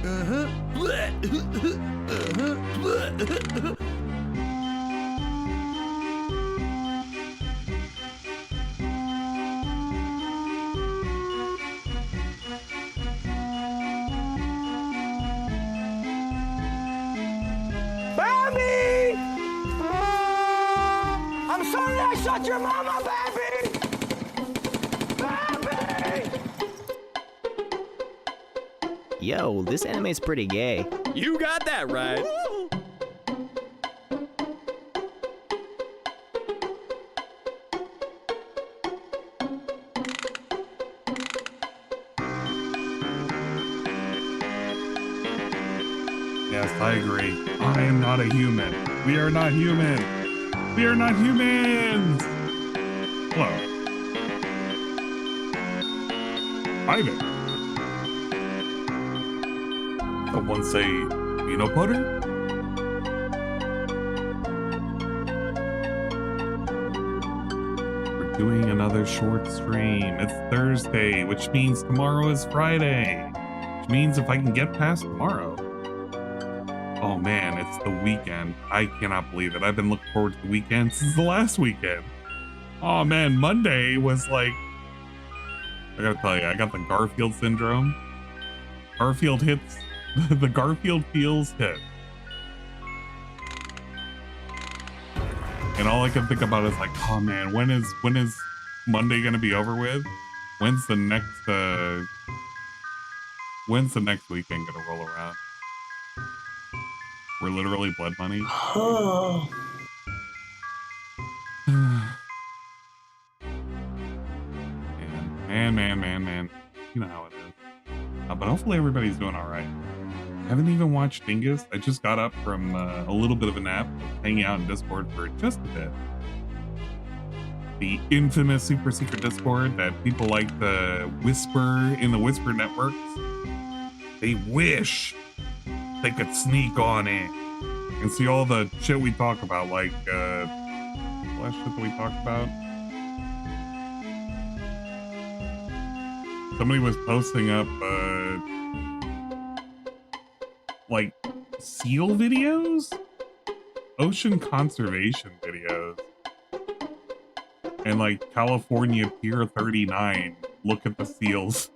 Baby! I'm sorry I shot your mama, baby! Baby! Yo, this anime's pretty gay. You got that right. Yes, I agree. I am not a human. We are not human. We are not humans. Hello. Ivan. Someone say peanut butter? We're doing another short stream. It's Thursday, which means tomorrow is Friday. Which means if I can get past tomorrow. Oh man, it's the weekend. I cannot believe it. I've been looking forward to the weekend since the last weekend. Oh man, Monday was like, I gotta tell you, I got the Garfield syndrome. Garfield hits, the Garfield feels hit. And all I can think about is like, oh man, when is Monday gonna be over with? When's the next weekend gonna roll around? We're literally blood money. Oh. Man. You know how it is. But hopefully everybody's doing all right. I haven't even watched Dingus. I just got up from a little bit of a nap, hanging out in Discord for just a bit. The infamous super secret Discord that people like to whisper in the Whisper networks. They wish they could sneak on in and see all the shit we talk about, like what shit that we talk about. Somebody was posting up like seal videos, ocean conservation videos, and like California Pier 39. Look at the seals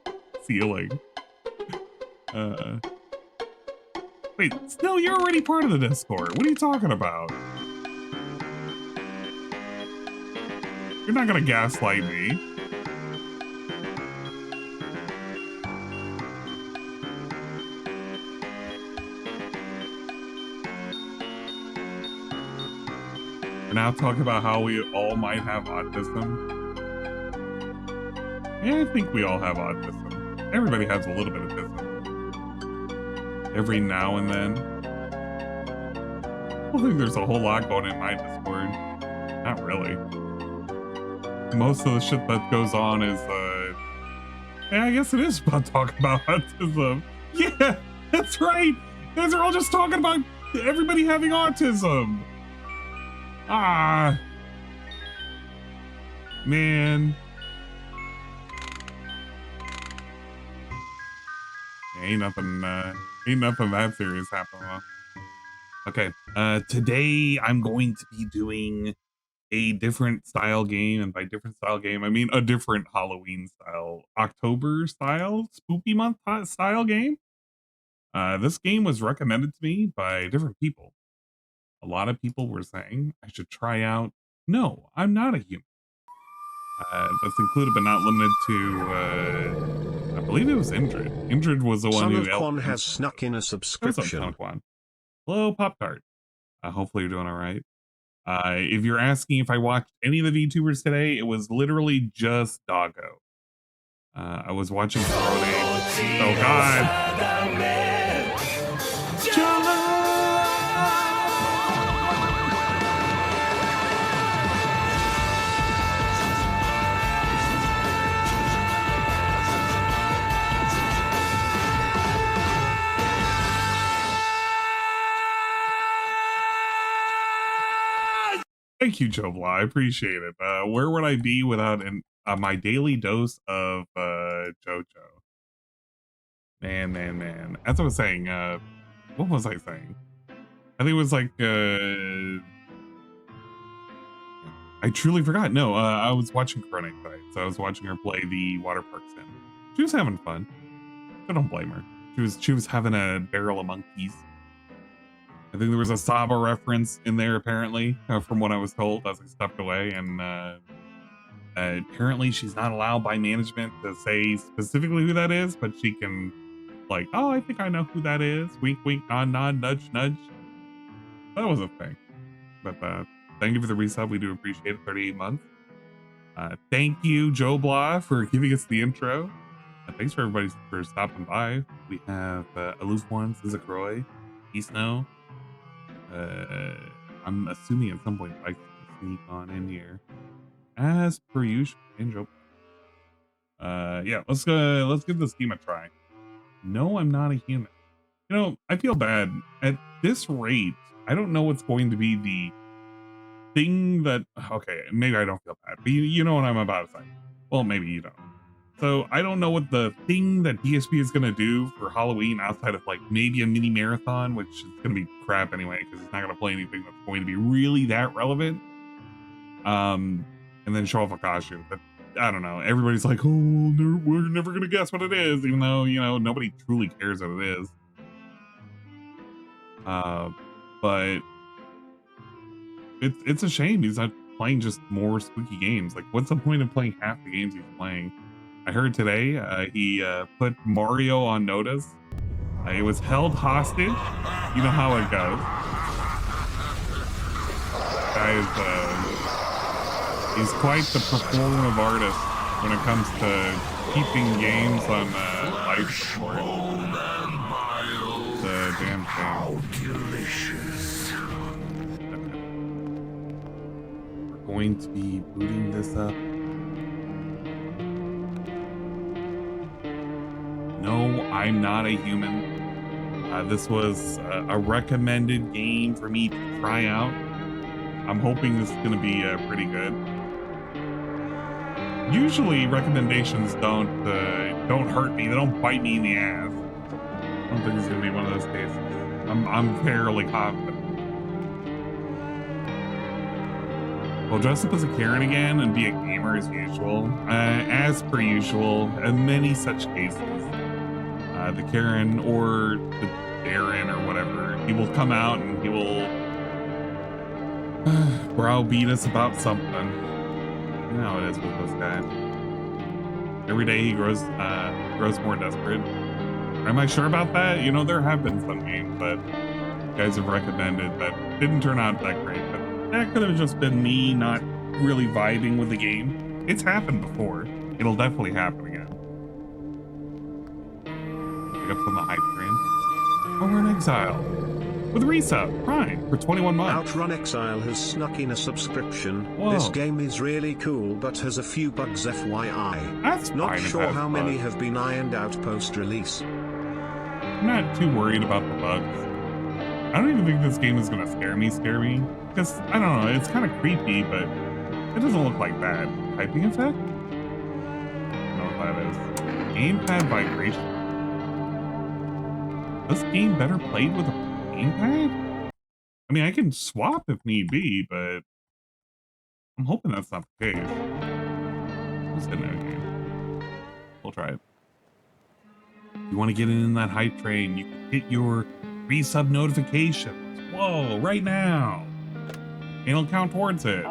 sealing. Wait, Snow, you're already part of the Discord. What are you talking about? You're not gonna gaslight me. And now talk about how we all might have autism. Yeah, I think we all have autism. Everybody has a little bit of autism. Every now and then. I don't think there's a whole lot going in my Discord. Not really. Most of the shit that goes on is, yeah, I guess it is about talking about autism. Yeah, that's right. You guys are all just talking about everybody having autism. Ah, man. Ain't nothing that serious happening. Okay, today I'm going to be doing a different style game, and by different style game, I mean a different Halloween style, October style, spooky month style game. This game was recommended to me by different people. A lot of people were saying I should try out No, I'm Not a Human. That's included but not limited to, I believe it was Indrid. Indrid was the one Son who... of Quan has snuck in a subscription. Hello, Pop-Tart. Hopefully you're doing all right. If you're asking if I watched any of the VTubers today, it was literally just Doggo. I was watching Corone. Oh, God. Thank you, Jovla. I appreciate it. Where would I be without my daily dose of JoJo? Man. As I was saying, what was I saying? I think it was like, I truly forgot. No, I was watching Chronic tonight, so I was watching her play the water park sim. She was having fun. I don't blame her. She was having a barrel of monkeys. I think there was a Saba reference in there, apparently, from what I was told as I stepped away. And apparently she's not allowed by management to say specifically who that is, but she can, like, oh, I think I know who that is. Wink, wink, nod, nod, nudge, nudge. That was a thing. But thank you for the resub. We do appreciate it. 38 months. Thank you, Joe Blah, for giving us the intro. Thanks for everybody for stopping by. We have Aloof One, Zizakroy, Snow. I'm assuming at some point I can sneak on in here, as per usual. Angel. Yeah, let's give this game a try. No, I'm not a human. You know, I feel bad at this rate. I don't know what's going to be the thing that. Okay, maybe I don't feel bad, but you know what I'm about to say. Well, maybe you don't. So I don't know what the thing that DSP is going to do for Halloween outside of like maybe a mini marathon, which is going to be crap anyway, because it's not going to play anything that's going to be really that relevant. And then show off a costume. But I don't know. Everybody's like, oh, we're never going to guess what it is, even though, you know, nobody truly cares what it is. But it's a shame he's not playing just more spooky games. Like, what's the point of playing half the games he's playing? I heard today he put Mario on notice. It was held hostage. You know how it goes. Guys, he's quite the performative artist when it comes to keeping games on life support. It's a damn shame. We're going to be booting this up. No, I'm not a human. This was a recommended game for me to try out. I'm hoping this is going to be pretty good. Usually recommendations don't hurt me. They don't bite me in the ass. I don't think it's going to be one of those cases. I'm fairly confident. We'll dress up as a Karen again and be a gamer as usual. As per usual, in many such cases. The Karen or the Darren or whatever, he will come out and he will browbeat us about something. You know how it is with this guy. Every day he grows more desperate. Am I sure about that? You know, there have been some games that guys have recommended that didn't turn out that great, but that could have just been me not really vibing with the game. It's happened before. It'll definitely happen again. Up on the hype train. Oh, we're in exile. With resub, Prime, for 21 months. Outrun Exile has snuck in a subscription. Whoa. This game is really cool but has a few bugs FYI. That's Not fine sure how many bugs. have been ironed out post-release. I'm not too worried about the bugs. I don't even think this game is going to scare me. Because, I don't know, it's kind of creepy, but it doesn't look like that. Typing effect? I don't know what that is. Gamepad vibration. This game better played with a gamepad? I mean, I can swap if need be, but I'm hoping that's not the case. What's in there game? We'll try it. If you want to get in that hype train, you can hit your resub notifications. Whoa, right now. And it'll count towards it.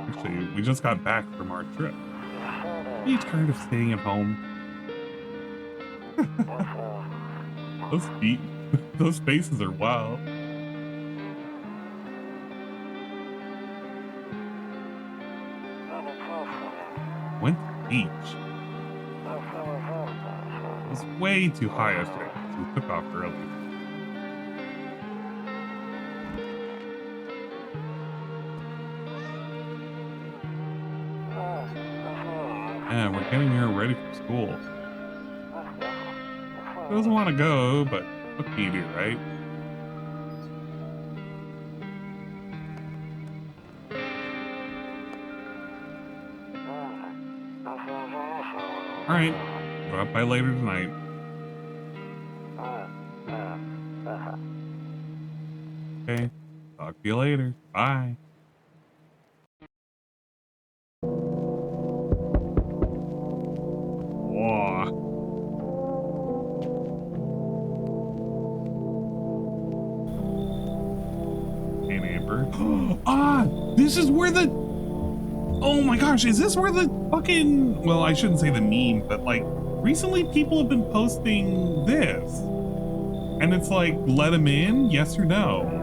Actually, we just got back from our trip. Are you tired of staying at home? Those faces are wild. Went to the beach. It was way too high yesterday, so we took off early. Yeah, we're getting here ready for school. Doesn't want to go, but what can you do, right? Alright, up by later tonight. Okay. Talk to you later. Bye. Whoa. Hey, neighbor. Ah, this is where the... Oh my gosh, is this where the fucking... Well, I shouldn't say the meme, but like, recently people have been posting this. And it's like, let him in, yes or no?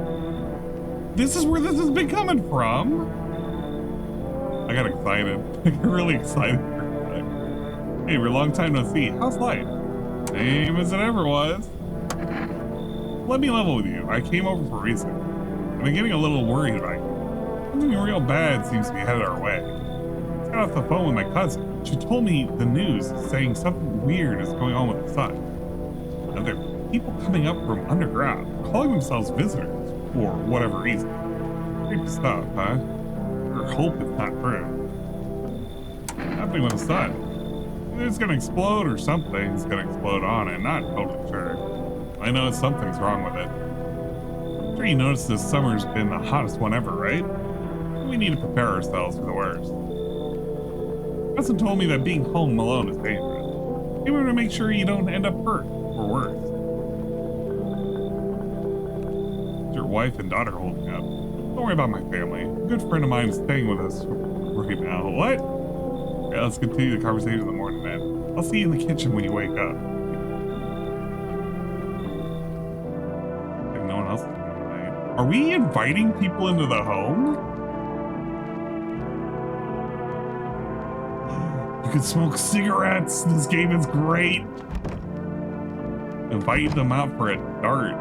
This is where this has been coming from. I got excited. I got really excited. Hey, we're a long time no see. How's life? Same as it ever was. Let me level with you. I came over for a reason. I've been getting a little worried about you. Something real bad seems to be headed our way. I got off the phone with my cousin. She told me the news saying something weird is going on with the sun. Now there are people coming up from underground, calling themselves visitors. For whatever reason. Creepy stuff, huh? I hope it's not true. Happening with the sun. Either it's gonna explode or something's gonna explode on it. Not totally sure. I know something's wrong with it. I'm sure you noticed this summer's been the hottest one ever, right? We need to prepare ourselves for the worst. Cousin told me that being home alone is dangerous. You want to make sure you don't end up hurt or worse. Your wife and daughter holding up. Don't worry about my family. A good friend of mine is staying with us right now. What? Okay, let's continue the conversation in the morning then. I'll see you in the kitchen when you wake up. I think no one else is doing tonight. Are we inviting people into the home? You can smoke cigarettes. This game is great. Invite them out for a dart.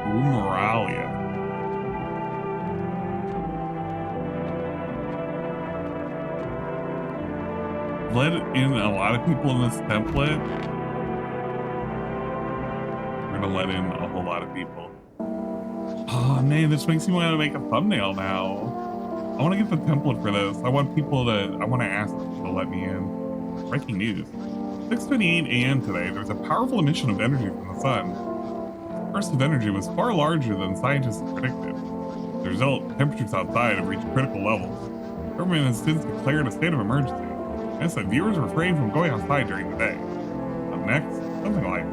Moralia. Let in a lot of people in this template. We're gonna let in a whole lot of people. Oh man, this makes me want to make a thumbnail now. I want to get the template for this. I want to ask people to let me in. Breaking news. 6:28 a.m. today, there's a powerful emission of energy from the sun. Burst of energy was far larger than scientists predicted. As a result, temperatures outside have reached critical levels. The government has since declared a state of emergency. And said viewers refrain from going outside during the day. Up next, something like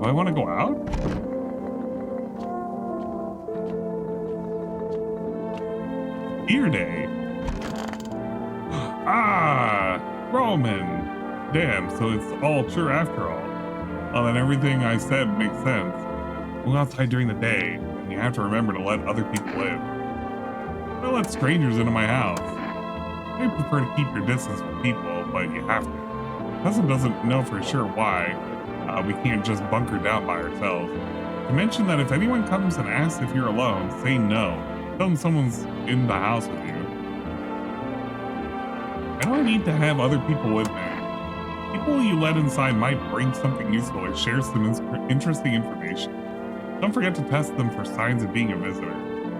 Do I want to go out? Ear Day. Ah, Roman. Damn, so it's all true after all. Well, then everything I said makes sense. Go outside during the day, and you have to remember to let other people in. Don't let strangers into my house. I prefer to keep your distance from people, but you have to. Cousin doesn't know for sure why. We can't just bunker down by ourselves. To mention that if anyone comes and asks if you're alone, say no. Tell them someone's in the house with you. I don't need to have other people with me. People you let inside might bring something useful or share some interesting information. Don't forget to test them for signs of being a visitor.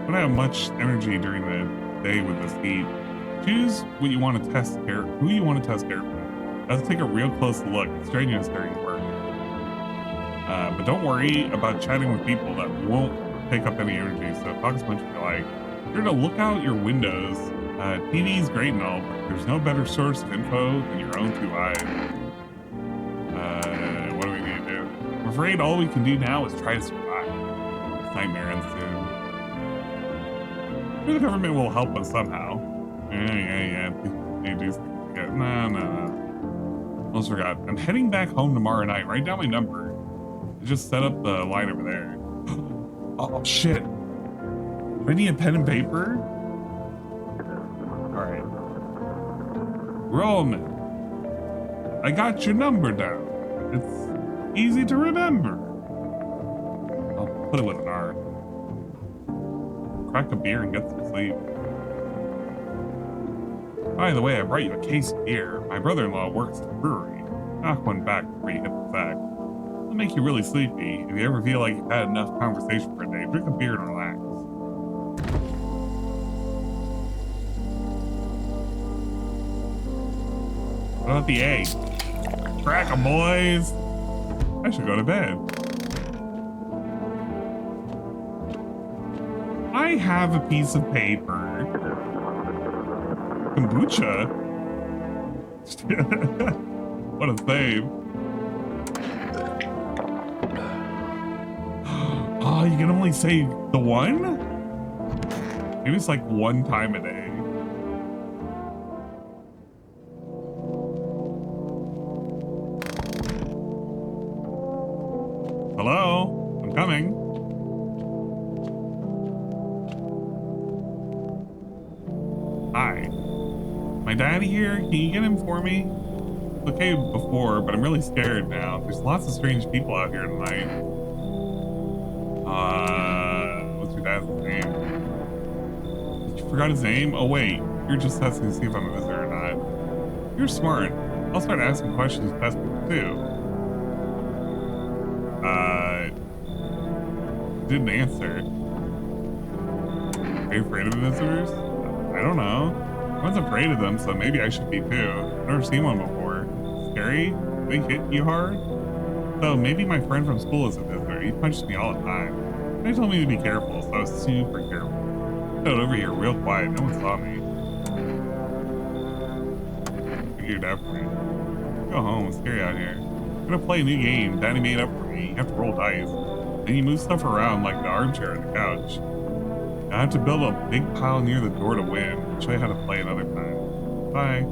Don't have much energy during the day with this heat. Choose what you want to test who you want to test carefully. Let's take a real close look. It's strenuous during work. But don't worry about chatting with people that won't take up any energy, so talk as much as you like. You're to look out your windows. TV's great and all, but there's no better source of info than your own two eyes. What do we need to do? I'm afraid all we can do now is try to survive. This nightmare ends soon. Maybe the government will help us somehow. Yeah. No. Almost forgot. I'm heading back home tomorrow night. Write down my number. Just set up the line over there. Oh shit. Do I need a pen and paper? Alright. Roman. I got your number down. It's easy to remember. I'll put it with an R. Crack a beer and get some sleep. By the way, I brought you a case of beer. My brother-in-law works at the brewery. Knock one back before you hit the sack. It'll make you really sleepy. If you ever feel like you've had enough conversation for a day, drink a beer and relax. What about the egg? Crack 'em, boys! I should go to bed. I have a piece of paper. Kombucha? What a save. Oh, you can only say the one? Maybe it's like one time a day. Hello? I'm coming. Hi. My daddy here? Can you get him for me? It's okay before, but I'm really scared now. There's lots of strange people out here tonight. What's your dad's name? You forgot his name? Oh wait, you're just testing to see if I'm a visitor or not. You're smart. I'll start asking questions to test people too. Didn't answer. Are you afraid of visitors? I don't know. I was afraid of them, so maybe I should be too. I've never seen one before. Scary? They hit you hard? So maybe my friend from school is a visitor. He punched me all the time. They told me to be careful, so I was super careful. I got over here real quiet. No one saw me. Figured out for me. Go home. It's scary out here. I'm gonna play a new game Daddy made up for me. You have to roll dice. Then you move stuff around like the armchair and the couch. I have to build a big pile near the door to win. I'll show you how to play another time. Bye.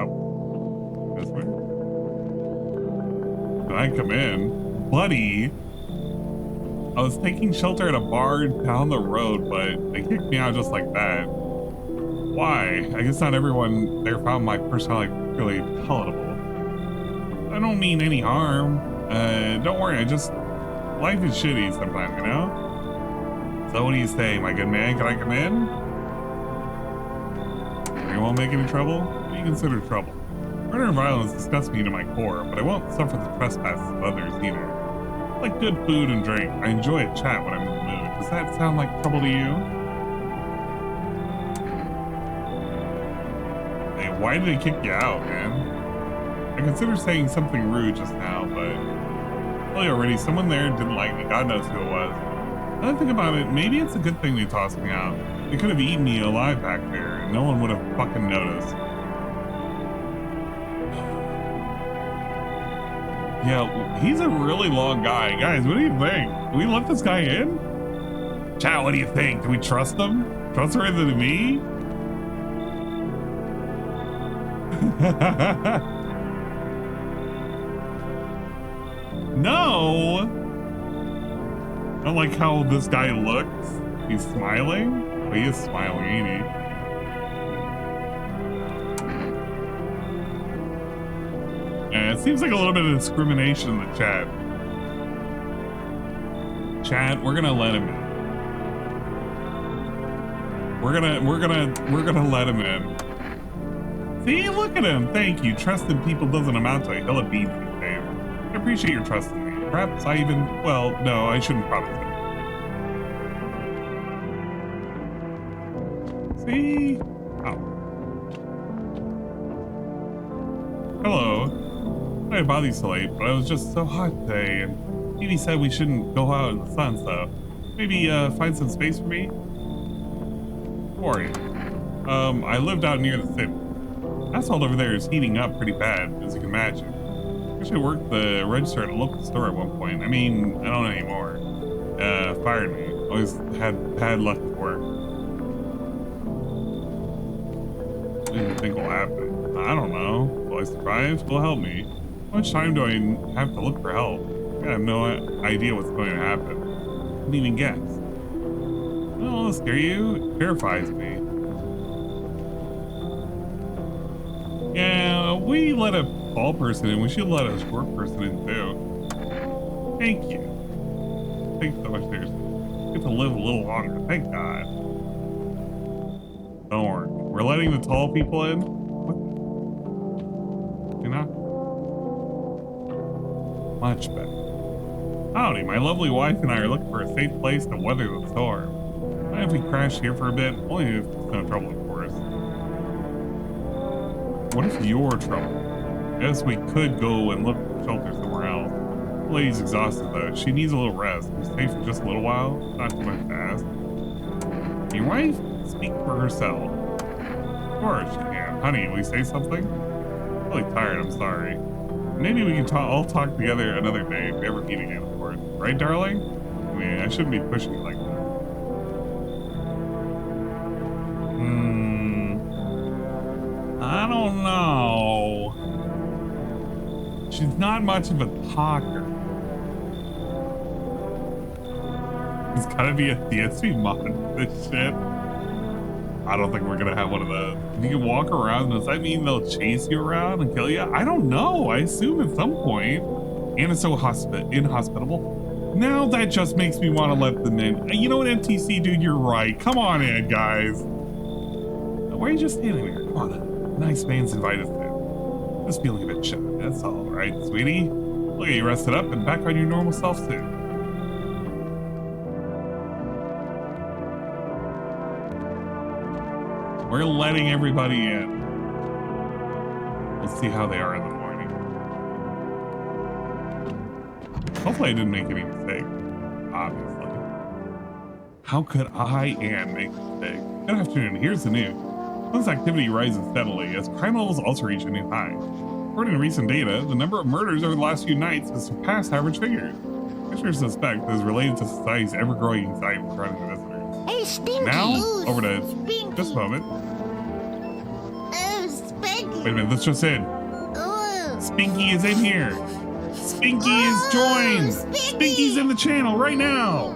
Oh. This way? Can I come in? Buddy! I was taking shelter at a bar down the road, but they kicked me out just like that. Why? I guess not everyone there found my personality really palatable. I don't mean any harm. Don't worry, life is shitty sometimes, you know? So what do you say, my good man? Can I come in? You won't make any trouble? What do you consider trouble? Murder and violence disgusts me to my core, but I won't suffer the trespasses of others either. I like good food and drink. I enjoy a chat when I'm in the mood. Does that sound like trouble to you? Hey, why did they kick you out, man? I considered saying something rude just now, but really already someone there didn't like me. God knows who it was. Now that I think about it, maybe it's a good thing they tossed me out. They could have eaten me alive back there, and no one would have fucking noticed. Yeah, he's a really long guy. Guys, what do you think? Do we let this guy in? Chat, what do you think? Do we trust him? Trust her than me? No! I don't like how this guy looks. He's smiling? Oh, he is smiling, ain't he? Yeah, it seems like a little bit of discrimination in the chat. Chat, we're gonna let him in. We're gonna let him in. See, look at him. Thank you. Trust in people doesn't amount to a hill of beans these days. I appreciate your trust in me. Perhaps I even, well, no, I shouldn't promise it. See? Oh. Hello. I didn't bother you so late, but I was just so hot today, and Edie said we shouldn't go out in the sun, so maybe find some space for me? Who are you? I lived out near the city. Asphalt over there is heating up pretty bad, as you can imagine. Actually worked the register at a local store at one point. I mean, I don't anymore. Fired me. Always had bad luck with work. What do you think will happen? I don't know. Will I survive? Will help me? How much time do I have to look for help? I have no idea what's going to happen. I couldn't even guess. Oh, scare you? It terrifies me. Yeah, we let a tall person in. We should let a short person in too. Thank you. Thanks so much, seriously. Get to live a little longer. Thank God. Don't worry. We're letting the tall people in. What? You know? Much better. Howdy, my lovely wife and I are looking for a safe place to weather the storm. Mind if we crash here for a bit? Only if it's no trouble, of course. What if you're trouble? I guess we could go and look for shelter somewhere else. The lady's exhausted though. She needs a little rest. We'll stay for just a little while. Not too much to ask. Can your wife speak for herself? Of course she can. Honey, will you say something? I'm really tired, I'm sorry. Maybe we can all talk together another day if we ever meet again, of course. Right, darling? I mean, I shouldn't be pushing you like that. I don't know. She's not much of a talker. There's gotta be a DSP mod for this shit. I don't think we're gonna have one of those. If you can walk around, does that mean they'll chase you around and kill you? I don't know. I assume at some point. And it's so inhospitable. Now that just makes me want to let them in. You know what, MTC, dude, you're right. Come on in, guys. Why are you just standing there? Come on. Nice man's invited to. Just feeling a bit shy. That's all right, sweetie. Look at you rested up and back on your normal self soon. We're letting everybody in. We'll see how they are in the morning. Hopefully I didn't make any mistakes. Obviously. How could I make mistakes? Good afternoon. Here's the news. This activity rises steadily as crime levels also reach a new high. According to recent data, the number of murders over the last few nights has surpassed average figures. Commissioners suspect this is related to society's ever-growing anxiety regarding the visitors. Hey, Stinky! Now, over to Spinky. just a moment. Spinky! Wait a minute, this just in. Oh. Spinky is in here. Spinky is joined. Spinky's in the channel right now.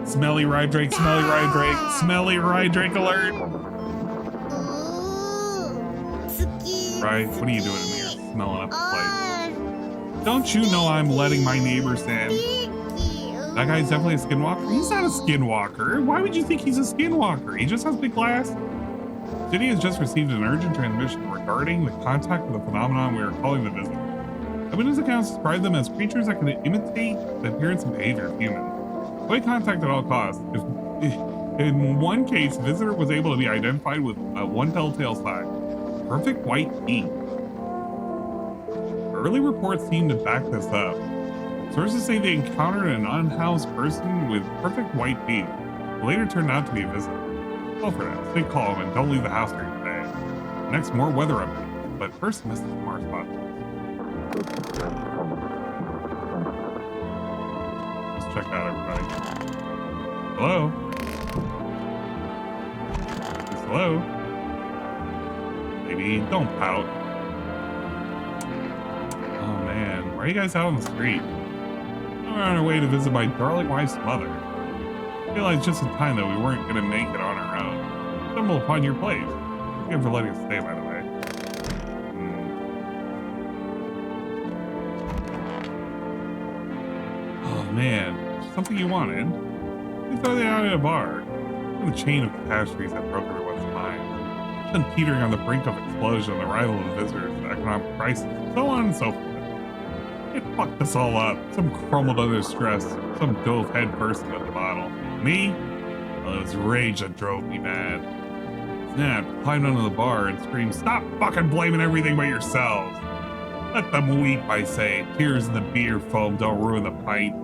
Smelly ride Drake, smelly ride Drake, smelly ride Drake alert. Right, what are you doing in here? Smelling up the place. Don't you know I'm letting my neighbors in? That guy's definitely a skinwalker. He's not a skinwalker. Why would you think he's a skinwalker? He just has big glass. The city has just received an urgent transmission regarding the contact with the phenomenon we are calling the visitor. Evidence accounts describe them as creatures that can imitate the appearance and behavior of humans. Avoid contact at all costs. If in one case, the visitor was able to be identified with one telltale sign. Perfect white teeth. Early reports seem to back this up. Sources say they encountered an unhoused person with perfect white teeth, who later turned out to be a visitor. Well, for now, stay calm and don't leave the house during the day. Next, more weather updates, but first, Mr. Mars spot. Let's check out everybody. Hello? Yes, hello? Baby, don't pout. Oh man, why are you guys out on the street? We're on our way to visit my darling wife's mother. I realized just in time that we weren't going to make it on our own. Stumbled upon your place. Thank you for letting us stay, by the way. Oh man, something you wanted? You thought they out at a bar. The chain of catastrophes that broke everyone's mind. Then teetering on the brink of explosion, the arrival of visitors, the economic crisis, so on and so forth. It fucked us all up. Some crumbled under stress. Some dove head first into the bottle. Me? Well, it was rage that drove me mad. Snapped, climbed onto the bar, and screamed, "Stop fucking blaming everything but yourselves! Let them weep, I say. Tears in the beer foam don't ruin the pint.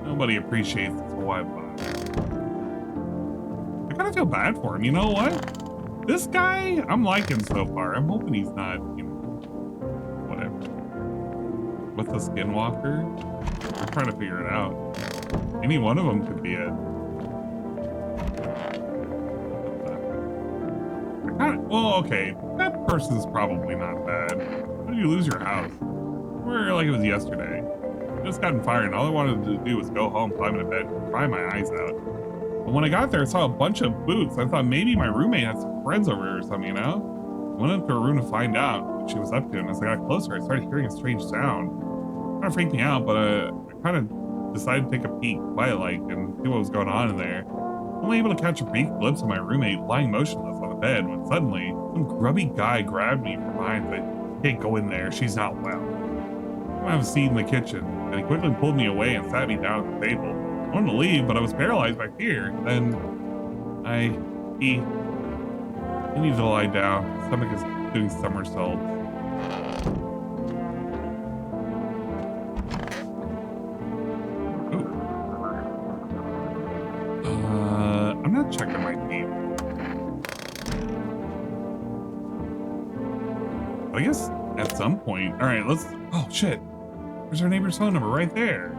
Nobody appreciates this wife." I kind of feel bad for him. You know what? This guy, I'm liking so far. I'm hoping he's not, you know, whatever. What's a skinwalker? I'm trying to figure it out. Any one of them could be it. Well, okay. That person's probably not bad. How did you lose your house? Or like it was yesterday. I just gotten fired and all I wanted to do was go home, climb into bed, and cry my eyes out. But when I got there, I saw a bunch of boots. I thought maybe my roommate had some friends over or something, you know? I went up to her room to find out what she was up to, and as I got closer, I started hearing a strange sound. It kind of freaked me out, but I kind of decided to take a peek, quiet-like, and see what was going on in there. I'm only able to catch a brief glimpse of my roommate lying motionless on the bed when suddenly some grubby guy grabbed me from behind and said, "Hey, go in there. She's not well." I have a seat in the kitchen, and he quickly pulled me away and sat me down at the table. I wanted to leave, but I was paralyzed by fear. Then he needs to lie down. His stomach is doing somersaults. Ooh. I'm not checking my teeth. I guess at some point. All right, let's. Oh shit! There's our neighbor's phone number right there.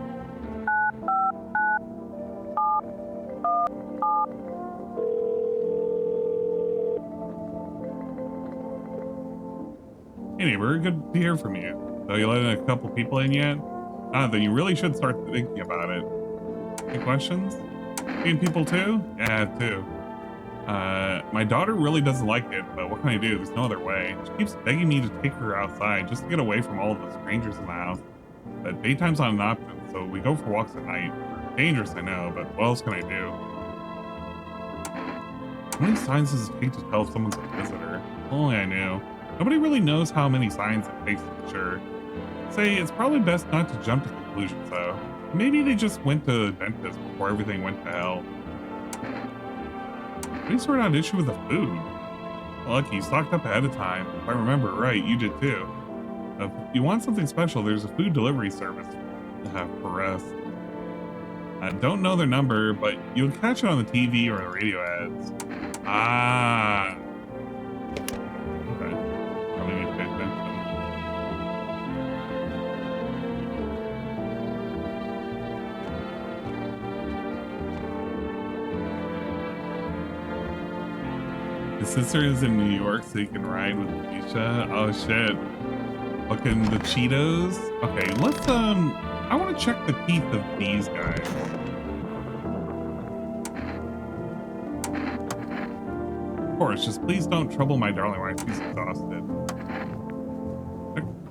Hey neighbor, good to hear from you. So you letting a couple people in yet? Then you really should start thinking about it. Any questions? Seeing people too? Yeah, too. My daughter really doesn't like it, but what can I do? There's no other way. She keeps begging me to take her outside just to get away from all of the strangers in the house. But daytime's not an option, so we go for walks at night. Dangerous, I know, but what else can I do? How many signs does it take to tell if someone's a visitor? If only I knew. Nobody really knows how many signs it takes to be sure. Say, it's probably best not to jump to conclusions, though. Maybe they just went to the dentist before everything went to hell. Any sort of issue with the food? Lucky, you stocked up ahead of time. If I remember right, you did too. If you want something special, there's a food delivery service for us. I don't know their number, but you'll catch it on the TV or the radio ads. Ah. Okay. Probably need to pay attention. His sister is in New York, so you can ride with Alicia. Oh shit. Fucking the Cheetos. Okay, let's I want to check the teeth of these guys. Of course, just please don't trouble my darling wife. She's exhausted.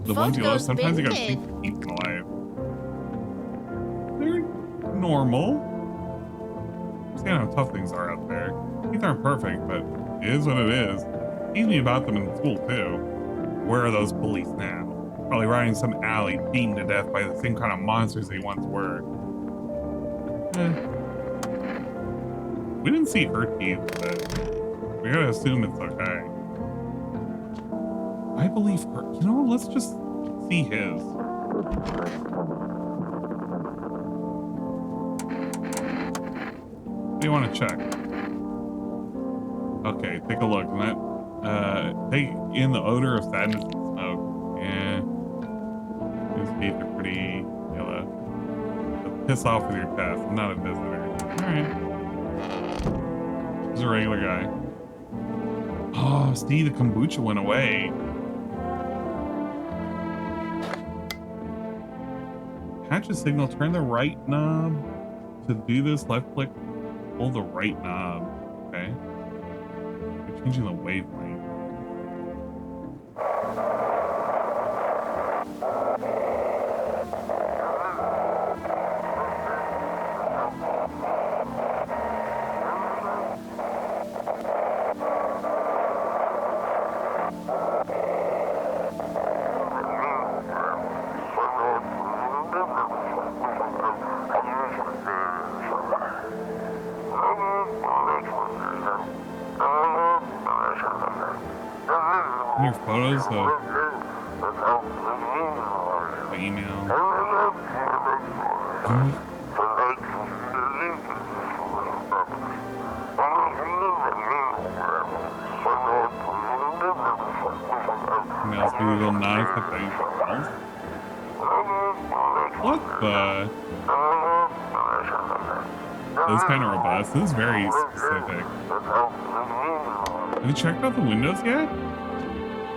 The ones you love, sometimes you gotta see the teeth in life. They're normal. I'm seeing how tough things are out there. Teeth aren't perfect, but it is what it is. Tease me about them in school too. Where are those police now? Probably riding some alley, beaten to death by the same kind of monsters they once were. We didn't see her teeth, but we gotta assume it's okay. I believe her. You know, let's just see his. What do you want to check? Okay, take a look. And that, take in the odor of sadness and smoke. Yeah. These teeth are pretty yellow. But piss off with your test. I'm not a visitor. Alright. He's a regular guy. Oh, see, the kombucha went away. Catch a signal, turn the right knob. To do this, left click, pull the right knob. Okay. We're changing the wavelength. Your photos of the email. Emails we will not accept any calls. What the? That was kind of robust. This is very specific. Have you checked out the windows yet?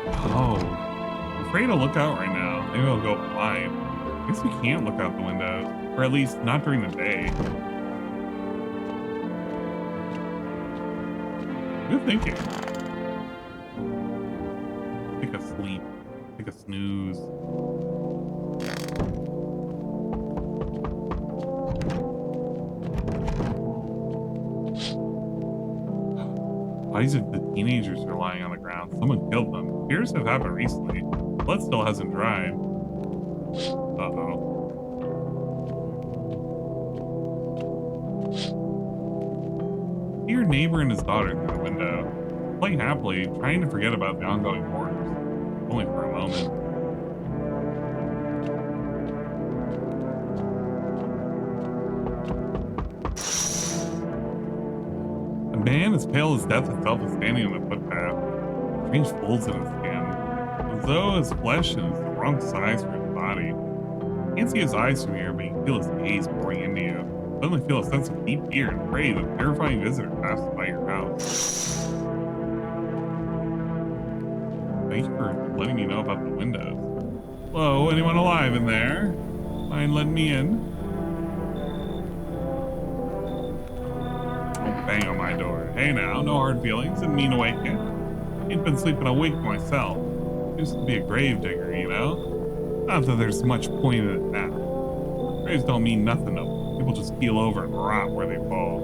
Oh, I'm afraid to look out right now. Maybe I'll go blind. I guess we can't look out the windows, or at least not during the day. Good thinking. Take a sleep. Take a snooze. Bodies of the teenagers are lying on the ground. Someone killed them. Appears to have happened recently. Blood still hasn't dried. Uh-oh. See your neighbor and his daughter through the window, playing happily, trying to forget about the ongoing horrors. Only for a moment. A man as pale as death itself is standing on the footpath. Strange folds in his skin, as though his flesh is the wrong size for his body. You can't see his eyes from here, but you can feel his gaze pouring into you. Suddenly feel a sense of deep fear and pray that a terrifying visitor passes by your house. Thank you for letting me know about the windows. Hello, anyone alive in there? Mind letting me in? Don't bang on my door. Hey now, no hard feelings, didn't mean to wake you. Ain't been sleeping awake myself. Used to be a grave digger, you know? Not that there's much point in it now. Graves don't mean nothing to them. People just keel over and rot where they fall.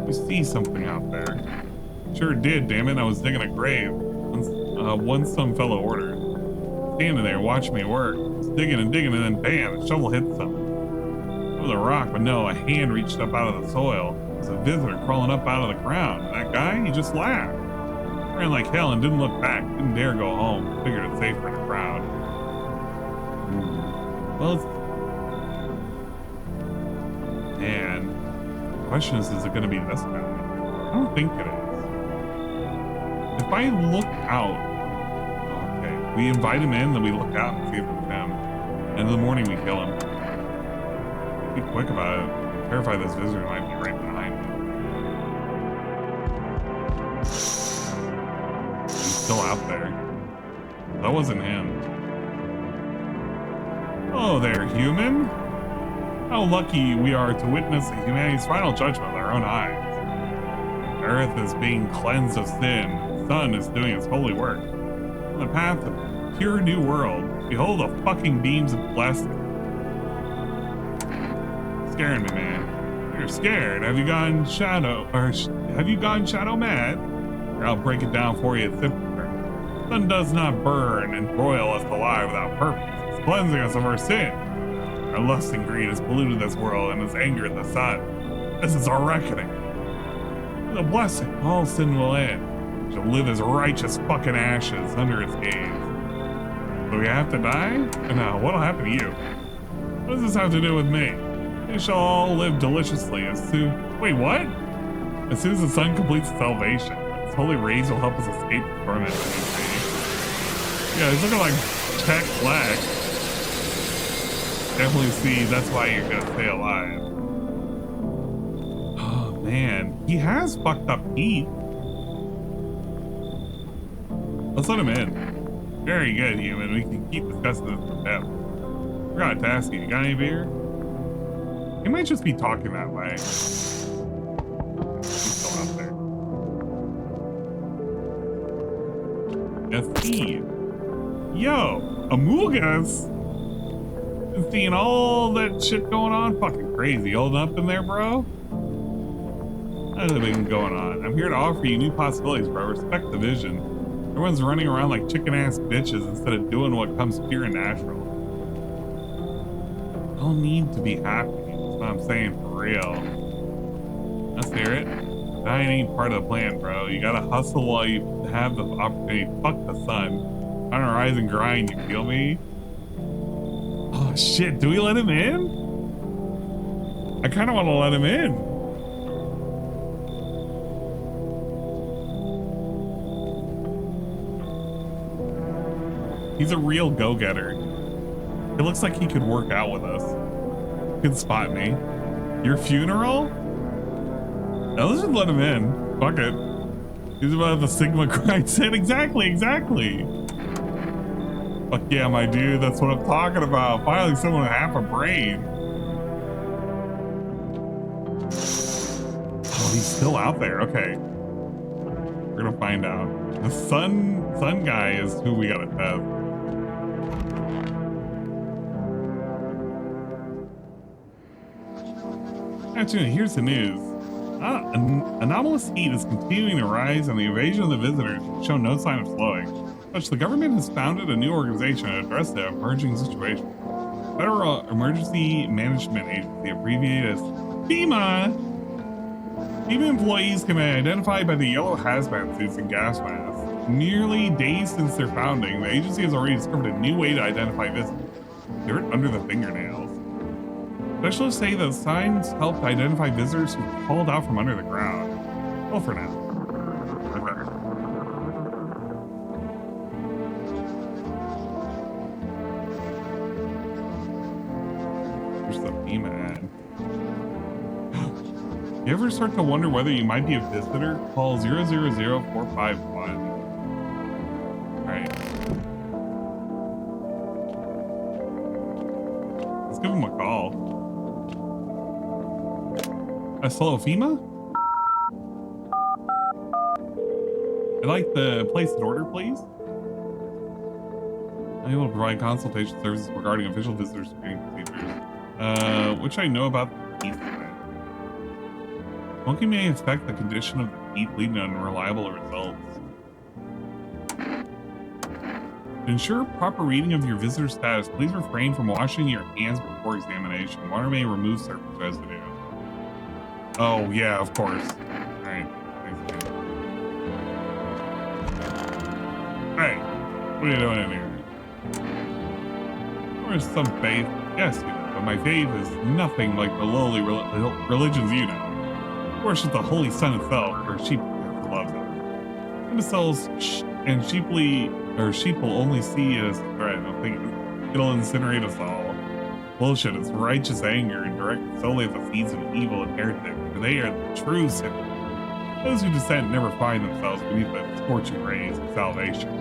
You see something out there? Sure did, damn it. I was digging a grave. Once some fellow ordered. Standing there watching me work. Was digging and digging and then bam, the shovel hit something. It was a rock, but no, a hand reached up out of the soil. It was a visitor crawling up out of the ground. And that guy, he just laughed. Ran like hell and didn't look back. Didn't dare go home. Figured it's safer in the crowd. Well, it's... Man, the question is it going to be this guy? I don't think it is. If I look out, okay, we invite him in, then we look out and see if it's him. And in the morning we kill him. Be quick about it. I'm terrified this visitor might be right behind me. He's still out there. That wasn't him. Oh there, human. How lucky we are to witness humanity's final judgment with our own eyes. The earth is being cleansed of sin. The sun is doing its holy work. On the path of a pure new world, behold the fucking beams of blessing. Scaring me, man. You're scared. Have you gone shadow mad? Or I'll break it down for you. The sun does not burn and broil us alive without purpose. It's cleansing us of our sin. Our lust and greed has polluted this world and has angered the sun. This is our reckoning. With a blessing, all sin will end. We shall live as righteous fucking ashes under its gaze. Do we have to die? No, what'll happen to you? What does this have to do with me? We shall all live deliciously as soon... Wait, what? As soon as the sun completes salvation, its holy rays will help us escape the torment that we see. Yeah, he's looking like Jack Black. Definitely see that's why you're gonna stay alive. Oh man, he has fucked up heat. Let's let him in. Very good, human. We can keep discussing this in depth. Forgot to ask you, got any beer? He might just be talking that way. He's still out there. Yes, Steve. Yo, Amugas. Seeing all that shit going on, fucking crazy. Holding up in there, bro? How's it been going on? I'm here to offer you new possibilities, bro. Respect the vision. Everyone's running around like chicken-ass bitches instead of doing what comes pure and natural. I'll need to be happy. That's what I'm saying, for real. Let's hear it. Dying ain't part of the plan, bro. You gotta hustle while you have the opportunity. Fuck the sun. On a rise and grind, you feel me? Oh shit, do we let him in? I kind of want to let him in. He's a real go-getter. It looks like he could work out with us. Could spot me. Your funeral? Now let's just let him in. Fuck it. He's about the Sigma grind set. Exactly. Fuck yeah, my dude. That's what I'm talking about. Finally, someone with half a brain. Oh, he's still out there. Okay. We're gonna find out. The sun guy is who we gotta test. Actually, here's the news. Anomalous heat is continuing to rise and the invasion of the visitors show no sign of slowing. Thus, the government has founded a new organization to address the emerging situation. Federal Emergency Management Agency, abbreviated as FEMA. FEMA employees can be identified by the yellow hazmat suits and gas masks. Nearly days since their founding, the agency has already discovered a new way to identify visitors. Dirt under the fingernails. Specialists say the signs help identify visitors who crawled out from under the ground. Well, for now. Okay. Here's the FEMA ad. You ever start to wonder whether you might be a visitor? Call 000451. Alright. Let's give him a call. Hello, FEMA? I'd like to place an order, please. I'm able to provide consultation services regarding official visitor screening procedures, which I know about the teeth event. Smoking may affect the condition of the teeth, leading to unreliable results. To ensure proper reading of your visitor status, please refrain from washing your hands before examination. Water may remove surface residue. Oh, yeah, of course. Alright. Alright. What are you doing in here? There is some faith. Yes, but my faith is nothing like the lowly religions you know. Worship the Holy Sun itself, or sheep loves it. Imbeciles and sheep will only see it as a threat. They'll think it'll incinerate us all. Bullshit, it's righteous anger and directed solely at the seeds of evil and heretics, for they are the true sinners. Those who dissent never find themselves beneath the scorching rays of salvation.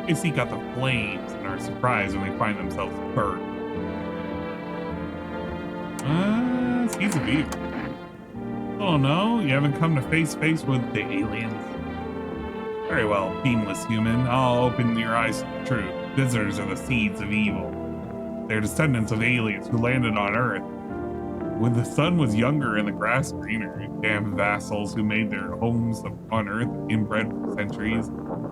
They seek out the flames and are surprised when they find themselves burned. Seeds of evil. Oh no, you haven't come to face with the aliens? Very well, beamless human, I'll open your eyes to the truth. Visitors are the seeds of evil. They're descendants of aliens who landed on Earth when the sun was younger and the grass greener. Damn vassals who made their homes on Earth inbred for centuries.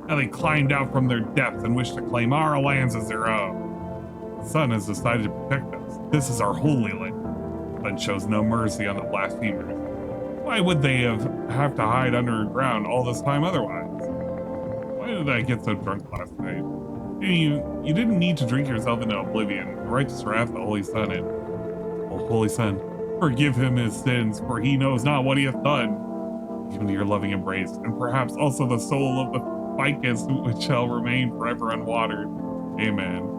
Now they climbed out from their depths and wish to claim our lands as their own. The sun has decided to protect us. This is our holy land. The sun shows no mercy on the blasphemers. Why would they have to hide underground all this time otherwise? Why did I get so drunk last night? You didn't need to drink yourself into oblivion. The righteous wrath the Holy Sun in. Oh, Holy Sun, forgive him his sins, for he knows not what he hath done. Give him your loving embrace, and perhaps also the soul of the ficus which shall remain forever unwatered. Amen.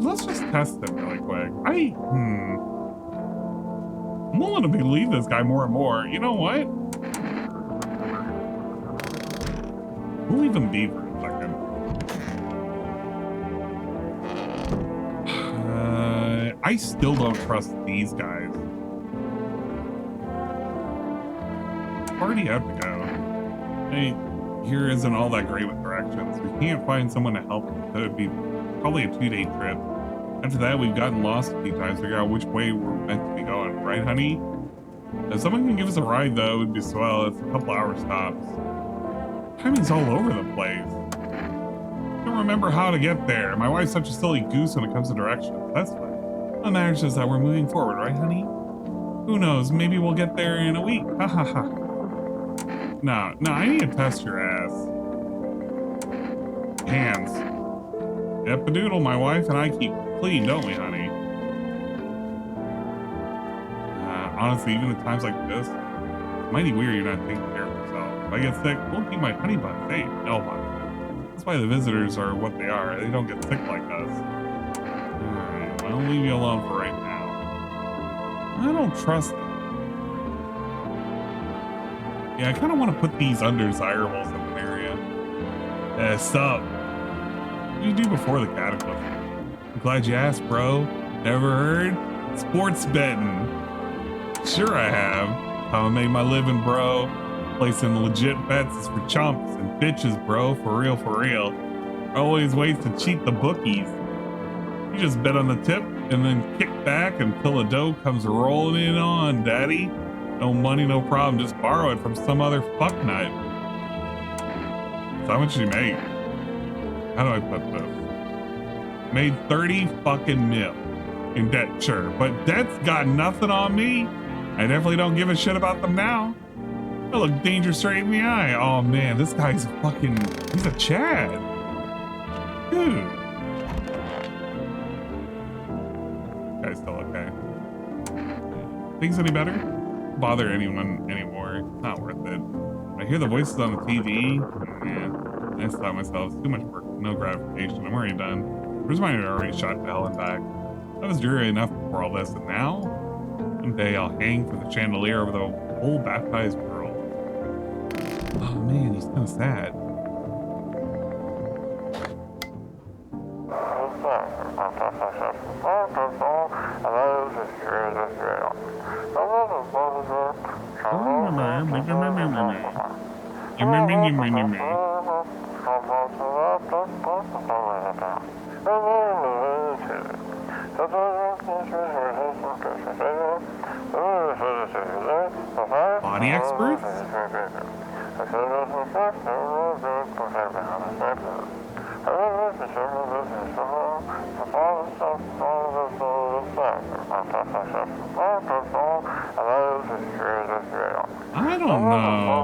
Let's just test him really quick. I'm willing to believe this guy more and more. You know what? We'll leave him be for a second. I still don't trust these guys. Party out to go. Hey, here isn't all that great with directions. We can't find someone to help. That would be probably a 2-day trip. After that, we've gotten lost a few times to figure out which way we're meant to be going. Right, honey? If someone can give us a ride, though, it would be swell. It's a couple hour stops. Timing's all over the place. I don't remember how to get there. My wife's such a silly goose when it comes to directions. That's fine. The matter is that we're moving forward, right, honey? Who knows? Maybe we'll get there in a week. Ha ha ha. No, I need to test your ass. Hands. Yep, a doodle. My wife and I keep clean, don't we, honey? Honestly, even at times like this, it's mighty weird you're not taking care of yourself. If I get sick, we'll keep my honey bun safe. No, honey. That's why the visitors are what they are. They don't get sick like us. Alright, I'll leave you alone for right now. I don't trust them. Yeah, I kind of want to put these undesirables in an area. Sup? What did you do before the cataclysm? I'm glad you asked, bro. Never heard? Sports betting. Sure I have. How I made my living, bro. Placing legit bets is for chumps and bitches, bro. For real, for real. Always ways to cheat the bookies. You just bet on the tip and then kick back until the dough comes rolling in on, daddy. No money, no problem. Just borrow it from some other fucknut. So how much did you make? How do I put this? Made 30 fucking mil in debt, sure. But debt's got nothing on me. I definitely don't give a shit about them now. I look danger straight in the eye. Oh man, this guy's fucking, he's a Chad. Dude. Guy's still okay. Things any better? Bother anyone anymore. It's not worth it. I hear the voices on the TV. Man, I thought myself, it's too much work, no gratification. I'm already done. Where's mine already shot to hell and back? That was dreary enough before all this, and now? One day I'll hang from the chandelier over the whole baptized world. Oh man, he's kind of sad. Body experts? I don't know.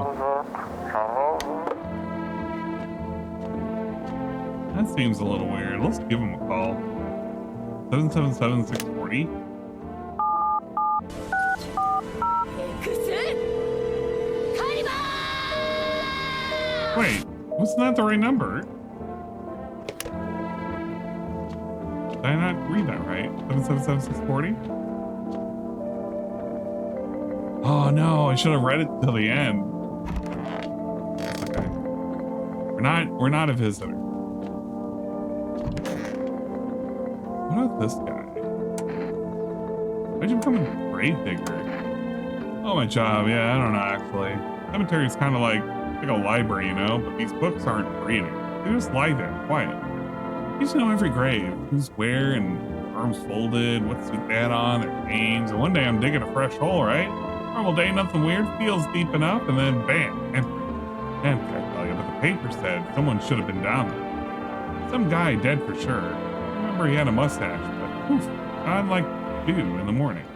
That seems a little weird. Let's give him a call. 777-640. Wait, wasn't that the right number? Did I not read that right? 777-640? Oh no, I should have read it till the end. That's okay. We're not a visitor. What about this guy? Why'd you become a grave digger? Oh, my job. Yeah, I don't know actually. Cemetery is kind of like a library, you know, but these books aren't reading. They just lie there, quiet. You just know every grave, who's where, and arms folded, what suit they had on, their names. And one day I'm digging a fresh hole, right? Normal day, nothing weird, feels deep enough, and then bam, empty. Empty, I tell you, but the paper said someone should have been down there. Some guy dead for sure. I remember he had a mustache, but poof, gone like dew in the morning.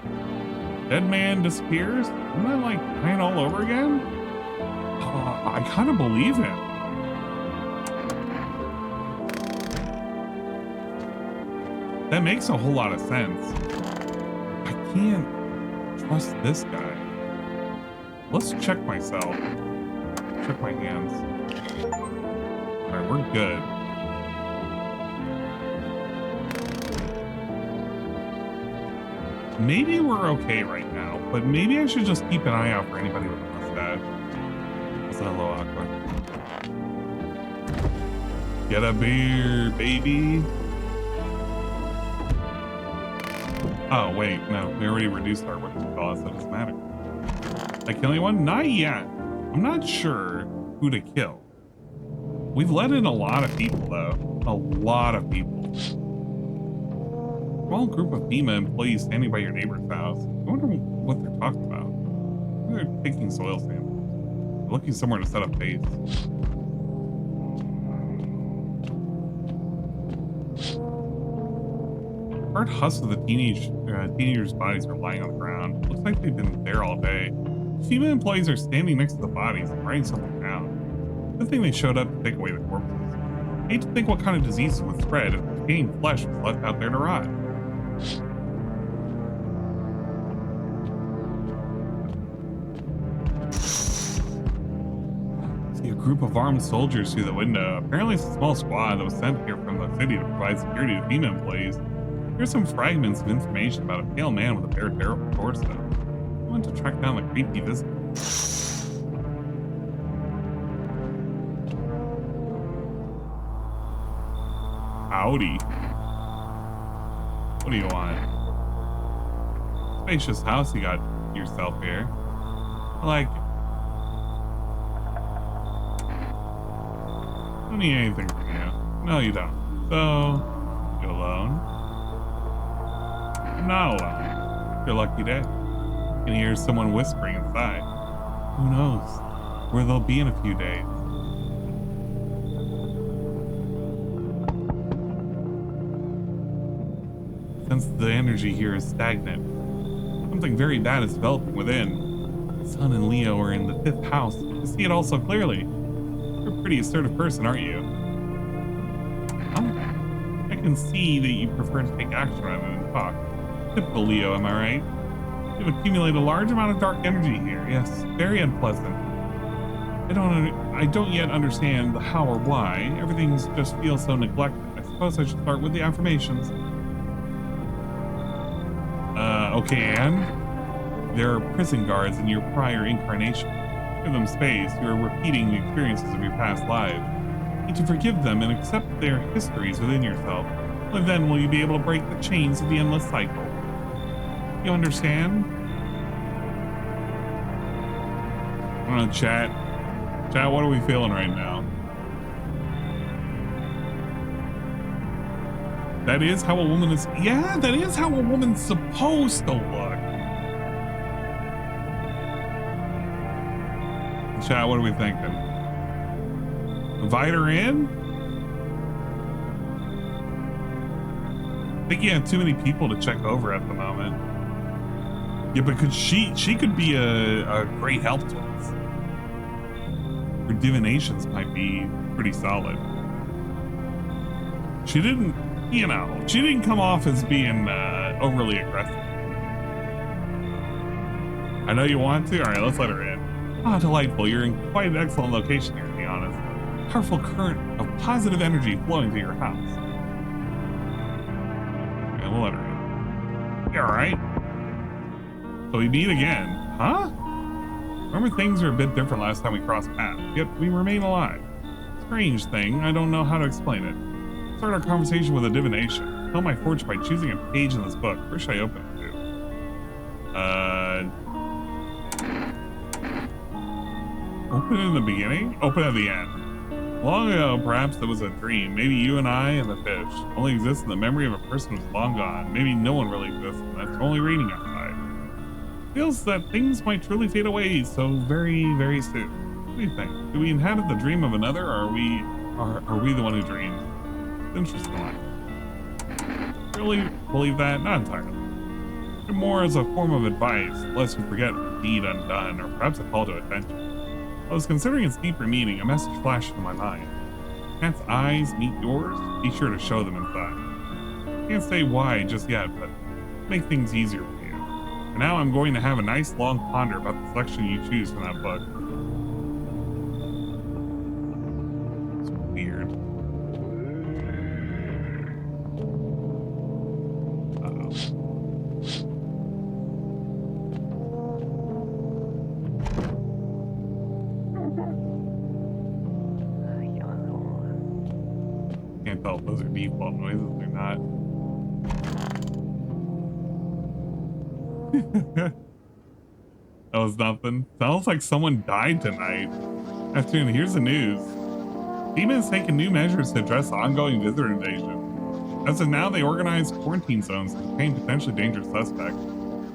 Dead man disappears, and then like dying all over again? I kind of believe him. That makes a whole lot of sense. I can't trust this guy. Let's check myself. Check my hands. All right, we're good. Maybe we're okay right now, but maybe I should just keep an eye out for anybody with a mustache. Hello, Aqua. Get a beer, baby. Oh, wait, no, we already reduced our what you call it, so it doesn't matter. Did I kill anyone? Not yet. I'm not sure who to kill. We've let in a lot of people, though. A lot of people. Small group of FEMA employees standing by your neighbor's house. I wonder what they're talking about. They're taking soil samples. Looking somewhere to set up base. Heard husks of the teenagers' bodies are lying on the ground. Looks like they've been there all day. FEMA employees are standing next to the bodies and writing something down. Good thing they showed up to take away the corpses. I hate to think what kind of diseases would spread if decaying flesh was left out there to rot. A group of armed soldiers through the window. Apparently it's a small squad that was sent here from the city to provide security to FEMA employees. Here's some fragments of information about a pale man with a bare torso. I want to track down the creepy visitor. Howdy. What do you want? Spacious house you got yourself here. I like it. Don't need anything from you. No, you don't. So, you alone? I'm not alone. It's your lucky day. You can hear someone whispering inside. Who knows where they'll be in a few days? Since the energy here is stagnant, something very bad is developing within. Sun and Leo are in the 5th house. You see it all so clearly. You're a pretty assertive person, aren't you? I can see that you prefer to take action rather than talk. Typical Leo, am I right? You've accumulated a large amount of dark energy here. Yes, very unpleasant. I don't yet understand the how or why. Everything just feels so neglected. I suppose I should start with the affirmations. Okay, and? There are prison guards in your prior incarnation. Give them space. You are repeating the experiences of your past lives. You need to forgive them and accept their histories within yourself. Only then will you be able to break the chains of the endless cycle. You understand? I don't know, chat. Chat, what are we feeling right now? That is how a woman is. Yeah, that is how a woman's supposed to look. Chat, what are we thinking? Invite her in? I think you have too many people to check over at the moment. Yeah, because she could be a great help to us. Her divinations might be pretty solid. She didn't, you know, she didn't come off as being overly aggressive. I know you want to. All right, let's let her in. Ah, delightful. You're in quite an excellent location here, to be honest. Powerful current of positive energy flowing through your house. Okay, we'll let her in. Yeah, all right. So we meet again. Huh? Remember, things are a bit different last time we crossed paths, yet we remain alive. Strange thing, I don't know how to explain it. Start our conversation with a divination. Tell my fortune by choosing a page in this book. Where should I open it to? Open in the beginning? Open at the end. Long ago, perhaps there was a dream. Maybe you and I and the fish only exist in the memory of a person who's long gone. Maybe no one really exists, and that's only reading outside. Feels that things might truly fade away so very, very soon. What do you think? Do we inhabit the dream of another, or are we the one who dreams? Interesting one. Really believe that? Not entirely. More as a form of advice, lest you forget the deed undone, or perhaps a call to attention. I was considering its deeper meaning. A message flashed into my mind. Cat's eyes meet yours? Be sure to show them inside. Can't say why just yet, but make things easier for you. For now, I'm going to have a nice long ponder about the selection you choose from that book. It's weird. Can't tell if those are default noises or not. That was nothing. Sounds like someone died tonight. Afternoon, here's the news. Demon has taken new measures to address the ongoing visitor invasion. As of now, they organize quarantine zones to contain potentially dangerous suspects.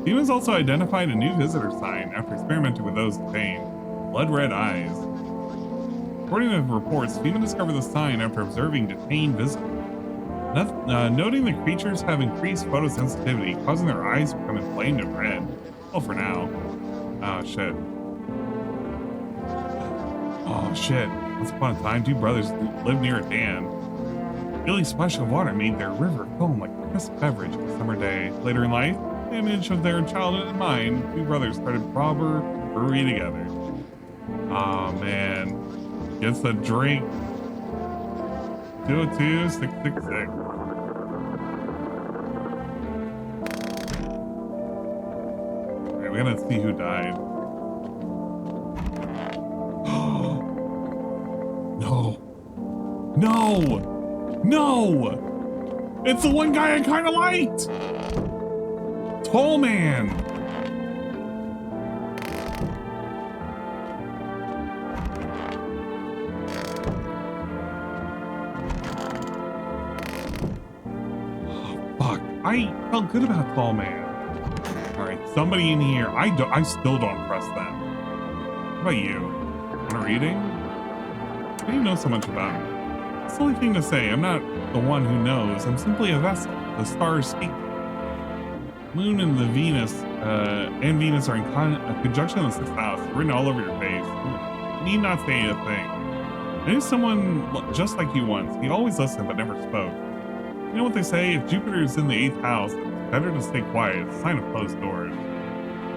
Demons also identified a new visitor sign after experimenting with those detained. Blood red eyes. According to reports, Demon discovered the sign after observing detained visitors. Noting the creatures have increased photosensitivity, causing their eyes to become inflamed and red. Well, for now. Oh, shit. Oh, shit. Once upon a time, two brothers lived near a dam. Billy's splash of water made their river foam like a crisp beverage on a summer day. Later in life, the image of their childhood in mind, two brothers started brewery together. Oh, man. Gets the drink. 202-666. Alright, we gotta see who died. No! No! No! It's the one guy I kind of liked. Tall man. Oh, fuck. I felt good about Tall Man. All right, somebody in here. I still don't trust them. What about you? Want a reading? How do you know so much about me? Silly thing to say. I'm not the one who knows. I'm simply a vessel. The stars speak. Moon and the Venus and Venus are in conjunction in the 6th house. Written all over your face. You need not say a thing. I knew someone just like you once. He always listened but never spoke. You know what they say? If Jupiter is in the 8th house, it's better to stay quiet. It's a sign of closed doors.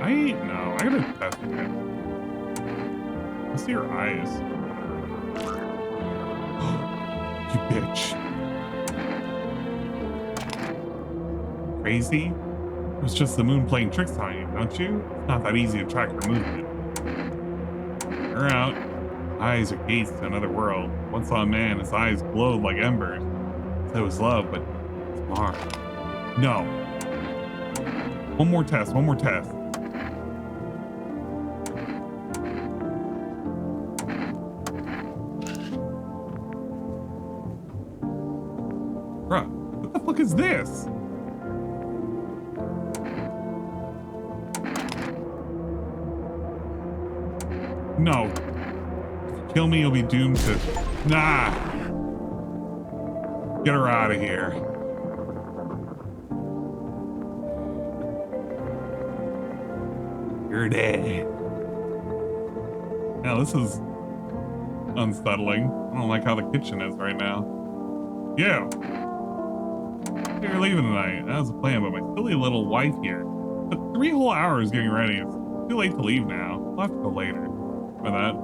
I gotta test it. I see your eyes. You bitch. Crazy? It was just the moon playing tricks on you, don't you? It's not that easy to track her movement. You're out. Eyes are gates to another world. Once saw a man, his eyes glowed like embers. Said it was love, but it's Mars. No. One more test. Bruh, what the fuck is this? No. If you kill me, you'll be doomed to... Nah! Get her out of here. You're dead. Yeah, this is unsettling. I don't like how the kitchen is right now. Yeah. You're leaving tonight. That was the plan, but my silly little wife here took 3 whole hours getting ready. It's too late to leave now. We'll have to go later. For that.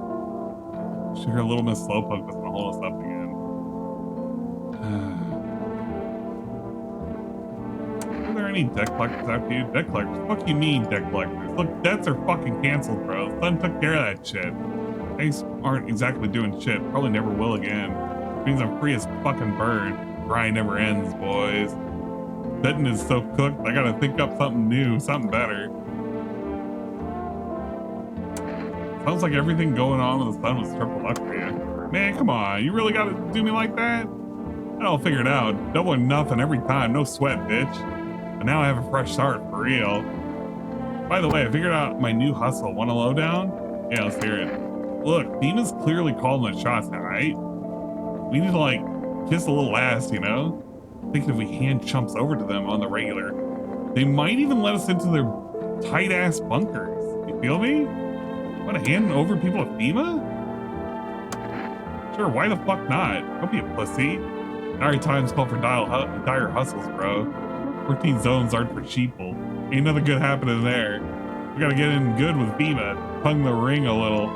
Sure, Little Miss Slowpoke doesn't hold us up again. Are there any debt collectors after you? Debt collectors? Fuck you mean, debt collectors? Look, debts are fucking canceled, bro. Son took care of that shit. Banks aren't exactly doing shit. Probably never will again. Means I'm free as fucking bird. Grind never ends, boys. Betting is so cooked, I gotta think up something new, something better. Sounds like everything going on with the sun was triple luck for you. Man, come on, you really gotta do me like that? I all figured out. Double or nothing every time, no sweat, bitch. And now I have a fresh start, for real. By the way, I figured out my new hustle. Want a lowdown? Yeah, let's hear it. Look, Demon's clearly calling the shots now, right? We need to, like, kiss a little ass, you know? Thinking if we hand chumps over to them on the regular, they might even let us into their tight-ass bunkers. You feel me? Want to hand over people to FEMA? Sure, why the fuck not? Don't be a pussy. Dire times call for dire hustles, bro. 14 zones aren't for sheeple. Ain't nothing good happening there. We gotta get in good with FEMA. Tongue the ring a little.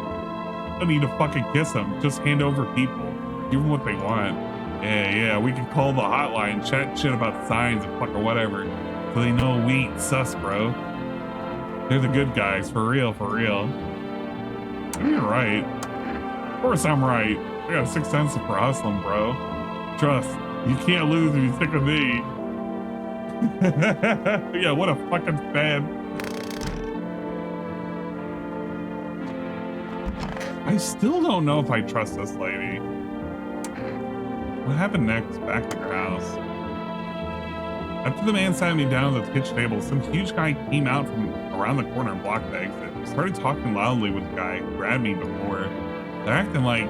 Don't need to fucking kiss them. Just hand over people. Give them what they want. Yeah, we can call the hotline, chat shit about signs and fucking whatever. So they know we ain't sus, bro. They're the good guys, for real. Maybe you're right. Of course I'm right. I got a 6th sense for hustling, bro. Trust, you can't lose if you stick with me. Yeah, what a fucking fan. I still don't know if I trust this lady. What happened next? Back to your house. After the man sat me down at the kitchen table, some huge guy came out from around the corner and blocked the exit. I started talking loudly with the guy who grabbed me before. They're acting like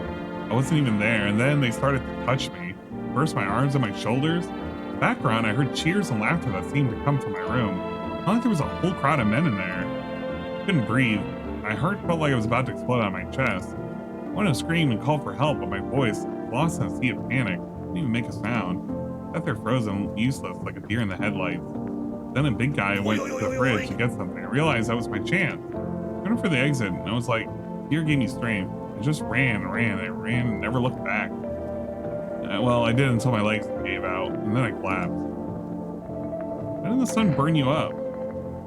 I wasn't even there, and then they started to touch me. First my arms and my shoulders. In the background, I heard cheers and laughter that seemed to come from my room. Not like there was a whole crowd of men in there. I couldn't breathe. My heart felt like it was about to explode on my chest. I wanted to scream and call for help, but my voice, lost in a sea of panic, didn't even make a sound. Sat there frozen, useless, like a deer in the headlights. Then a big guy went to the fridge to get something. I realized that was my chance. I went for the exit, and I was like, fear gave me strength. I just ran and never looked back. Well, I did until my legs gave out, and then I collapsed. How did the sun burn you up?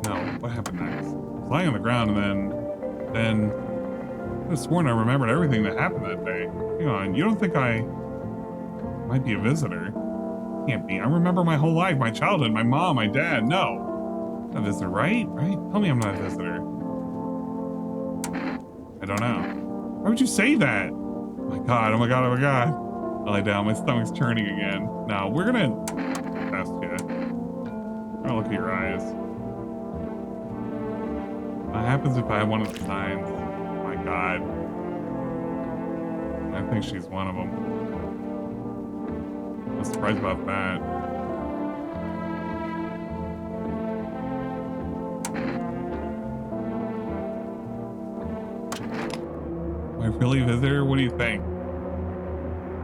No, what happened next? I was lying on the ground, and then I could have sworn I remembered everything that happened that day. Hang on, you don't think I might be a visitor? can't be. I remember my whole life, my childhood, my mom, my dad. No. I'm a visitor, right? Right? Tell me I'm not a visitor. I don't know. Why would you say that? Oh my god, oh my god, oh my god. I lie down, my stomach's churning again. No, we're gonna test you. I'm gonna look at your eyes. What happens if I have one of the signs? Oh my god. I think she's one of them. I'm surprised about that. Am I really a visitor? What do you think?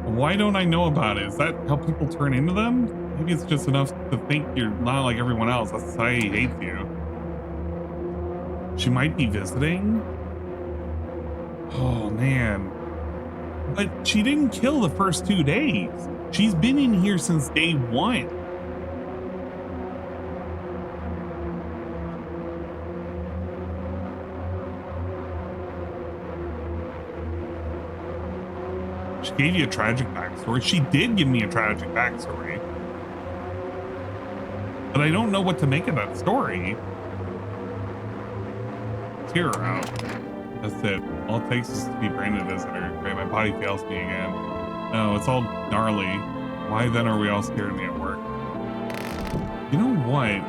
Why don't I know about it? Is that how people turn into them? Maybe it's just enough to think you're not like everyone else. That society hates you. She might be visiting? Oh, man. But she didn't kill the first 2 days. She's been in here since day 1. She gave you a tragic backstory. She did give me a tragic backstory. But I don't know what to make of that story. Let's hear her out. That's it. All it takes is to be branded a visitor. Right, my body fails me again. No, it's all gnarly. Why then are we all scared me at work? You know what?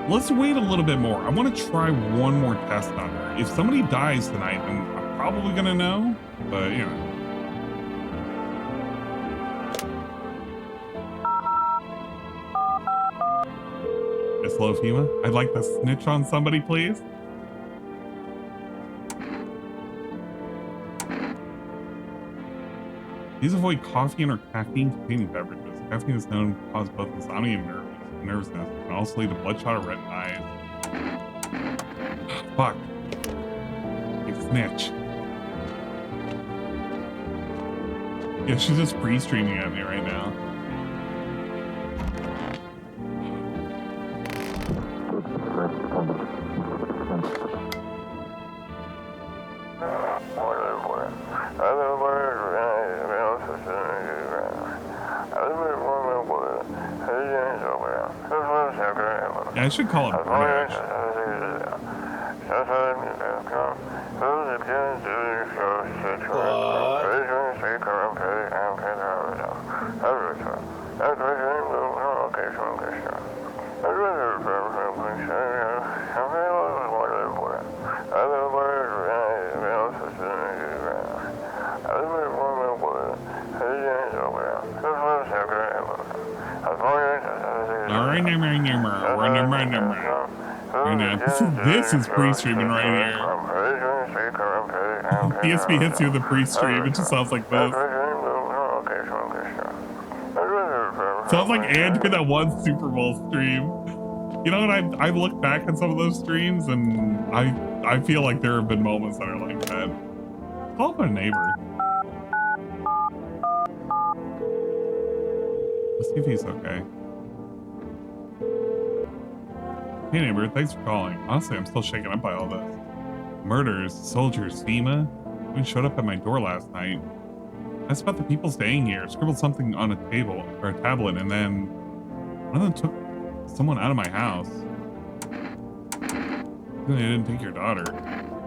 Let's wait a little bit more. I want to try one more test on her. If somebody dies tonight, then I'm probably gonna know. But you know. Miss Lofima, I'd like to snitch on somebody, please. Please avoid coffee and or caffeine-containing beverages. Caffeine is known to cause both insomnia and nervousness, and also lead to bloodshot or red eyes. Fuck. You snitch. Yeah, she's just pre-streaming at me right now. Yeah, I should call it DoorDash. This is pre-streaming right here. DSP hits you with the pre-stream. It just sounds like this. Sounds like Andrew that one Super Bowl stream. You know what? I look back at some of those streams and I feel like there have been moments that are like that. Call up my neighbor. Let's see if he's okay. Hey neighbor, thanks for calling. Honestly, I'm still shaken up by all this. Murders, soldiers, FEMA. Even showed up at my door last night. That's about the people staying here. Scribbled something on a table or a tablet, and then one of them took someone out of my house. They didn't take your daughter.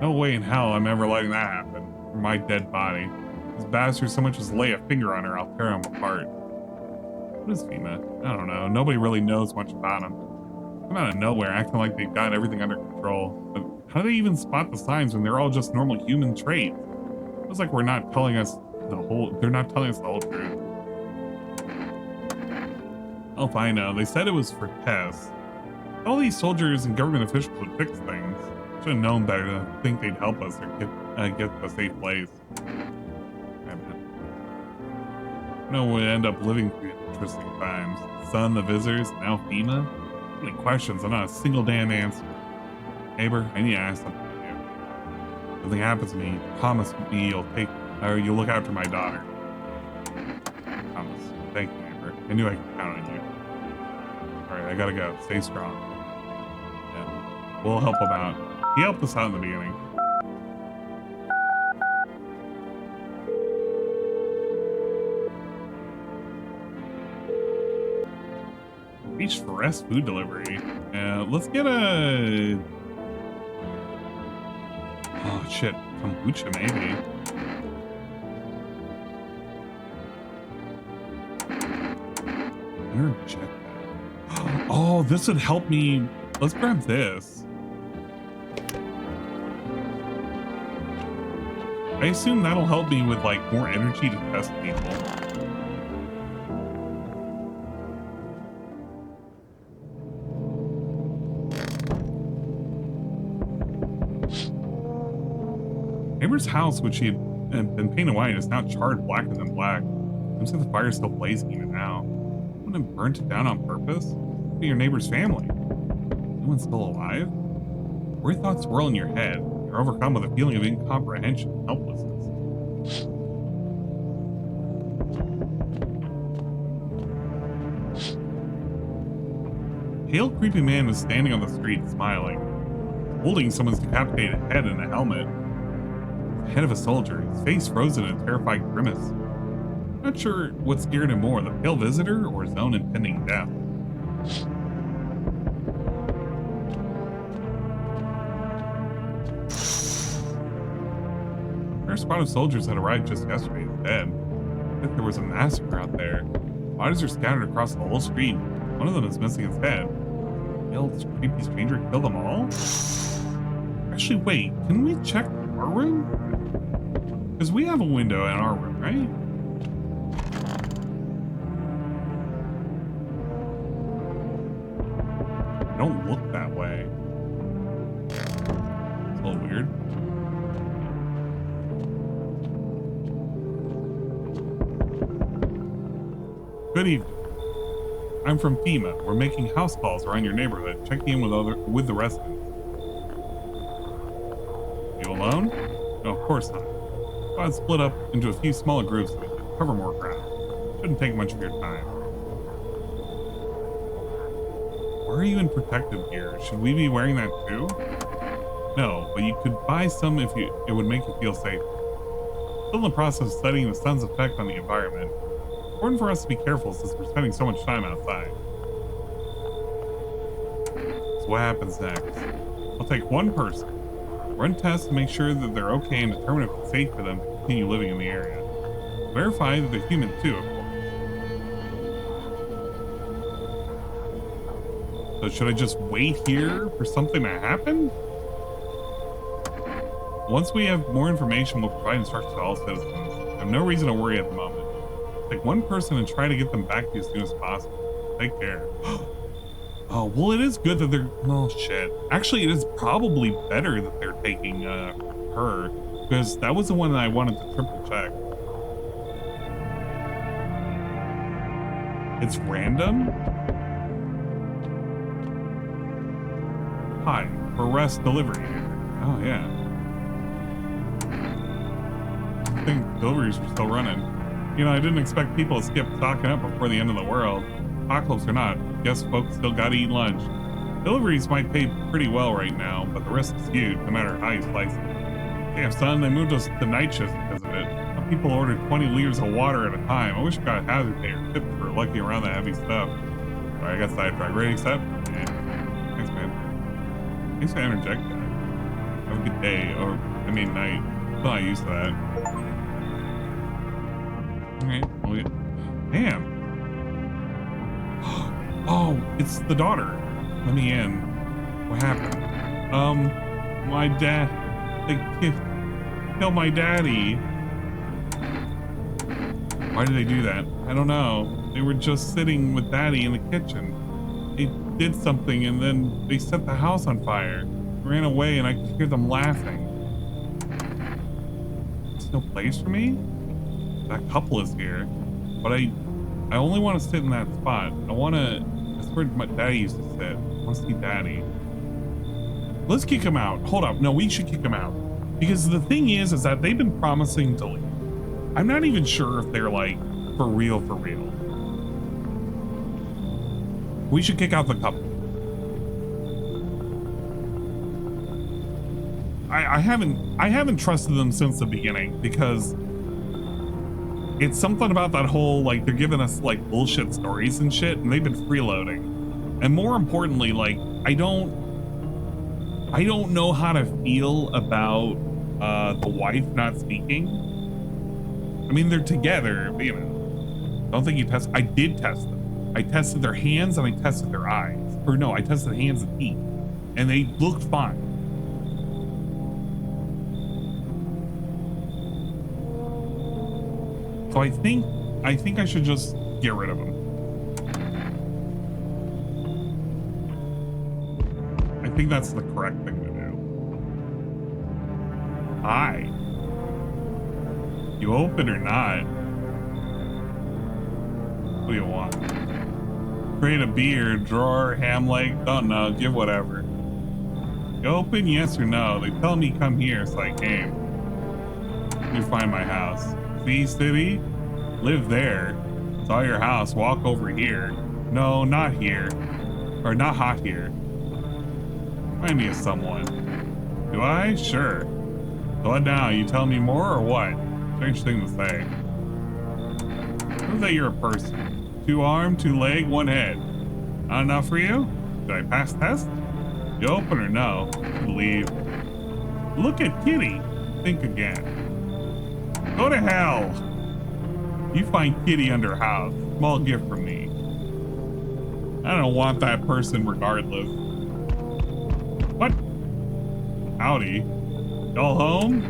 No way in hell I'm ever letting that happen. Or my dead body. This bastard so much as lay a finger on her, I'll tear him apart. What is FEMA? I don't know. Nobody really knows much about him. Come out of nowhere, acting like they've got everything under control. But how do they even spot the signs when they're all just normal human traits? It feels like they're not telling us the whole truth. Oh, if I know. They said it was for tests. All these soldiers and government officials would fix things. Should have known better to think they'd help us or get to a safe place. No, we'd end up living through interesting times. Son, the visitors, now FEMA. So many questions and not a single damn answer. Neighbor, I need to ask something to you. If something happens to me, promise me you'll look after my daughter. Promise. Thank you, neighbor. I knew I could count on you. Alright, I gotta go. Stay strong. Yeah. We'll help him out. He helped us out in the beginning. Nice fresh food delivery. Let's get a... Oh shit, kombucha maybe. Check that. Oh, this would help me. Let's grab this. I assume that'll help me with like more energy to test people. Neighbor's house, which she had been painted white, is now charred blacker than black. Seems like the fire is still blazing even now. Someone burnt it down on purpose? Look at your neighbor's family. Anyone still alive? Worry thoughts swirl in your head. You're overcome with a feeling of incomprehension and helplessness. A pale, creepy man was standing on the street, smiling, holding someone's decapitated head in a helmet. The head of a soldier, his face frozen in a terrified grimace. Not sure what scared him more, the pale visitor or his own impending death. Our squad of soldiers had arrived just yesterday instead. I think there was a massacre out there. Bodies are scattered across the whole street. One of them is missing his head. The old creepy stranger killed them all? Actually, wait, can we check our room? Because we have a window in our room, right? Don't look that way. It's a little weird. Good evening. I'm from FEMA. We're making house calls around your neighborhood, checking in with the residents. You alone? No, of course not. I'd split up into a few smaller groups to cover more ground. Shouldn't take much of your time. Why are you in protective gear? Should we be wearing that too? No, but you could buy some if it would make you feel safe. Still in the process of studying the sun's effect on the environment. Important for us to be careful since we're spending so much time outside. So what happens next? I'll take one person, run tests to make sure that they're okay and determine if it's safe for them to continue living in the area. Verify that they're human too, of course. So should I just wait here for something to happen? Once we have more information, we'll provide instructions to all citizens. I have no reason to worry at the moment. Take one person and try to get them back to you as soon as possible. Take care. Oh, well, it is good that they're... Oh, shit. Actually, it is probably better that they're taking her, because that was the one that I wanted to triple check. It's random? Hi, for rest delivery. Oh, yeah. I think deliveries are still running. You know, I didn't expect people to skip stocking up before the end of the world. Apocalypse or not, guess folks still gotta eat lunch. Deliveries might pay pretty well right now, but the risk is huge, no matter how you slice it. Damn, son, they moved us to night shifts because of it. Some people ordered 20 liters of water at a time. I wish I got a hazard pay or tip for lugging around that heavy stuff. Alright, I got sidetracked. Ready, set? Yeah. Thanks, man. Thanks for interjecting. Have a good day, or, I mean, night. I'm not used to that. Alright, well, damn. Oh, it's the daughter. Let me in. What happened? My dad. They killed my daddy. Why did they do that? I don't know. They were just sitting with daddy in the kitchen. They did something and then they set the house on fire. They ran away and I could hear them laughing. There's no place for me? That couple is here, but I only want to sit in that spot. That's where my daddy used to sit. I want to see daddy. Let's kick him out. Hold up. No, we should kick him out. Because the thing is that they've been promising to leave. I'm not even sure if they're like, for real, for real. We should kick out the couple. I haven't trusted them since the beginning because it's something about that whole, like, they're giving us like bullshit stories and shit, and they've been freeloading. And more importantly, like, I don't know how to feel about the wife not speaking. I mean, they're together, but, you know, don't think you test. I did test them. I tested their hands and I tested their eyes. Or no, I tested hands and feet, and they looked fine. So I think I should just get rid of them. I think that's the correct thing to do. Hi. You open or not? What do you want? Crate of beer, drawer, ham leg, don't know, give whatever. You open, yes or no? They tell me come here, so I came. Let me find my house. See, city? Live there. Saw your house, walk over here. No, not here. Or not hot here. Find me someone. Do I? Sure. So what now? You tell me more or what? Strange thing to say. Prove that you're a person. 2 arm, 2 leg, 1 head. Not enough for you? Did I pass test? You open or no? Leave. Look at Kitty. Think again. Go to hell. You find Kitty under house. Small gift from me. I don't want that person regardless. What? Howdy. Y'all home?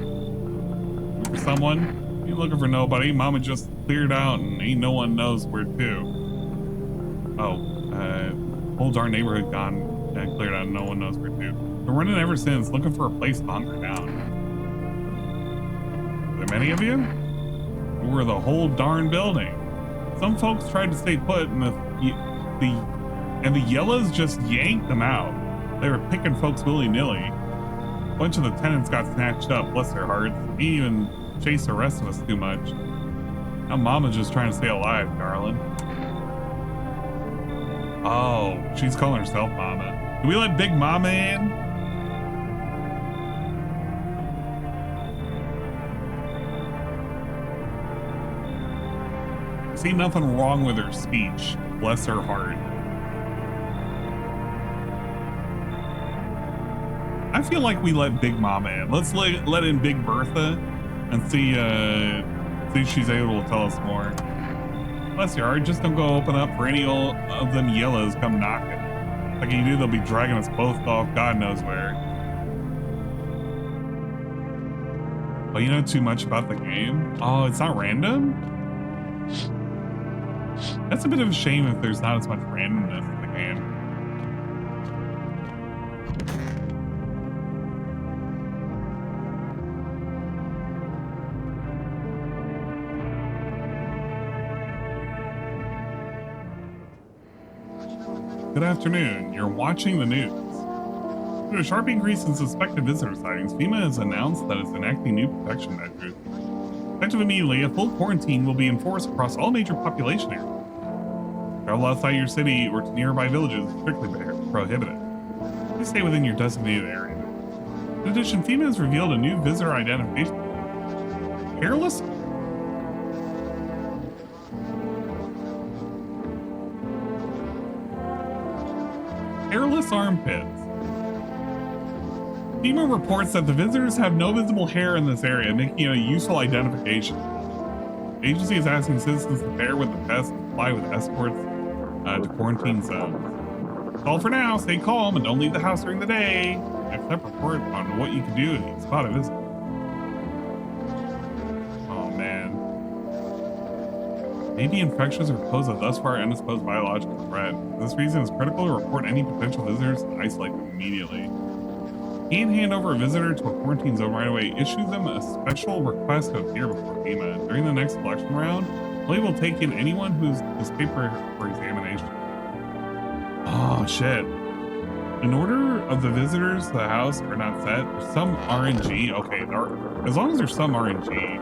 Looking for someone? You looking for nobody? Mama just cleared out and ain't no one knows where to. Oh, whole darn neighborhood gone and cleared out and no one knows where to. Been running ever since, looking for a place to hunker down. Are there many of you? We were the whole darn building. Some folks tried to stay put and the yellows just yanked them out. They were picking folks willy-nilly. A bunch of the tenants got snatched up, bless their hearts. Didn't even chase the rest of us too much. Now Mama's just trying to stay alive, darling. Oh, she's calling herself Mama. Can we let Big Mama in? See nothing wrong with her speech, bless her heart. I feel like we let Big Mama in. Let's let in Big Bertha and see if she's able to tell us more. Bless your heart, just don't go open up for any of them yellows come knocking. Like you do, they'll be dragging us both off God knows where. Oh, you know too much about the game? Oh, it's not random? That's a bit of a shame if there's not as much randomness in the game. Good afternoon. You're watching the news. Due to a sharp increase in suspected visitor sightings, FEMA has announced that it's enacting new protection measures. Effective immediately, a full quarantine will be enforced across all major population areas. Travel outside your city or to nearby villages is strictly prohibited. Please stay within your designated area. In addition, FEMA has revealed a new visitor identification. Hairless? Hairless armpits. FEMA reports that the visitors have no visible hair in this area, making it a useful identification. The agency is asking citizens to pair with the pest and fly with escorts to quarantine zones. That's all for now. Stay calm and don't leave the house during the day. Next step report on what you can do if you spot a visitor. Oh man. Maybe infections or pose a thus far undisclosed biological threat. For this reason, it's critical to report any potential visitors and isolate them immediately. You can't hand over a visitor to a quarantine zone right away. Issue them a special request to appear before FEMA. During the next election round, we will take in anyone who's paper for examination. Oh shit. In order of the visitors to the house are not set, there's some RNG. Okay, as long as there's some RNG.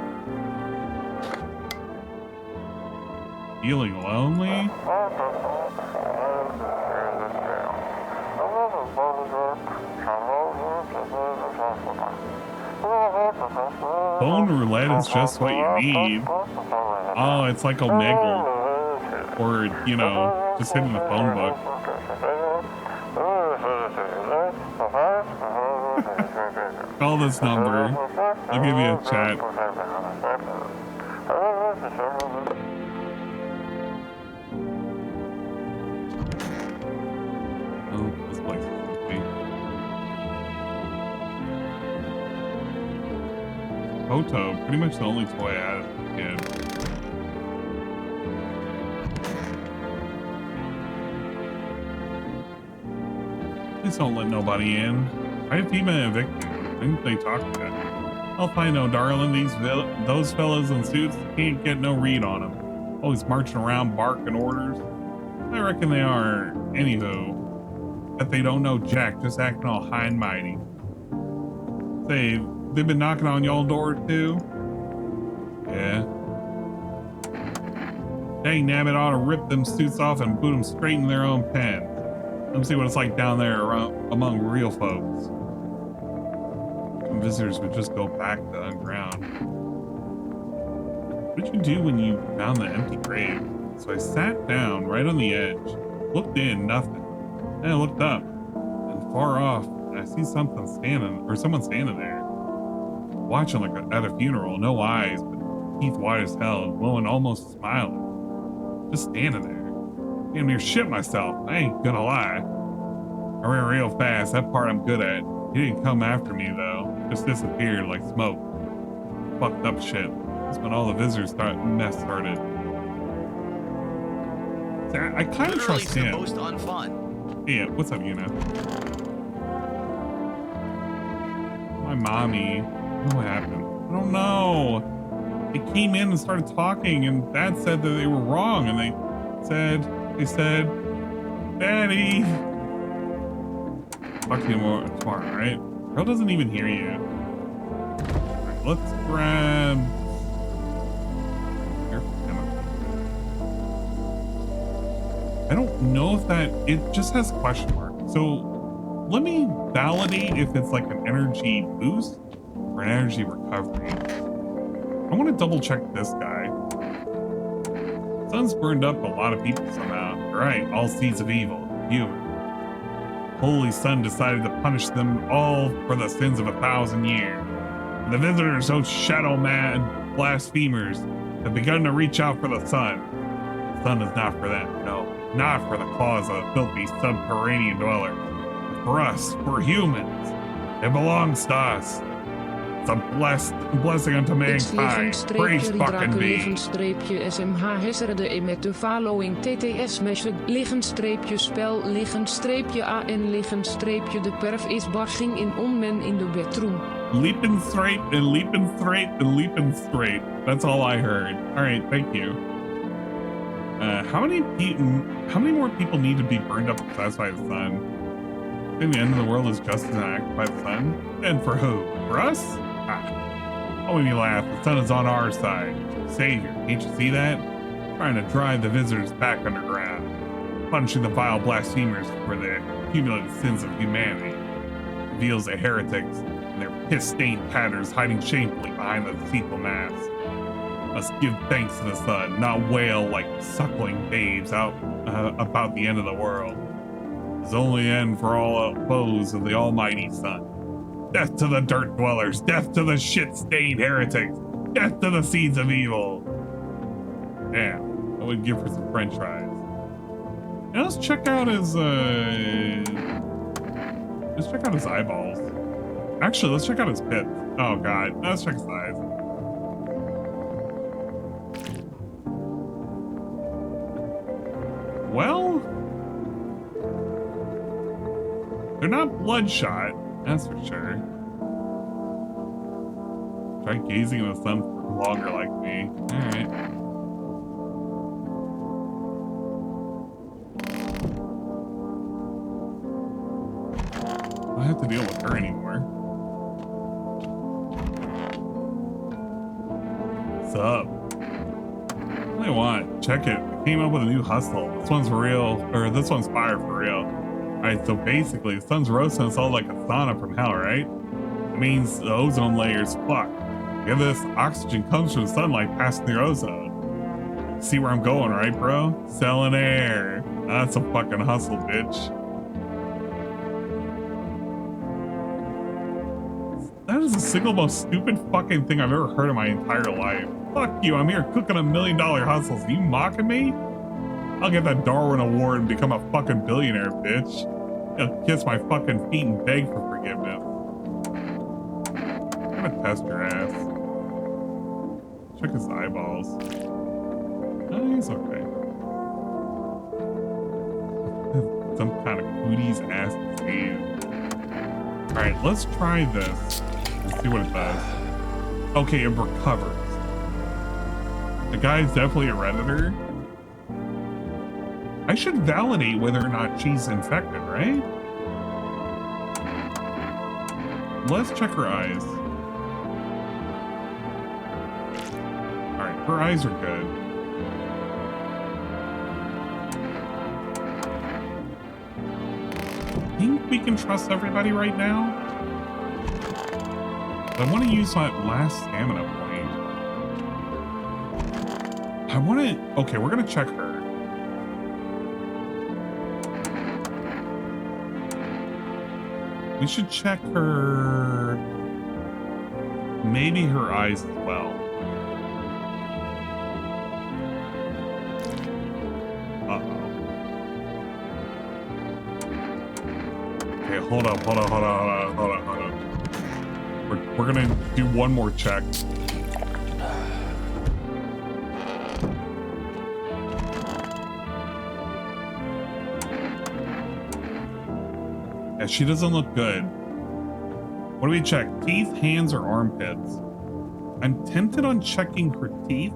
Feeling lonely? Phone roulette is just what you need. Oh, it's like Omegle. Or, you know, just hitting the phone book. Call this number. I'll give you a chat. Oh, this place is empty. Photo, pretty much the only toy I had as a kid. Please don't let nobody in. I have been evicted. I think they talked yet. I'll find no darling. Those fellas in suits can't get no read on them. Always marching around barking orders. I reckon they are. Anywho, that they don't know jack, just acting all high and mighty. Say, they've been knocking on y'all door too? Yeah. Dang nabbit ought to rip them suits off and boot them straight in their own pen. Let them see what it's like down there around, among real folks. Some visitors would just go back to the underground. What did you do when you found the empty grave? So I sat down right on the edge, looked in, nothing. Then I looked up, and far off, and I see someone standing there. Watching like at a funeral, no eyes, but teeth wide as hell, and woman almost smiling. Just standing there. Damn near shit myself, I ain't gonna lie. I ran real fast, that part I'm good at. He didn't come after me though, just disappeared like smoke. Fucked up shit. That's when all the visitors mess started. See, I kind of trust him. Most unfun. Yeah, what's up, Yuna? My mommy. What happened? I don't know. They came in and started talking, and Dad said that they were wrong, and they said, Daddy. Talk to you more tomorrow, right? Girl doesn't even hear you. Right, let's grab. Here, I don't know if that, it just has question mark. So let me validate if it's like an energy boost or an energy recovery. I want to double check this guy. Sun's burned up a lot of people somehow. Right, all seeds of evil, human. Holy Sun decided to punish them all for the sins of 1,000 years. And the visitors, those shadow-mad blasphemers, have begun to reach out for the sun. The sun is not for them, no. Not for the claws of filthy subterranean dwellers. For us, for humans. It belongs to us. It's a blessing unto mankind. Praise fucking be. SMH hesserde met de following TTS message liggen streepje spel liggen streepje AN liggen streepje de perf is barging in onmen in the bedroom. Leaping straight and leaping straight and leaping straight. That's all I heard. All right, thank you. How many more people need to be burned up to satisfy the sun? I think the end of the world is just as enacted by the sun. And for who? For us? Don't make me laugh. The sun is on our side. Savior, can't you see that? Trying to drive the visitors back underground. Punishing the vile blasphemers for the accumulated sins of humanity. Reveals the heretics and their piss-stained tatters hiding shamefully behind the deceitful masks. Must give thanks to the sun, not wail like suckling babes out about the end of the world. There's only end for all foes of the almighty sun. Death to the dirt dwellers, death to the shit-stained heretics, death to the seeds of evil. Damn, I would give her some french fries. Now let's check out his eyeballs. Actually, let's check out his pits. Oh god, let's check his eyes. Well, they're not bloodshot, that's for sure. Try gazing in the sun for longer like me. Alright. I don't have to deal with her anymore. What's up? What do I want? Check it. I came up with a new hustle. This one's real, or this one's fire for real. Alright, so basically, the sun's roasting us all like a sauna from hell, right? It means the ozone layer's fucked. Get this, oxygen comes from sunlight passing through ozone. See where I'm going, right, bro? Selling air. That's a fucking hustle, bitch. That is the single most stupid fucking thing I've ever heard in my entire life. Fuck you, I'm here cooking $1 million hustles. Are you mocking me? I'll get that Darwin Award and become a fucking billionaire, bitch. I'll kiss my fucking feet and beg for forgiveness. I'm gonna test your ass. Check his eyeballs. Oh, he's okay. Some kind of cooties ass disease. Alright, let's try this and see what it does. Okay, it recovers. The guy's definitely a Redditor. I should validate whether or not she's infected, right? Let's check her eyes. Alright, her eyes are good. I think we can trust everybody right now. I want to use my last stamina point. I want to... Okay, we're going to check her. We should check her... Maybe her eyes as well. Uh-oh. Okay, hold up. We're gonna do one more check. Yeah, she doesn't look good. What do we check? Teeth, hands, or armpits? I'm tempted on checking her teeth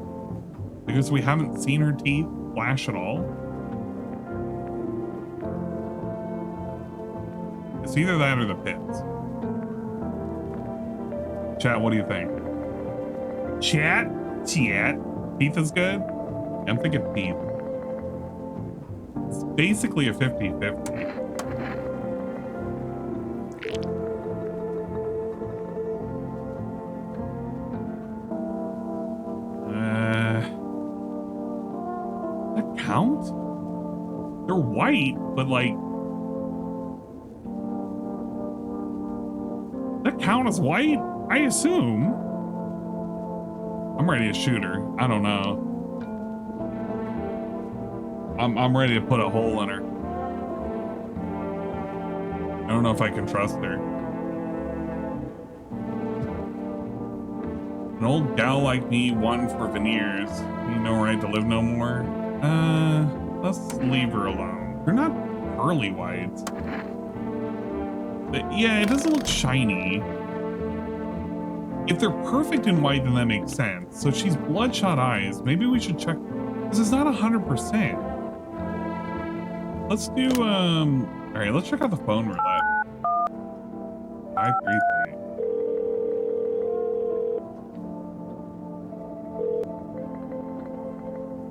because we haven't seen her teeth flash at all. It's either that or the pits. Chat, what do you think? Chat? Teeth is good? I'm thinking teeth. It's basically a 50-50. Count? They're white, but like... That count as white? I assume. I'm ready to shoot her. I don't know. I'm ready to put a hole in her. I don't know if I can trust her. An old gal like me, one for veneers. You no right to live no more. Let's leave her alone. They're not pearly whites. But yeah, it doesn't look shiny. If they're perfect in white, then that makes sense. So she's bloodshot eyes. Maybe we should check. This is not 100%. Let's do, all right, let's check out the phone roulette. 533.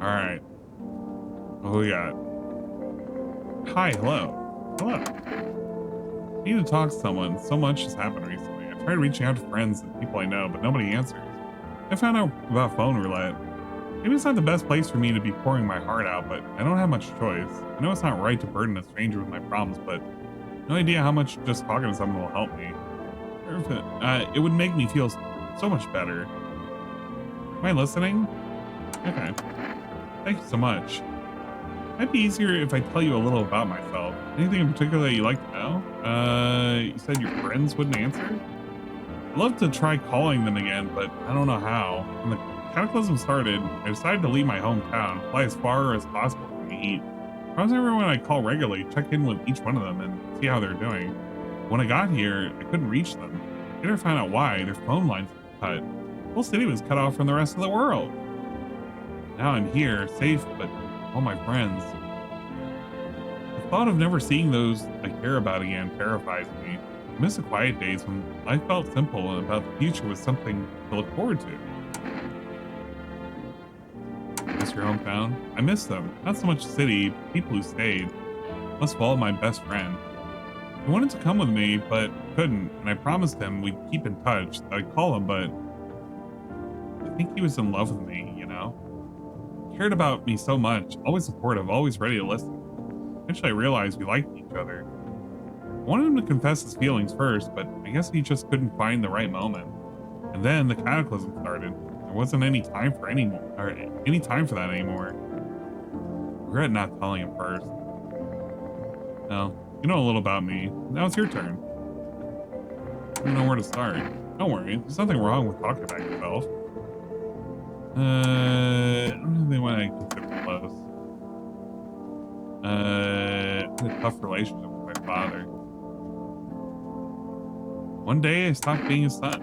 All right. What do we got? Hi, hello. Hello. I need to talk to someone. So much has happened recently. I tried reaching out to friends and people I know, but nobody answers. I found out about phone roulette. Maybe it's not the best place for me to be pouring my heart out, but I don't have much choice. I know it's not right to burden a stranger with my problems, but no idea how much just talking to someone will help me. It would make me feel so much better. Am I listening? Okay. Thank you so much. Might be easier if I tell you a little about myself. Anything in particular that you'd like to know? You said your friends wouldn't answer? I'd love to try calling them again, but I don't know how. When the cataclysm started, I decided to leave my hometown, fly as far as possible from the heat. I promised everyone I call regularly, check in with each one of them and see how they're doing. When I got here, I couldn't reach them. Later I found out why. Their phone lines were cut. The whole city was cut off from the rest of the world. Now I'm here, safe, but all my friends. The thought of never seeing those I care about again terrifies me. I miss the quiet days when life felt simple and about the future was something to look forward to. Miss your hometown? I miss them. Not so much the city, people who stayed. Most of all, my best friend. He wanted to come with me, but couldn't, and I promised him we'd keep in touch. I'd call him, but I think he was in love with me, you know? He cared about me so much, always supportive, always ready to listen. Eventually I realized we liked each other. wanted him to confess his feelings first, but I guess he just couldn't find the right moment. And then the cataclysm started. There wasn't any time for that anymore. Regret not telling him first. Well, you know a little about me. Now it's your turn. I don't know where to start. Don't worry, there's nothing wrong with talking about yourself. I don't know if they want to consider close. I had a tough relationship with my father. One day I stopped being his son.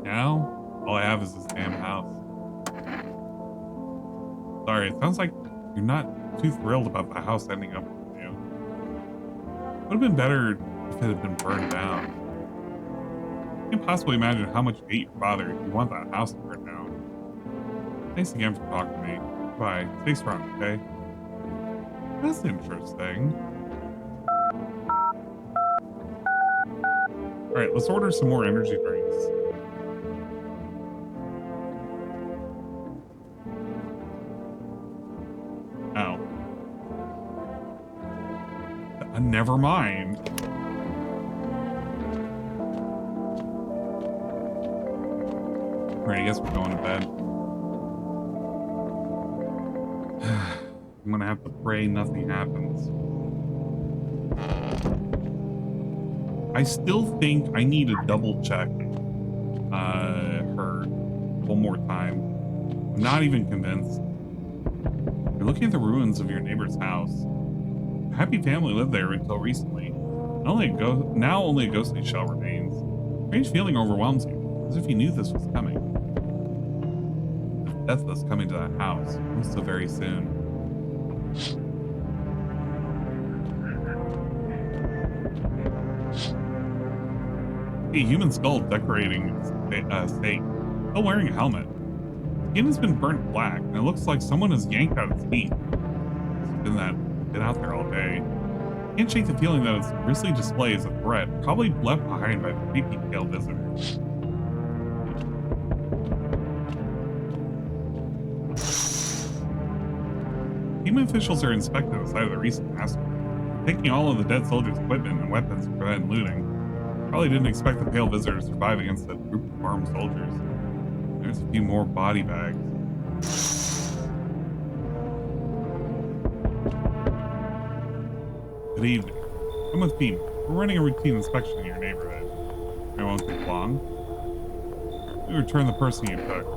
Now, all I have is this damn house. Sorry, it sounds like you're not too thrilled about the house ending up with you. Would have been better if it had been burned down. I can't possibly imagine how much you hate your father if you want that house to burn down. Thanks again for talking to me. Bye. Stay strong, okay? That's interesting. Alright, let's order some more energy drinks. Oh. Never mind. Alright, I guess we're going to bed. I'm gonna have to pray nothing happens. I still think I need to double check her one more time. I'm not even convinced. You're looking at the ruins of your neighbor's house. A happy family lived there until recently. Now only a ghostly shell remains. A strange feeling overwhelms you, as if you knew this was coming. Death that's coming to that house, almost so very soon. A human skull decorating a stake, still wearing a helmet. The skin has been burnt black, and it looks like someone has yanked out its teeth. It's been out there all day. Can't shake the feeling that its grisly display is a threat, probably left behind by the creepy pale visitor. Human officials are inspecting the site of the recent massacre, taking all of the dead soldiers' equipment and weapons to prevent looting. Probably didn't expect the pale visitor to survive against a group of armed soldiers. There's a few more body bags. Good evening. Come with me. We're running a routine inspection in your neighborhood. It won't take long. We return the person you took.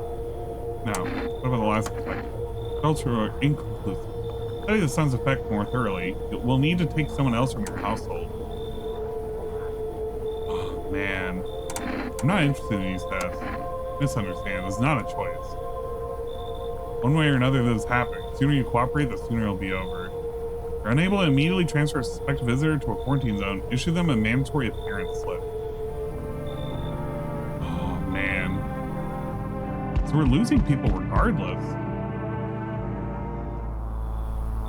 Now, what about the last inspection? Results are inconclusive. Study the sun's effect more thoroughly. We'll need to take someone else from your household. Oh, man. I'm not interested in these tests. Misunderstand. It's not a choice. One way or another, this is happening. The sooner you cooperate, the sooner it'll be over. If you're unable to immediately transfer a suspected visitor to a quarantine zone, issue them a mandatory appearance slip. Oh, man. So we're losing people regardless.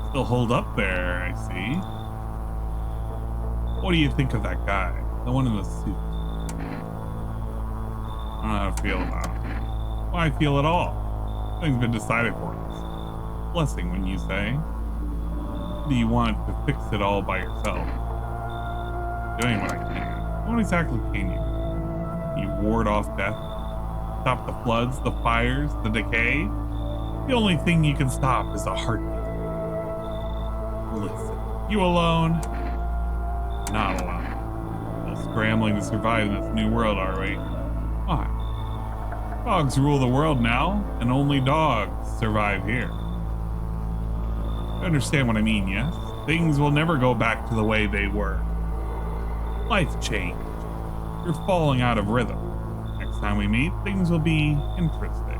Still hold up there, I see. What do you think of that guy? The one in the suit? I don't know how to feel about him. Why feel at all? Nothing's been decided for us. Blessing, when you say. Do you want to fix it all by yourself? Doing what I can. What exactly can you? You ward off death? Stop the floods, the fires, the decay? The only thing you can stop is a heartbeat. Listen, you alone? Not alone. Still scrambling to survive in this new world, are we? Why? Dogs rule the world now, and only dogs survive here. You understand what I mean, yes? Things will never go back to the way they were. Life changed. You're falling out of rhythm. Next time we meet, things will be interesting.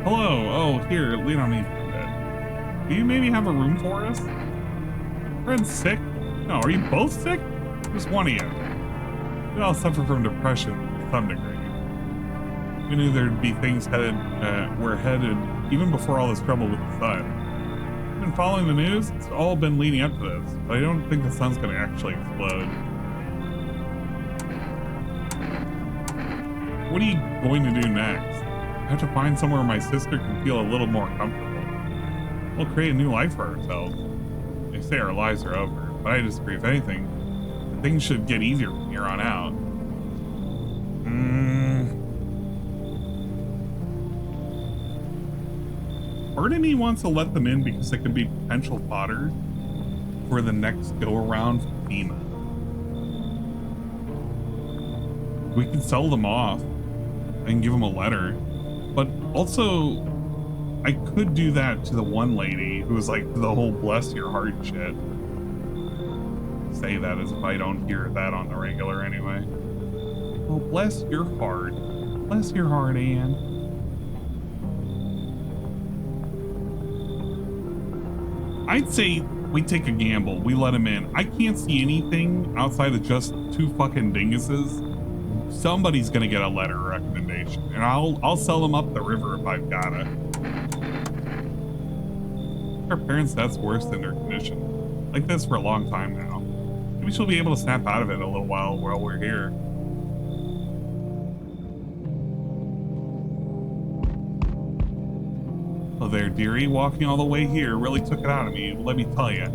Hello. Oh, here, lean on me for a bit. Do you maybe have a room for us? Friend's sick? No, are you both sick? Just one of you. We all suffer from depression to some degree. We knew there'd be things were headed even before all this trouble with the sun. I've been following the news. It's all been leading up to this, but I don't think the sun's going to actually explode. What are you going to do next? I have to find somewhere my sister can feel a little more comfortable. We'll create a new life for ourselves. They say our lives are over, but I disagree. If anything, things should get easier from here on out. Part of me wants to let them in because it could be potential fodder for the next go-around for FEMA. We can sell them off and give them a letter, but also I could do that to the one lady who was like the whole bless your heart shit. Say that as if I don't hear that on the regular anyway. Oh, bless your heart. Bless your heart, Anne. I'd say we take a gamble. We let him in. I can't see anything outside of just two fucking dinguses. Somebody's gonna get a letter of recommendation, and I'll sell them up the river if I've gotta. Our parents' death's worse than their condition. Like this for a long time now. Maybe she'll be able to snap out of it a little while we're here. Oh there, dearie, walking all the way here really took it out of me, let me tell you.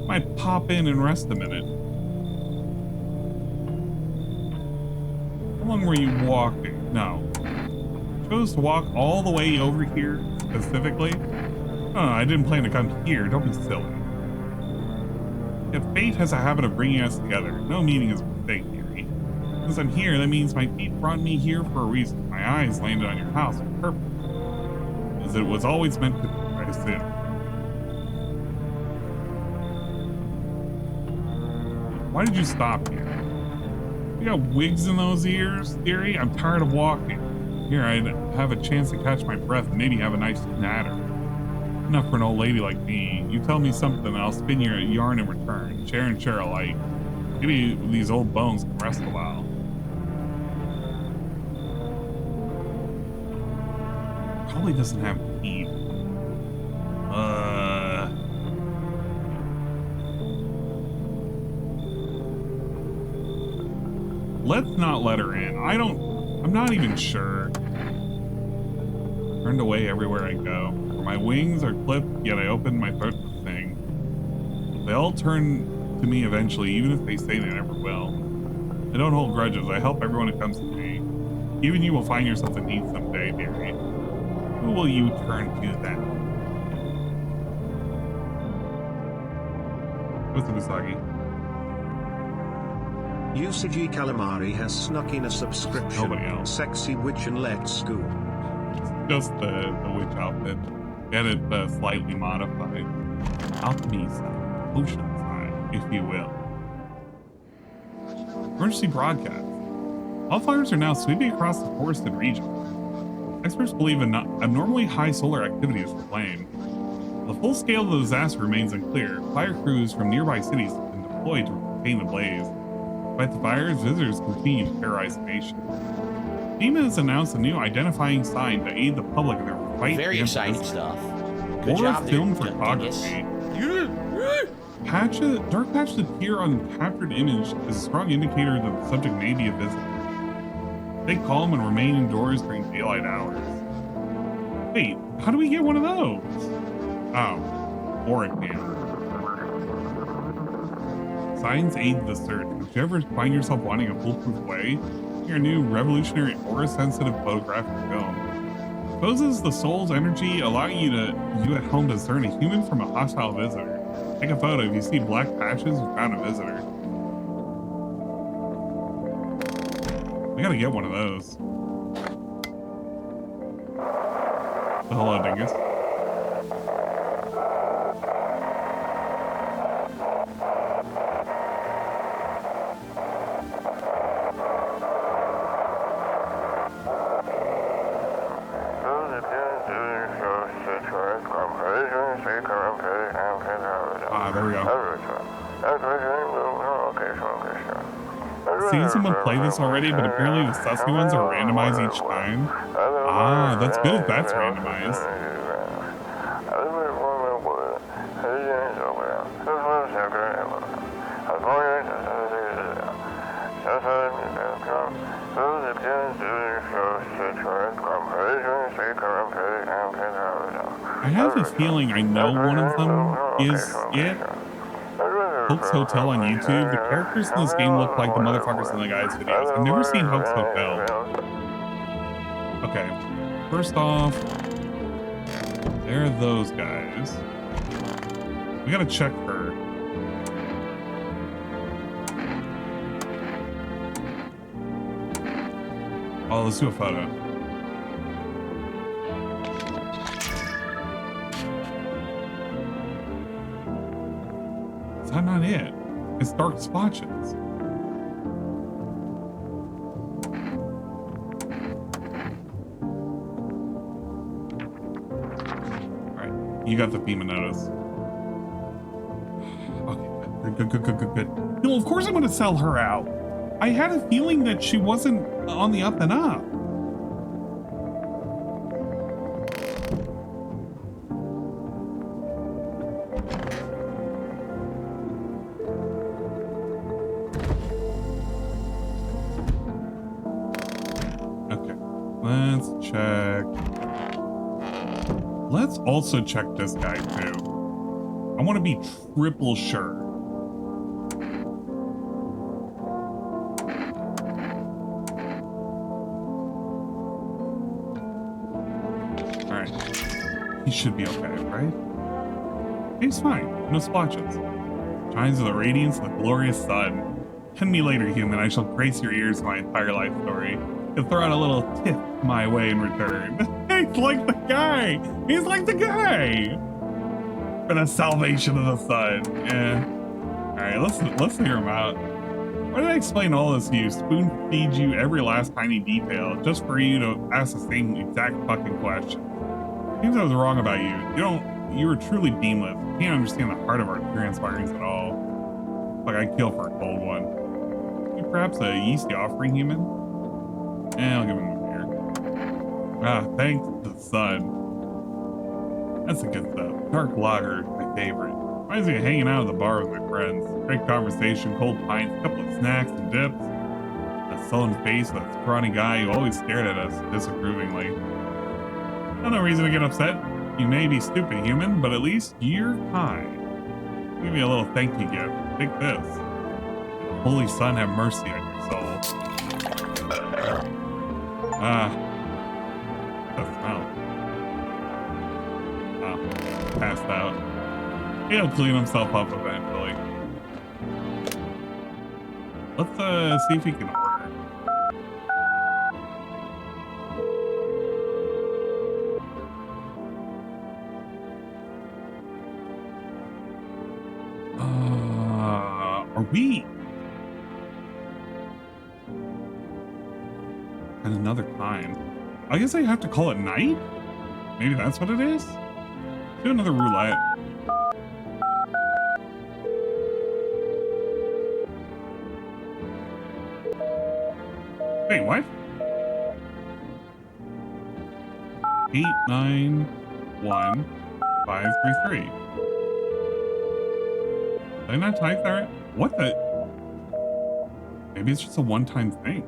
Might pop in and rest a minute. How long were you walking? No. Chose to walk all the way over here, specifically? Oh, I didn't plan to come here, don't be silly. Yet fate has a habit of bringing us together. No meeting is a mistake, dearie. Since I'm here, that means my feet brought me here for a reason. My eyes landed on your house with purpose. As it was always meant to be, I assume. Why did you stop here? You got wigs in those ears, dearie? I'm tired of walking. Here, I'd have a chance to catch my breath and maybe have a nice natter. Enough for an old lady like me. You tell me something and I'll spin your yarn in return. Share and share alike. Maybe these old bones can rest a while. Probably doesn't have teeth. Let's not let her in. I'm not even sure. Turned away everywhere I go. For my wings are clipped, yet I open my throat to sing. They all turn to me eventually, even if they say they never will. I don't hold grudges. I help everyone who comes to me. Even you will find yourself in need someday, dearie. Who will you turn to then? What's the Miyazaki? Usagi Calamari has snuck in a subscription. Nobody else. Sexy witch and let's go. Just the witch outfit. Get it slightly modified. Alchemy side, potion side, if you will. Emergency broadcast. Wildfires are now sweeping across the forested region. Experts believe abnormally high solar activity is to blame. The full scale of the disaster remains unclear. Fire crews from nearby cities have been deployed to contain the blaze. Despite the fires, visitors continue to terrorize the nation. FEMA has announced a new identifying sign to aid the public in their fight Very against exciting this stuff. Good horror job, film dude. photography. Dark patch that appear on captured image is a strong indicator that the subject may be a visitor. Stay calm and remain indoors during daylight hours. Wait, how do we get one of those? Oh, or it can. Signs aid the search. If you ever find yourself wanting a foolproof way, your new revolutionary aura-sensitive photographic film exposes the soul's energy, allowing you at home to discern a human from a hostile visitor. Take a photo. If you see black patches, you found a visitor. We gotta get one of those. So hello, dingus. There we go. Seen someone play this already, but apparently the sussy ones are randomized each time. Ah, that's good if that's randomized. I have a feeling I know one of them is it. Hoax Hotel on YouTube. The characters in this game look like the motherfuckers in the guy's videos. I've never seen Hoax Hotel. Okay, first off, there are those guys. We gotta check her. Oh, let's do a photo. Is that not it? It's dark splotches. Alright, you got the FEMA notice. Okay, good. No, of course I'm gonna sell her out. I had a feeling that she wasn't on the up and up. Okay, let's check. Let's also check this guy too. I want to be triple sure. He should be okay, right? He's fine. No splotches. Shines of the radiance of the glorious sun. Send me later, human. I shall grace your ears my entire life story. You'll throw out a little tip my way in return. He's like the guy. He's like the guy. For the salvation of the sun. Yeah. All right, let's hear him out. Why did I explain all this to you? Spoon feed you every last tiny detail just for you to ask the same exact fucking question. Seems I was wrong about you. You were truly beamless. You can't understand the heart of our transpirings at all. Like I'd kill for a cold one. You perhaps a yeasty offering human? I'll give him a beer. Ah, thanks to the sun. That's the good stuff. Dark lager, my favorite. Reminds me of hanging out at the bar with my friends. Great conversation, cold pints, a couple of snacks and dips. A sullen face of that scrawny guy who always stared at us disapprovingly. No reason to get upset. You may be stupid, human, but at least you're kind. I'll give you a little thank you gift. Take this. Holy Sun, have mercy on your soul. Ah. That smell. Oh, passed out. He'll clean himself up eventually. Let's see if he can order. Are we? And another kind. I guess I have to call it night? Maybe that's what it is? Do another roulette. Wait, what? 891533. Did I not type that right? What the? Maybe it's just a one-time thing.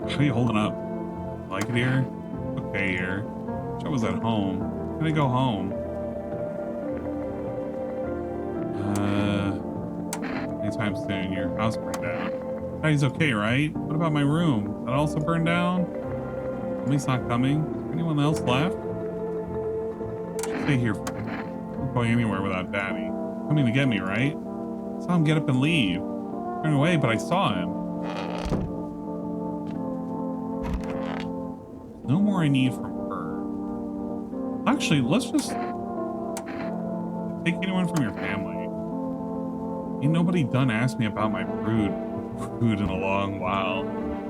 How are you holding up? Like it here? Okay here. Wish I was at home. Can I go home? Anytime soon. Your house burned down. He's okay, right? What about my room? That also burned down? Mommy's not coming. Anyone else left? Stay here. I'm not going anywhere without Daddy. Coming to get me, right? Saw him get up and leave. Turned away, but I saw him. No more I need from her. Actually, let's just take anyone from your family. Ain't nobody done asked me about my brood in a long while.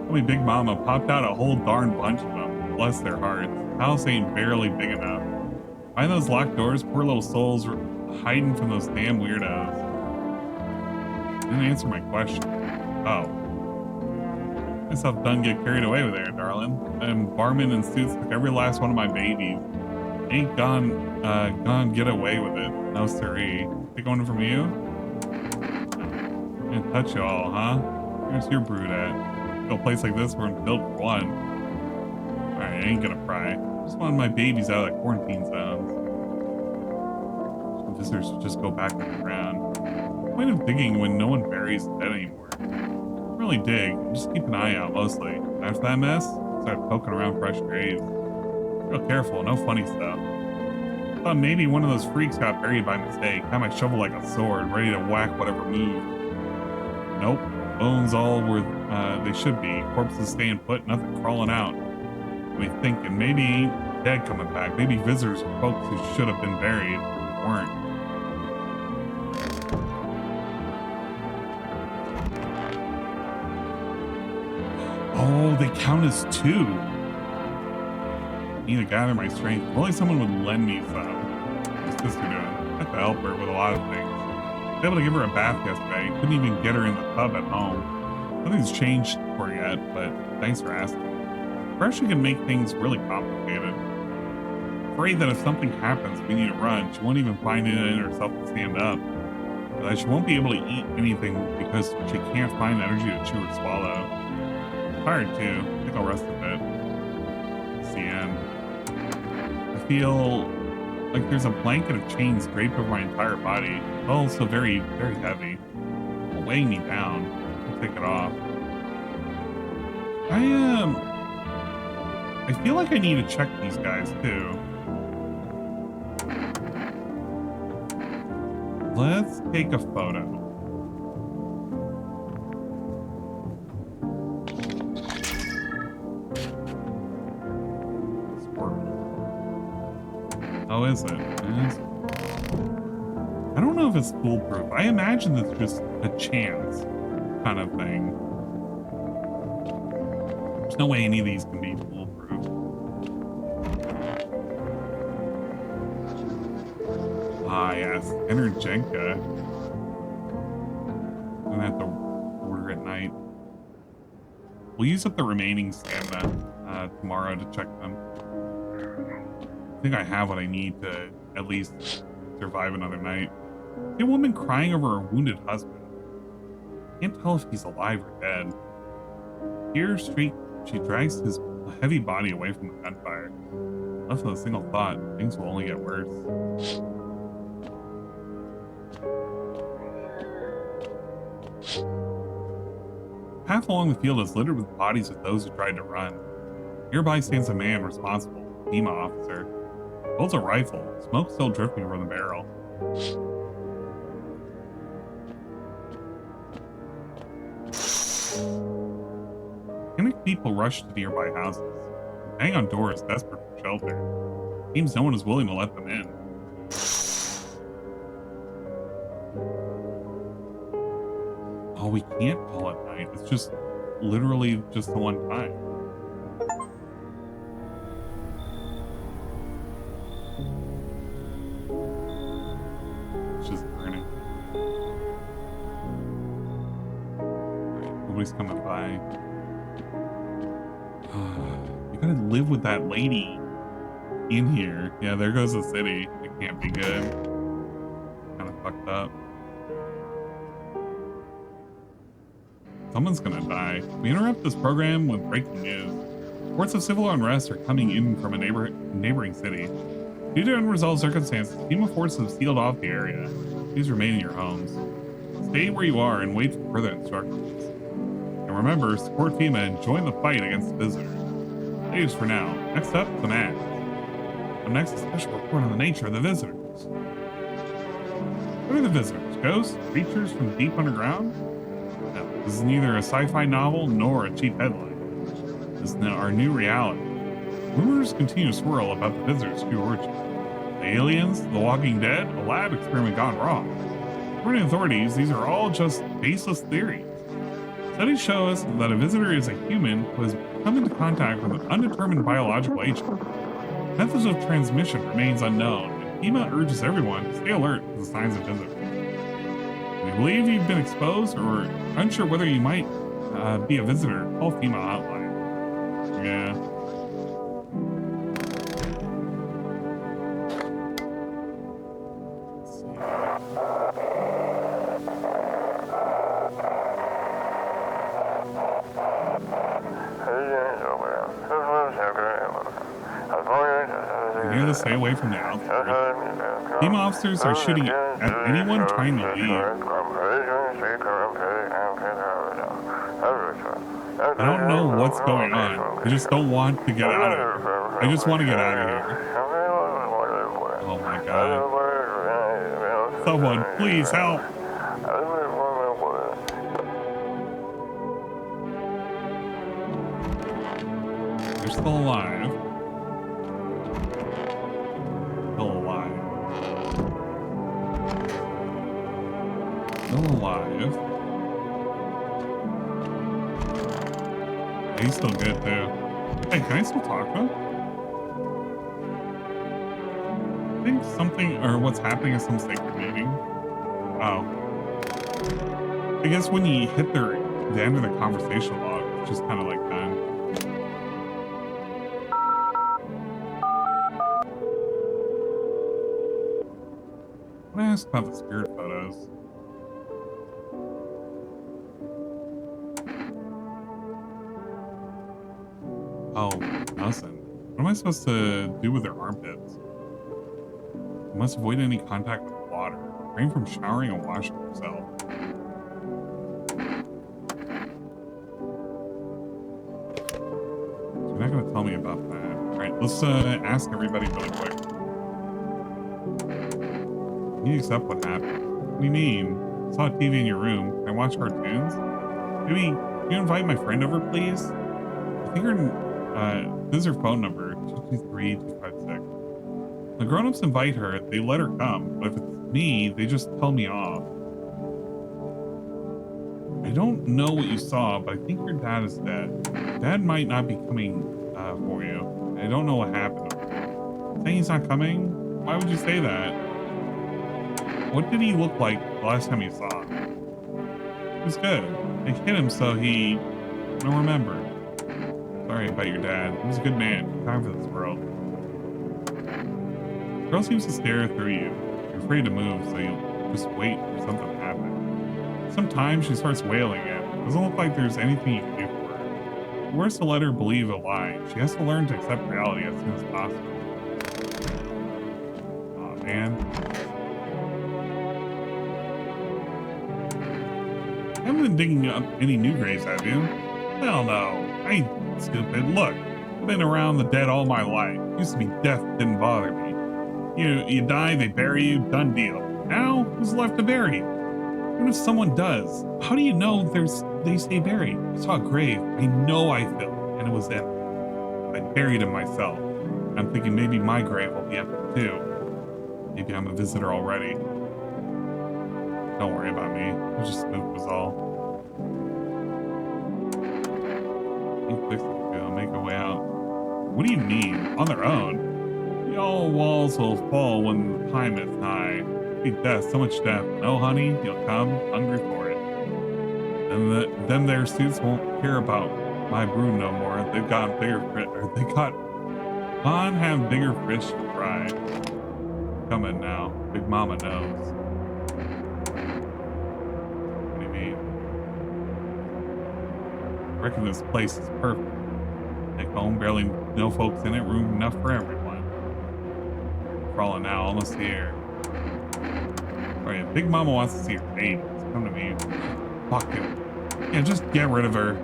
Only Big Mama popped out a whole darn bunch of them. Bless their hearts. House ain't barely big enough. Behind those locked doors, poor little souls were hiding from those damn weirdos. Didn't answer my question. Oh. Myself done get carried away with there, darling. Them barmen and suits took every last one of my babies. Ain't gone get away with it. No siree. Take one from you? Can't touch y'all, huh? Where's your brood at? Go a place like this we're built for one. Alright, I ain't gonna pry. Just wanted my babies out of that quarantine zone. Visitors just go back underground. Point of digging when no one buries the dead anymore. Don't really dig, just keep an eye out mostly. After that mess, start poking around fresh graves. Real careful, no funny stuff. Thought maybe one of those freaks got buried by mistake. Had my shovel like a sword, ready to whack whatever moved. Nope, bones all where they should be. Corpses staying put, nothing crawling out. We thinking maybe ain't dead coming back. Maybe visitors or folks who should have been buried weren't. Oh, they count as two. Need to gather my strength. If only someone would lend me some. What's sister doing? I have to help her with a lot of things. I was able to give her a bath yesterday. Couldn't even get her in the tub at home. Nothing's changed for her yet, but thanks for asking. Pressure can make things really complicated. Afraid that if something happens, we need to run. She won't even find it in herself to stand up. But she won't be able to eat anything because she can't find energy to chew or swallow. Tired too. I think I'll rest a bit. It's the end. I feel like there's a blanket of chains draped over my entire body. It's also very, very heavy. It's weighing me down. I'll take it off. I feel like I need to check these guys too. Let's take a photo. Oh, is it? I don't know if it's foolproof. I imagine it's just a chance kind of thing. There's no way any of these can be foolproof. Ah, yes. Energenka. I'm gonna have to order at night. We'll use up the remaining stamina tomorrow to check them. I think I have what I need to at least survive another night. See a woman crying over her wounded husband. Can't tell if he's alive or dead. Here, she drags his heavy body away from the gunfire. Left with a single thought, things will only get worse. The path along the field is littered with bodies of those who tried to run. Nearby stands a man responsible, FEMA officer. Holds a rifle, smoke still drifting from the barrel. Panicked people rush to nearby houses, bang on doors desperate for shelter. Seems no one is willing to let them in. Oh, we can't call it night. It's just literally just the one time. It's just burning. Right, nobody's coming by. You gotta live with that lady in here. Yeah, there goes the city. It can't be good. Kind of fucked up. Someone's gonna die. We interrupt this program with breaking news. Reports of civil unrest are coming in from a neighboring city. Due to unresolved circumstances, FEMA forces have sealed off the area. Please remain in your homes. Stay where you are and wait for further instructions. And remember, support FEMA and join the fight against the visitors. Saves for now. Next up, some ads. Up next, a special report on the nature of the visitors. What are the visitors? Ghosts? Creatures from deep underground? No, this is neither a sci-fi novel nor a cheap headline. This is now our new reality. Rumors continue to swirl about the visitors' true origin. The aliens, the walking dead, a lab experiment gone wrong. According to authorities, these are all just baseless theories. Studies show us that a visitor is a human who has come into contact with an undetermined biological agent. Methods of transmission remains unknown, and FEMA urges everyone to stay alert to the signs of visitors. If you believe you've been exposed or unsure whether you might be a visitor, call FEMA hotline. Yeah. near the stay away from the outskirts. Team officers are shooting at anyone trying to leave. I don't know what's going on. I just don't want to get out of here. I just want to get out of here. Oh my god. Someone, please help. They're still alive. Still alive. Still alive. He's still good too. Hey, can I still talk to him? I think something, or what's happening is some sacred meeting. Oh. I guess when you hit the end of the conversation log, it's just kind of like done. I want to ask about the spirit photos. Oh, nothing. What am I supposed to do with their armpits? You must avoid any contact with water. Refrain from showering and washing yourself. So you're not going to tell me about that. Alright, let's ask everybody really quick. Can you accept what happened? What do you mean? I saw a TV in your room. Can I watch cartoons? Maybe, can you invite my friend over, please? I think her, this is her phone number, 223-256. The grown-ups invite her, they let her come, but if it's me, they just tell me off. I don't know what you saw, but I think your dad is dead. Dad might not be coming for you. I don't know what happened. Saying he's not coming? Why would you say that? What did he look like the last time you saw him? He was good. I hit him so he don't remember. Sorry about your dad. He was a good man. Time for this world. The girl seems to stare through you. You're afraid to move, so you just wait for something to happen. Sometimes she starts wailing it. Doesn't look like there's anything you can do for her. Worse to let her believe a lie. She has to learn to accept reality as soon as possible. Aw, man. You haven't been digging up any new graves, have you? Hell no. I ain't stupid. Look, I've been around the dead all my life. Used to be death didn't bother me. You die, they bury you, done deal. Now, who's left to bury? Even if someone does, how do you know they stay buried? I saw a grave. I know I filled, and it was empty. I buried him myself. I'm thinking maybe my grave will be empty too. Maybe I'm a visitor already. Don't worry about me. It was just spook was all. Make our way out. What do you mean? On their own? The all walls will fall when the time is nigh. Be death, so much death. No, honey, you'll come hungry for it. And then their suits won't care about my brood no more. They've got bigger have bigger fish to fry. Coming now. Big Mama knows. What do you mean? I reckon this place is perfect. Take home, barely no folks in it, room enough for everyone. Crawling now, almost here. Alright, Big Mama wants to see her babies. Come to me. Fuck it. Yeah, just get rid of her.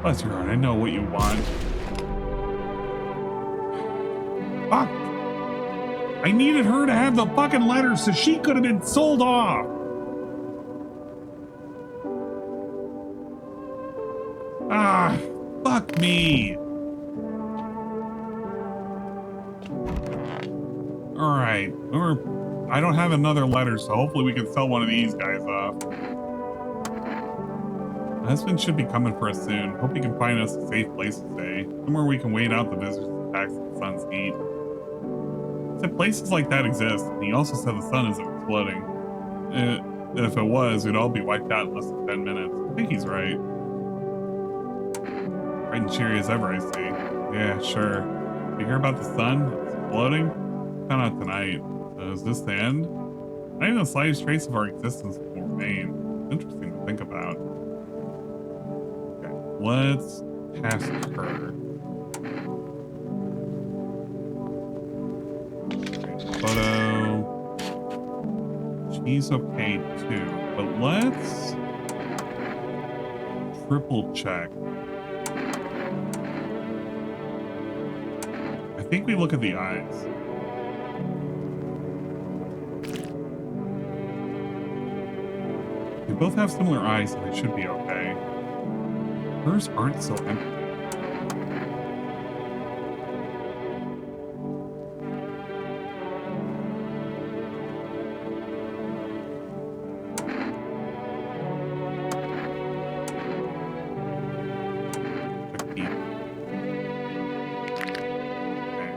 Bless your heart, I know what you want. Fuck! I needed her to have the fucking letter so she could have been sold off! Ah! Fuck me! Alright, I don't have another letter, so hopefully we can sell one of these guys off. My husband should be coming for us soon. Hope he can find us a safe place to stay. Somewhere we can wait out the visitors' attacks of the sun's heat. He said places like that exist, and he also said the sun isn't exploding. If it was, we'd all be wiped out in less than 10 minutes. I think he's right. Bright and cheery as ever, I see. Yeah, sure. You hear about the sun? It's exploding? Found out tonight. So is this the end? Not even the slightest trace of our existence will remain. Interesting to think about. Okay, let's task her. photo. She's okay too, but let's triple check. I think we look at the eyes. They both have similar eyes, so they should be okay. Hers aren't so empty.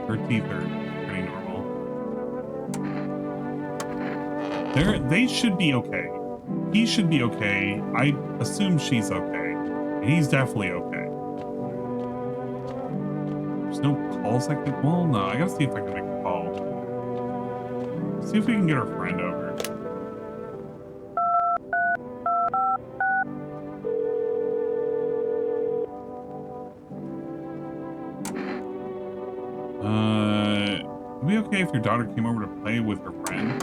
Her teeth are pretty normal. They should be okay. He should be okay. I assume she's okay. And he's definitely okay. There's no calls I can... Well, no. I gotta see if I can make a call. See if we can get our friend over. Would it be okay if your daughter came over to play with her friend?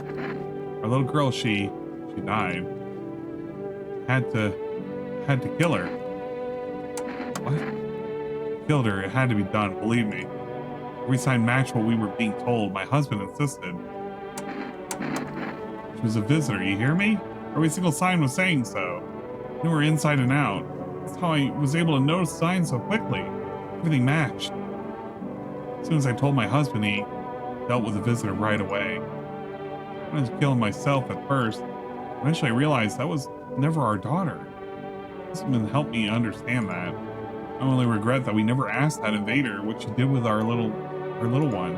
Our little girl, she died. Had to kill her. What? Killed her. It had to be done. Believe me. Every sign matched what we were being told. My husband insisted. She was a visitor. You hear me? Every single sign was saying so. I knew her inside and out. That's how I was able to notice signs so quickly. Everything matched. As soon as I told my husband, he dealt with the visitor right away. I wanted to kill him myself at first. Eventually I realized that was never our daughter. This woman helped me understand that. I only regret that we never asked that invader what she did with our little one.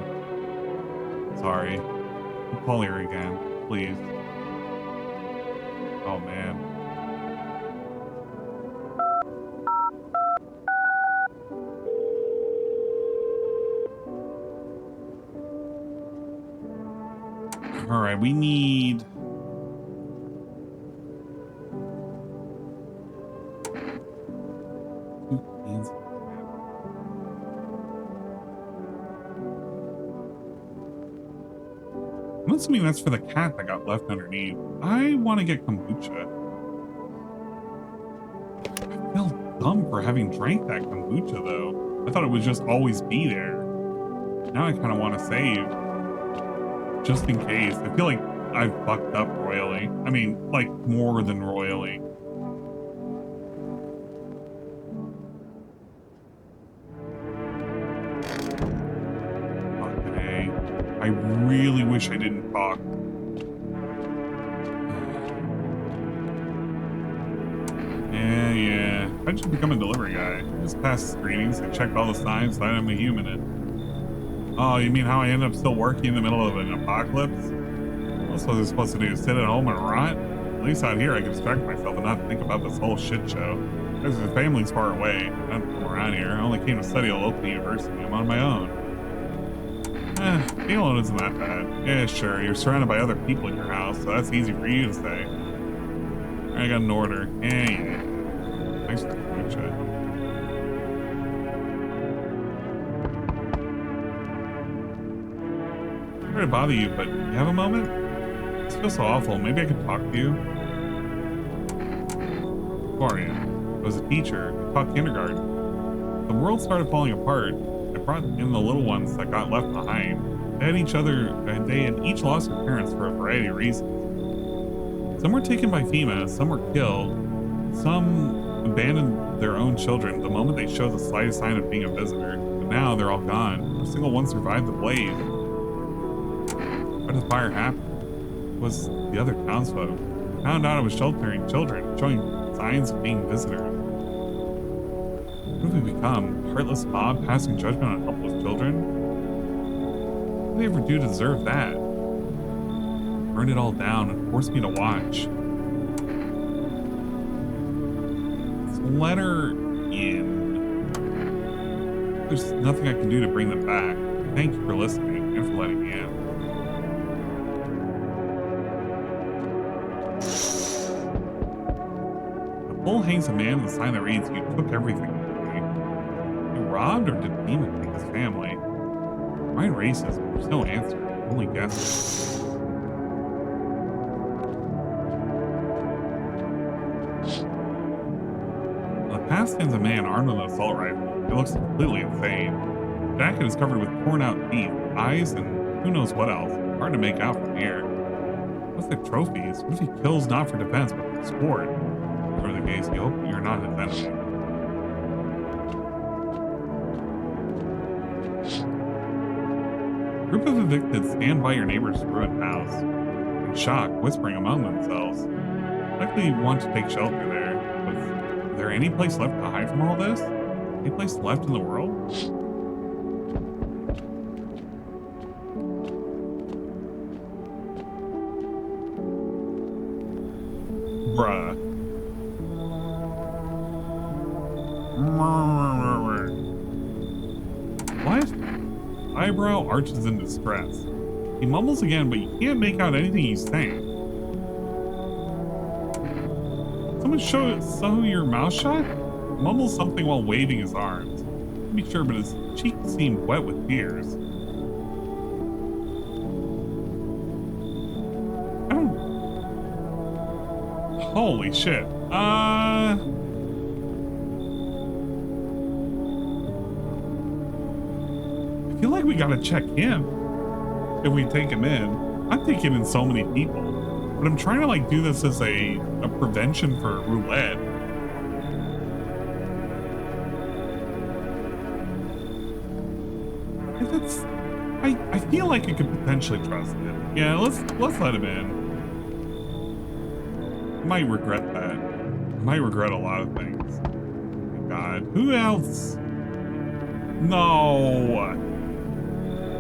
Sorry. I'll call her again, please. Oh man. All right, we need... I'm assuming that's for the cat that got left underneath. I want to get kombucha. I feel dumb for having drank that kombucha, though. I thought it would just always be there. Now I kind of want to save. Just in case. I feel like I've fucked up royally. I mean, like, more than royally. Okay. I really wish I didn't talk. Yeah. I just become a delivery guy. I just passed screenings and checked all the signs that I'm a human in. Oh, you mean how I end up still working in the middle of an apocalypse? What was I supposed to do? Sit at home and rot? At least out here I can distract myself and not think about this whole shit show. Because the family's far away. I don't come around here. I only came to study at a local university. I'm on my own. Being alone isn't that bad. Yeah, sure. You're surrounded by other people in your house, so that's easy for you to say. Alright, I got an order. Yeah. Thanks for the kombucha. Sorry to bother you, but you have a moment? This feels so awful. Maybe I could talk to you? Who are you? I was a teacher. I taught kindergarten. The world started falling apart. I brought in the little ones that got left behind. They had each lost their parents for a variety of reasons. Some were taken by FEMA, some were killed, some abandoned their own children the moment they showed the slightest sign of being a visitor. But now they're all gone. No single one survived the blaze. How did the fire happen? It was the other townsfolk. I found out it was sheltering children, showing signs of being visitors. What have we become? A heartless mob passing judgment on helpless children? What did they ever do to deserve that? Burned it all down and forced me to watch. Let's let her in. There's nothing I can do to bring them back. Thank you for listening and for letting me in. The bull hangs a man with a sign that reads, "You took everything from me." You robbed or did Demon take his family? Mine racist, but there's no answer. only guess. On the path stands a man armed with an assault rifle. He looks completely insane. The jacket is covered with torn out teeth, eyes, and who knows what else. Hard to make out from here. What's the trophies? What if he kills not for defense but for sport? Whatever the case, you hope you're not his enemy. A group of evicted stand by your neighbor's ruined house, in shock, whispering among themselves. Likely want to take shelter there, but is there any place left to hide from all this? Any place left in the world? Bruh. What? Eyebrow arches in distress. He mumbles again, but you can't make out anything he's saying. Someone sew your mouth shut? Mumbles something while waving his arms. To be sure, but his cheeks seemed wet with tears. I don't... Holy shit. I feel like we gotta check him if we take him in. I'm taking in so many people, but I'm trying to like do this as a prevention for roulette. I feel like I could potentially trust it. Yeah, let's let him in. I might regret that. I might regret a lot of things. Oh my God, who else? No.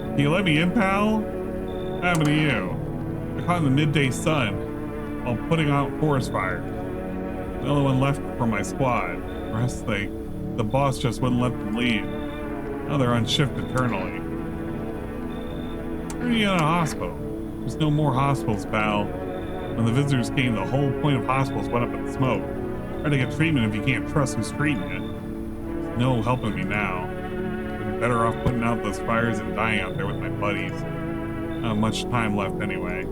Can you let me in, pal? What happened to you? I caught in the midday sun while putting out forest fires. The only one left from my squad. The rest, the boss just wouldn't let them leave. Now they're on shift eternally. Where are you in a hospital? There's no more hospitals, pal. When the visitors came, the whole point of hospitals went up in smoke. Try to get treatment if you can't trust who's treating it. There's no helping me now. I'm better off putting out those fires and dying out there with my buddies. Not much time left anyway.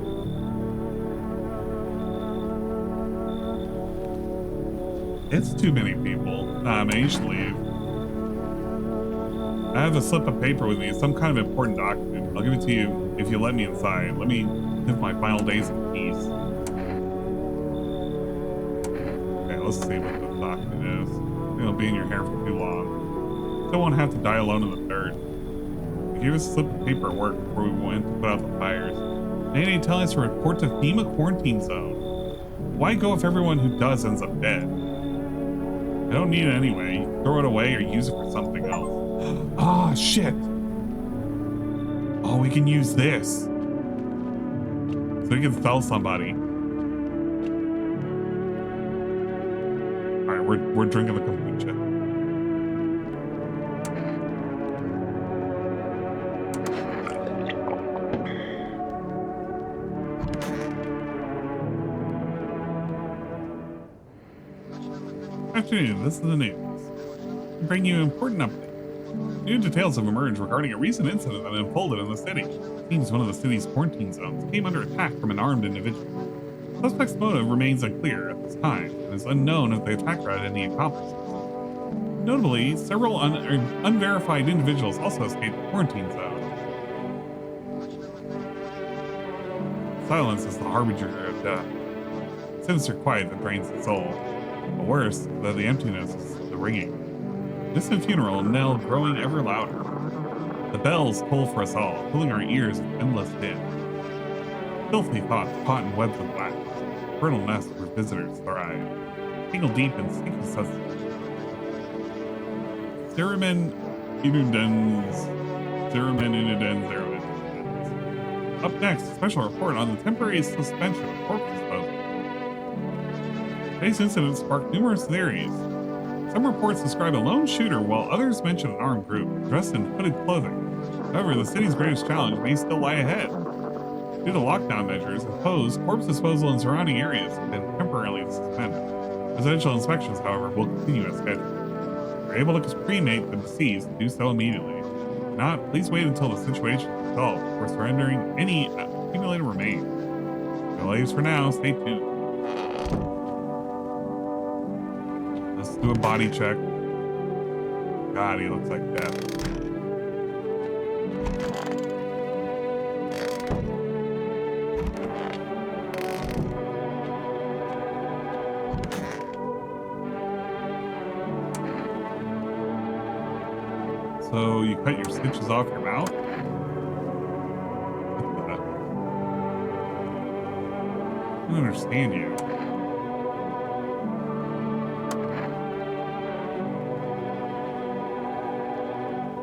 It's too many people. Nah, man, you should leave. I have a slip of paper with me, some kind of important document. I'll give it to you if you let me inside. Let me live my final days in peace. Okay, let's see what the document is. It'll be in your hair for too long. Still won't have to die alone in the dirt. They gave us a slip of paper at work before we went to put out the fires. They telling us to report to FEMA quarantine zone. Why go if everyone who does ends up dead? I don't need it anyway. Throw it away or use it for something else. Ah, shit. Oh, we can use this. So we can sell somebody. Alright, we're drinking the kombucha. Afternoon, this is the news. We bring you an important update. New details have emerged regarding a recent incident that unfolded in the city. It seems one of the city's quarantine zones came under attack from an armed individual. The suspect's motive remains unclear at this time, and it's unknown if the attacker had any accomplices. Notably, several unverified individuals also escaped the quarantine zone. Silence is the harbinger of death. Sinister quiet that drains the soul. But worse, that the emptiness is the ringing. Distant funeral knell growing ever louder. The bells toll for us all, filling our ears with endless din. Filthy thoughts caught in webs of wax. Fertile nests where visitors thrive. Tangled deep in sticky sustenance. Ceremen inudens. Up next, a special report on the temporary suspension of corpse disposal. Today's incident sparked numerous theories. Some reports describe a lone shooter, while others mention an armed group dressed in hooded clothing. However, the city's greatest challenge may still lie ahead. Due to lockdown measures imposed, corpse disposal in surrounding areas have been temporarily suspended. Residential inspections, however, will continue as scheduled. If you're able to cremate the deceased, do so immediately. If not, please wait until the situation result before surrendering any accumulated remains. No leaves for now. Stay tuned. Let's do a body check. God, he looks like death. So you cut your stitches off your mouth? I don't understand you.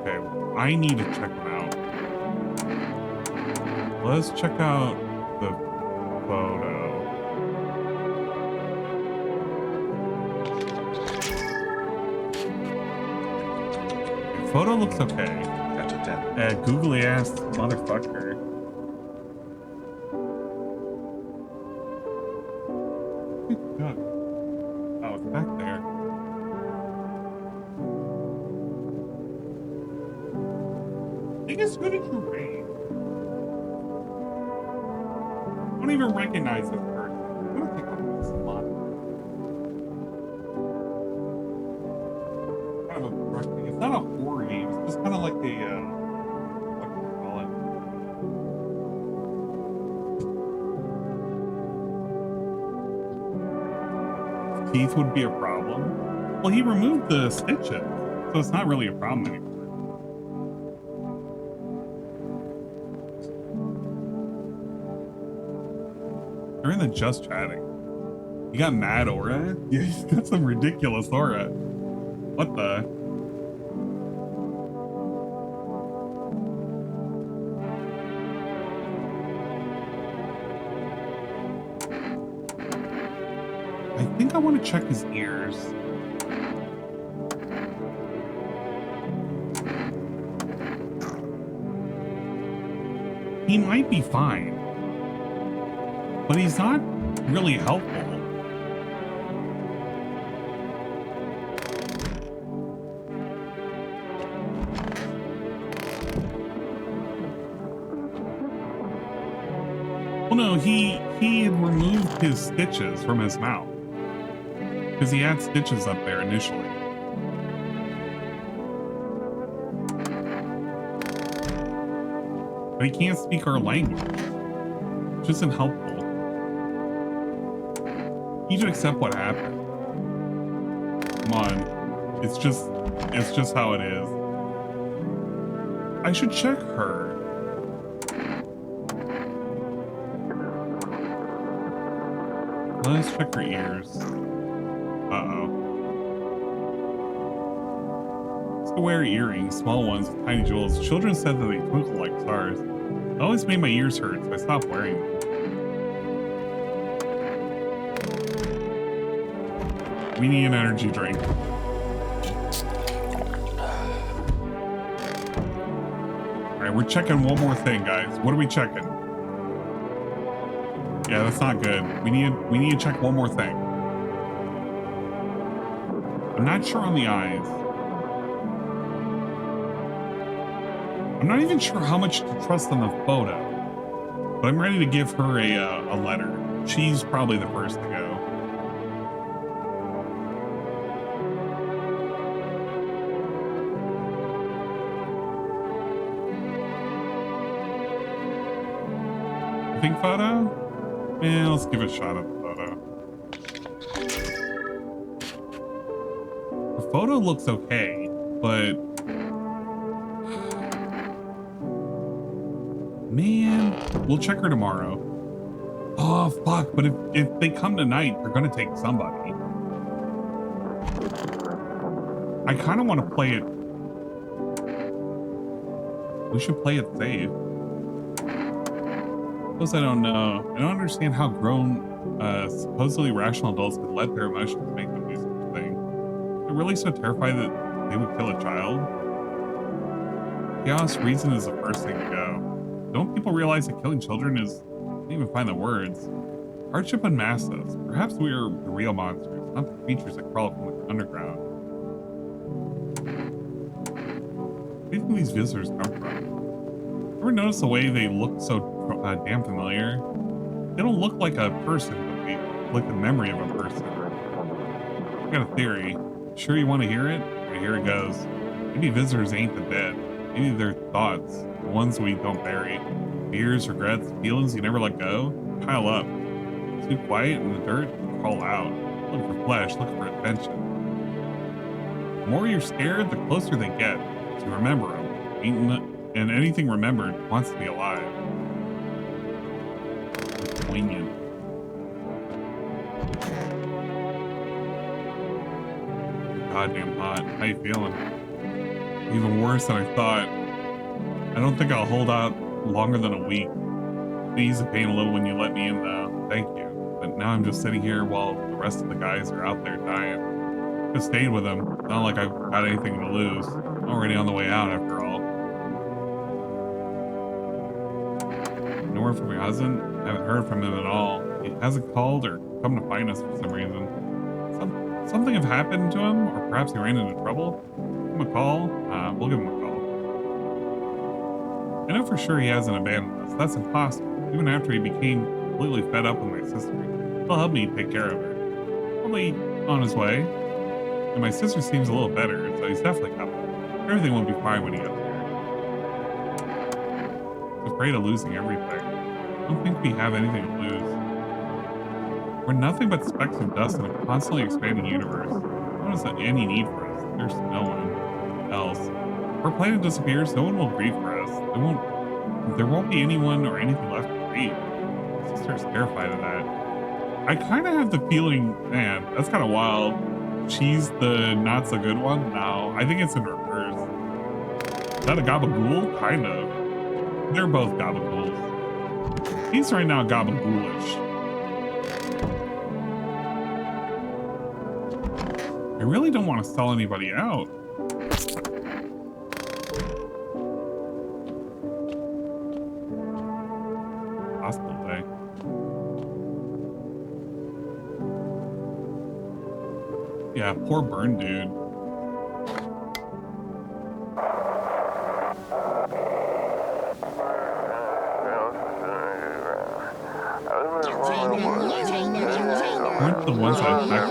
Okay, I need to check them out. Let's check out the photo. The photo looks okay. Out of 10. Googly ass motherfucker. God. Oh, it's back there. I guess who did you raid? I don't even recognize this person. I'm gonna take off this slot. Kind of obstructing. It's not a horror game. It's just kind of like a what do you call it? Teeth would be a problem. Well, he removed the stitches, so it's not really a problem anymore. They're in the just chatting. You got mad aura? Yeah, he's got some ridiculous aura. What the? I think I want to check his ears. He might be fine, but he's not really helpful. Well, no, he had removed his stitches from his mouth. Because he had stitches up there initially. But he can't speak our language. Which isn't helpful. You need to accept what happened. Come on. It's just how it is. I should check her. Let's check her ears. Uh-oh. Used to wear earrings, small ones with tiny jewels. Children said that they twinkle like stars. It always made my ears hurt, so I stopped wearing them. We need an energy drink. Alright, we're checking one more thing, guys. What are we checking? Yeah, that's not good. We need to check one more thing. I'm not sure on the eyes. I'm not even sure how much to trust on the photo. But I'm ready to give her a letter. She's probably the first to go. You think photo? Yeah, let's give a shot at the photo. The photo looks okay, but man, we'll check her tomorrow. Oh fuck, but if they come tonight, they're gonna take somebody. I kind of want to play it. We should play it safe. Suppose I don't know. I don't understand how grown, supposedly rational adults could let their emotions make them do such a thing. They're really so terrified that they would kill a child. Chaos reason is the first thing to go. Don't people realize that killing children is, I can't even find the words. Hardship unmasks us. Perhaps we are the real monsters, not the creatures that crawl from the underground. Where do these visitors come from? Ever notice the way they look so damn familiar? They don't look like a person, but like the memory of a person. I got a theory. Sure you want to hear it? Right, here it goes. Maybe visitors ain't the dead. Maybe they're thoughts, the ones we don't bury. Fears, regrets, feelings you never let go. Pile up. Too quiet in the dirt, crawl out. Look for flesh, look for attention. The more you're scared, the closer they get. So remember them. And anything remembered wants to be alive. It's poignant. Goddamn hot. How you feeling? Even worse than I thought. I don't think I'll hold out longer than a week. Ease the pain a little when you let me in though. Thank you. But now I'm just sitting here while the rest of the guys are out there dying. Just stayed with them. Not like I've got anything to lose. I'm already on the way out after all. No word from your husband? I haven't heard from him at all. He hasn't called or come to find us for some reason. Something have happened to him, or perhaps he ran into trouble? Give him a call? We'll give him a call. I know for sure he hasn't abandoned us. That's impossible. Even after he became completely fed up with my sister. He'll help me take care of her. Probably on his way. And my sister seems a little better, so he's definitely coming. Everything will be fine when he gets here. He's afraid of losing everything. I don't think we have anything to lose. We're nothing but specks of dust in a constantly expanding universe. What is that any need for us? There's no one else. If our planet disappears, no one will grieve for us. There won't be anyone or anything left to grieve. My sister's terrified of that. I kind of have the feeling, man, that's kind of wild. She's the not so good one? No, I think it's in reverse. Is that a gabagool? Kind of. They're both gabagools. He's right now gabagoolish. I really don't want to sell anybody out. Hospital day. Yeah, poor burn dude. Weren't the ones that attacked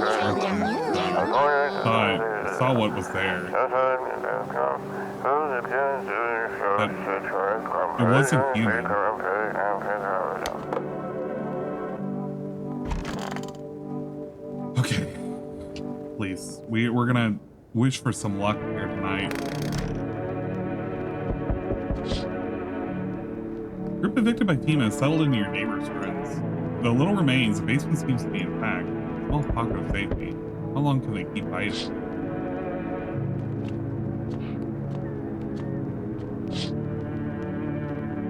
but I saw what was there. But it wasn't human. Okay. Please. We're gonna wish for some luck here tonight. Group evicted by Tina settled into your neighbor's friends. The little remains, the basement seems to be intact. Small pocket of safety. How long can they keep hiding?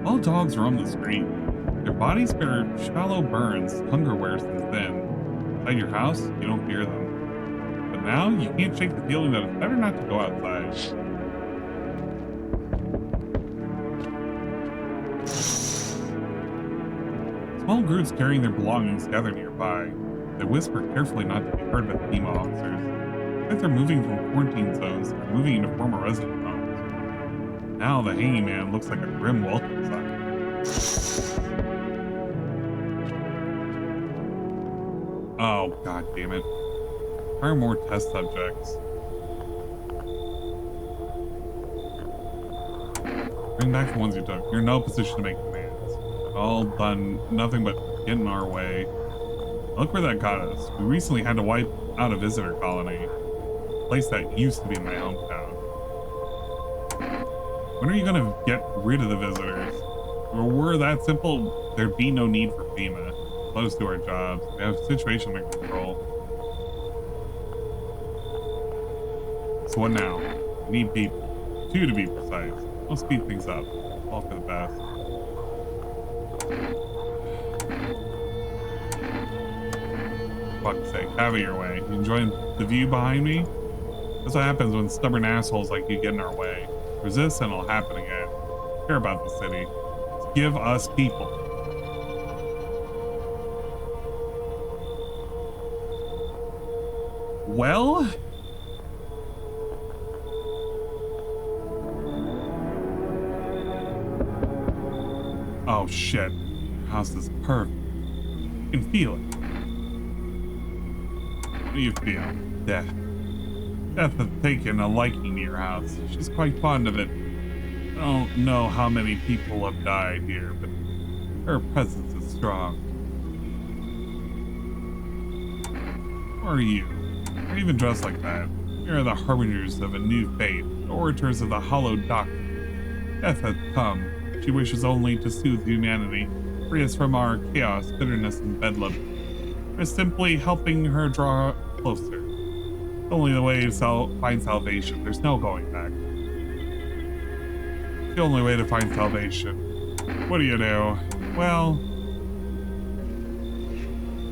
All dogs roam the street. Their bodies bear shallow burns, hungerware since then. Inside your house, you don't fear them. But now, you can't shake the feeling that it's better not to go outside. Small groups carrying their belongings gather nearby. They whisper carefully not to be heard by the FEMA officers. It's like they're moving from quarantine zones and moving into former resident homes. Now the hanging man looks like a grim welcome sign. Oh, god damn it. Hire more test subjects. Bring back the ones you took. You're in no position to make demands. All done nothing but get in our way. Look where that got us. We recently had to wipe out a visitor colony. A place that used to be in my hometown. When are you gonna get rid of the visitors? If it were that simple, there'd be no need for FEMA. Let us do our jobs. We have a situation under control. So what now? We need people. 2 to be precise. We'll speed things up. All for the best. Fuck's sake, have it your way. You enjoying the view behind me? That's what happens when stubborn assholes like you get in our way. Resist and it'll happen again. Care about the city. Just give us people. Well, Oh shit. House is perfect. You can feel it. What do you feel? Death. Death has taken a liking to your house. She's quite fond of it. I don't know how many people have died here, but her presence is strong. Who are you? Why are you even dressed like that? You're the harbingers of a new fate, the orators of the hallowed doctrine. Death has come. She wishes only to soothe humanity, free us from our chaos, bitterness, and bedlam. We're simply helping her draw closer. It's only the way to find salvation. There's no going back. It's the only way to find salvation. What do you do? Well,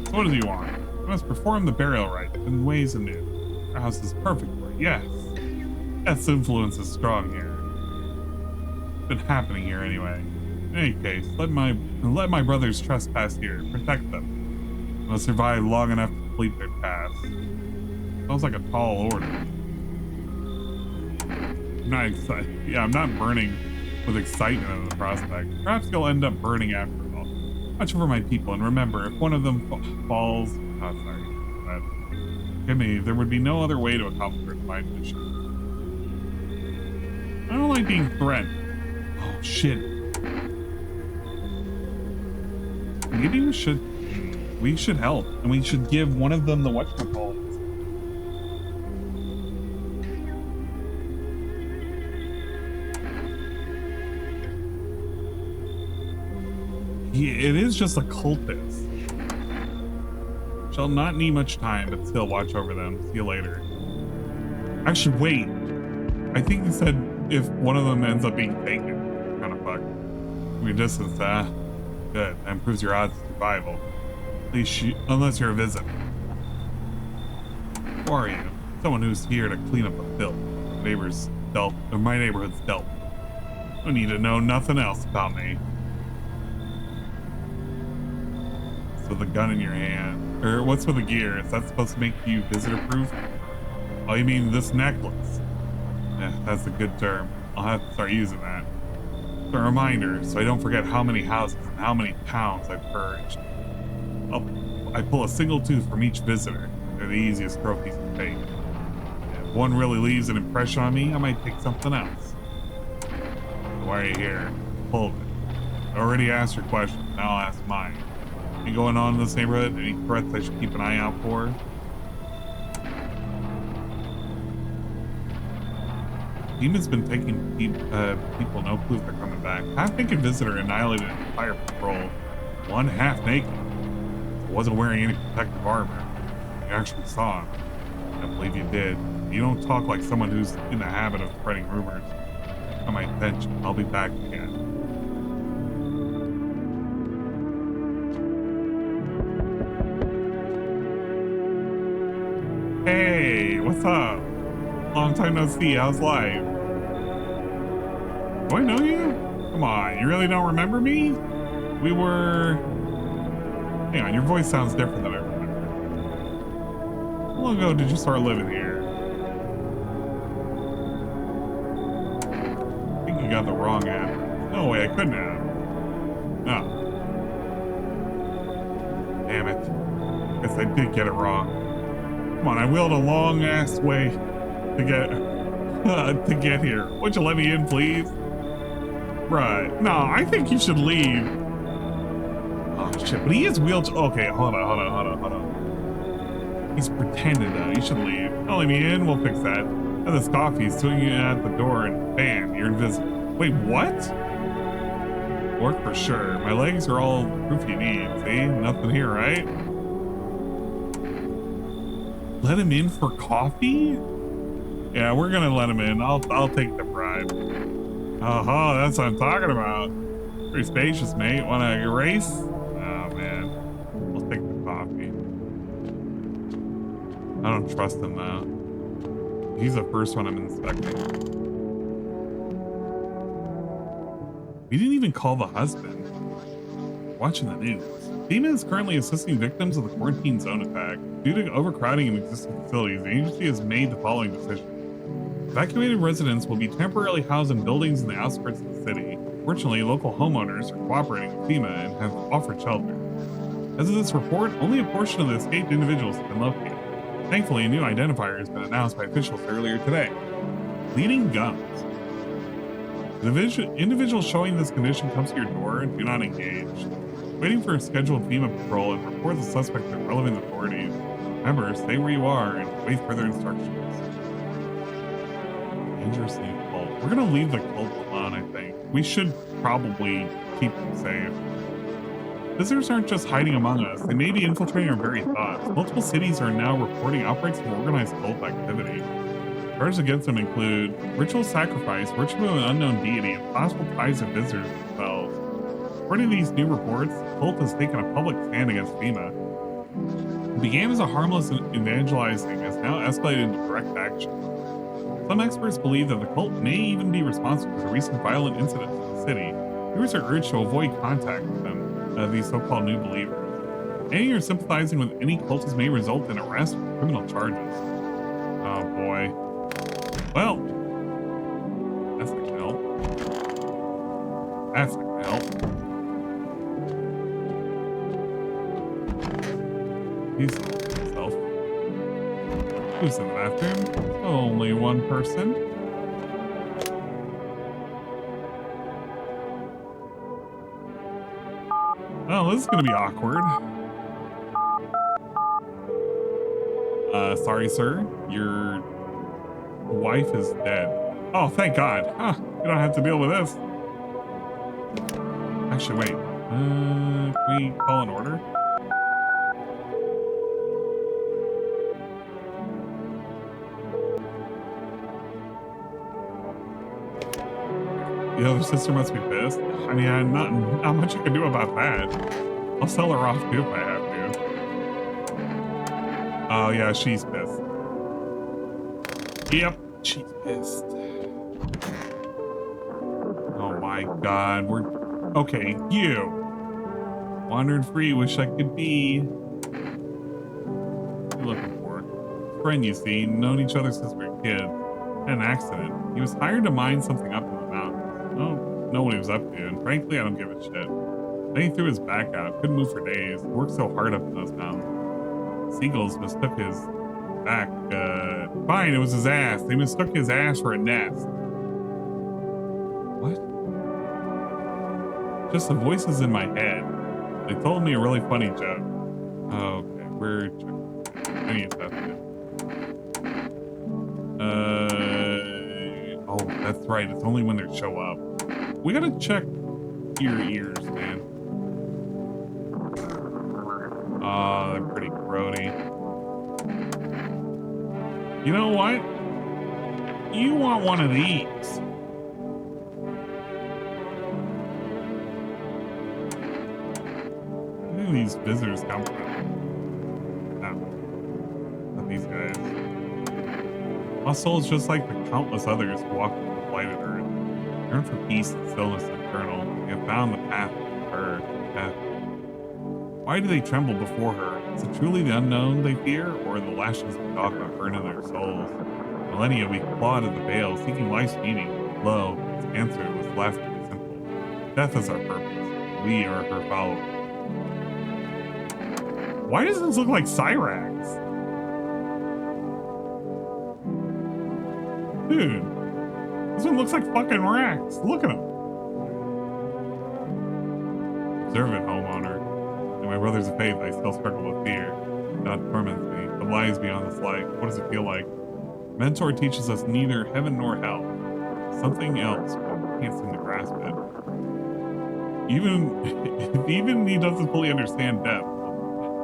so what does he want? I must perform the burial rite in ways anew. Our house is perfect for it, yes. Death's influence is strong here. It's been happening here anyway. In any case, let my brothers trespass here. Protect them. They'll survive long enough to complete their task. Sounds like a tall order. I'm not excited. Yeah, I'm not burning with excitement at the prospect. Perhaps you'll end up burning after all. Watch over my people, and remember, if one of them falls... Oh, sorry. Forgive me, there would be no other way to accomplish my mission. I don't like being threatened. Oh, shit. Maybe we should help, and we should give one of them the whatchamacallit. It is just a cultist. Shall not need much time, but still watch over them. See you later. Actually, wait. I think he said if one of them ends up being taken. Kind of fucked. From your distance, good. That improves your odds of survival. At least unless you're a visitor. Who are you? Someone who's here to clean up the filth. My neighborhood's dealt. Don't need to know nothing else about me. With a gun in your hand. Or what's with the gear? Is that supposed to make you visitor proof? Oh, you mean this necklace? Yeah, that's a good term. I'll have to start using that. It's a reminder, so I don't forget how many houses and how many pounds I've purged. I pull a single tooth from each visitor. They're the easiest trophies to take. If one really leaves an impression on me, I might take something else. So why are you here? Pull it. I already asked your question, now I'll ask mine. Anything going on in this neighborhood? Any threats I should keep an eye out for? Demon's been taking people no clue if they're coming back. Half-naked visitor annihilated an entire patrol. One half-naked. Wasn't wearing any protective armor. You actually saw him. I believe you did. You don't talk like someone who's in the habit of spreading rumors. Got my attention. I'll be back again. Hey, what's up? Long time no see, how's life? Do I know you? Come on, you really don't remember me? We were... Hang on, your voice sounds different than I remember. How long ago did you start living here? I think you got the wrong app. No way, I couldn't have. No. Damn it. Guess I did get it wrong. Come on, I wheeled a long-ass way to get here. Would you let me in, please? Right. No, I think you should leave. Oh, shit. But he is wheeled... Okay, hold on. He's pretending, though. You should leave. Don't let me in. We'll fix that. And this coffee is swinging at the door, and bam, you're invisible. Wait, what? Work for sure. My legs are all proof you need. See? Nothing here, right? Let him in for coffee? Yeah, we're gonna let him in. I'll take the bribe. Oh, that's what I'm talking about. Pretty spacious, mate. Wanna erase? Oh man, we'll take the coffee. I don't trust him though. He's the first one I'm inspecting. We didn't even call the husband. Watching the news. FEMA is currently assisting victims of the quarantine zone attack. Due to overcrowding in existing facilities, the agency has made the following decision. Evacuated residents will be temporarily housed in buildings in the outskirts of the city. Fortunately, local homeowners are cooperating with FEMA and have offered shelter. As of this report, only a portion of the escaped individuals have been located. Thankfully, a new identifier has been announced by officials earlier today. Bleeding gums. The individual showing this condition comes to your door and do not engage. Waiting for a scheduled FEMA patrol and report the suspect to relevant authorities. Remember, stay where you are and wait further instructions. Dangerous new cult. We're gonna leave the cult alone, I think. We should probably keep them safe. Visitors aren't just hiding among us, they may be infiltrating our very thoughts. Multiple cities are now reporting outbreaks of organized cult activity. Charges against them include ritual sacrifice, worship of an unknown deity, and possible ties of visitors themselves. According to these new reports, the cult has taken a public stand against FEMA. It began as a harmless evangelizing, has now escalated into direct action. Some experts believe that the cult may even be responsible for recent violent incidents in the city. Viewers are urged to avoid contact with them, these so-called new believers. Aiding or sympathizing with any cultists may result in arrest or criminal charges. Oh boy. Well, that's not gonna help. That's not gonna help. He's himself. Who's in the bathroom? Only one person. Oh, this is gonna be awkward. Sorry, sir. Your wife is dead. Oh, thank God. Huh, you don't have to deal with this. Actually, wait. Can we call an order? The other sister must be pissed. I mean, not much I can do about that. I'll sell her off too if I have to. Oh yeah, she's pissed. Yep, she's pissed. Oh my God, we're okay. You wandered free. Wish I could be. What are you looking for? Friend, you see, known each other since we were kids. Had an accident. He was hired to mine something up in the mountains. I don't know what he was up to, and frankly, I don't give a shit. Then he threw his back out. Couldn't move for days. Worked so hard up in those mountains. Seagulls mistook his back. Fine, it was his ass. They mistook his ass for a nest. What? Just the voices in my head. They told me a really funny joke. Oh, okay, we're checking. I need to test it. Oh, that's right. It's only when they show up. We gotta check your ears, man. Oh, they're pretty grody. You know what? You want one of these. Where do these visitors come from? No. Not these guys. My soul is just like the countless others who walk the blighted earth. Yearn for peace and stillness eternal. They have found the path of her death. Why do they tremble before her? Is it truly the unknown they fear, or the lashings of dogma burn in their souls? Millennia we clawed at the veil, seeking life's meaning. Lo, its answer was left and simple. Death is our purpose. We are her followers. Why does this look like Cyrax? Dude, this one looks like fucking Rax. Look at him. Observe it, homeowner. In my brothers of faith, I still struggle with fear. God torments me. The lies beyond this life. What does it feel like? Mentor teaches us neither heaven nor hell. Something else, but we can't seem to grasp it. Even he doesn't fully understand death.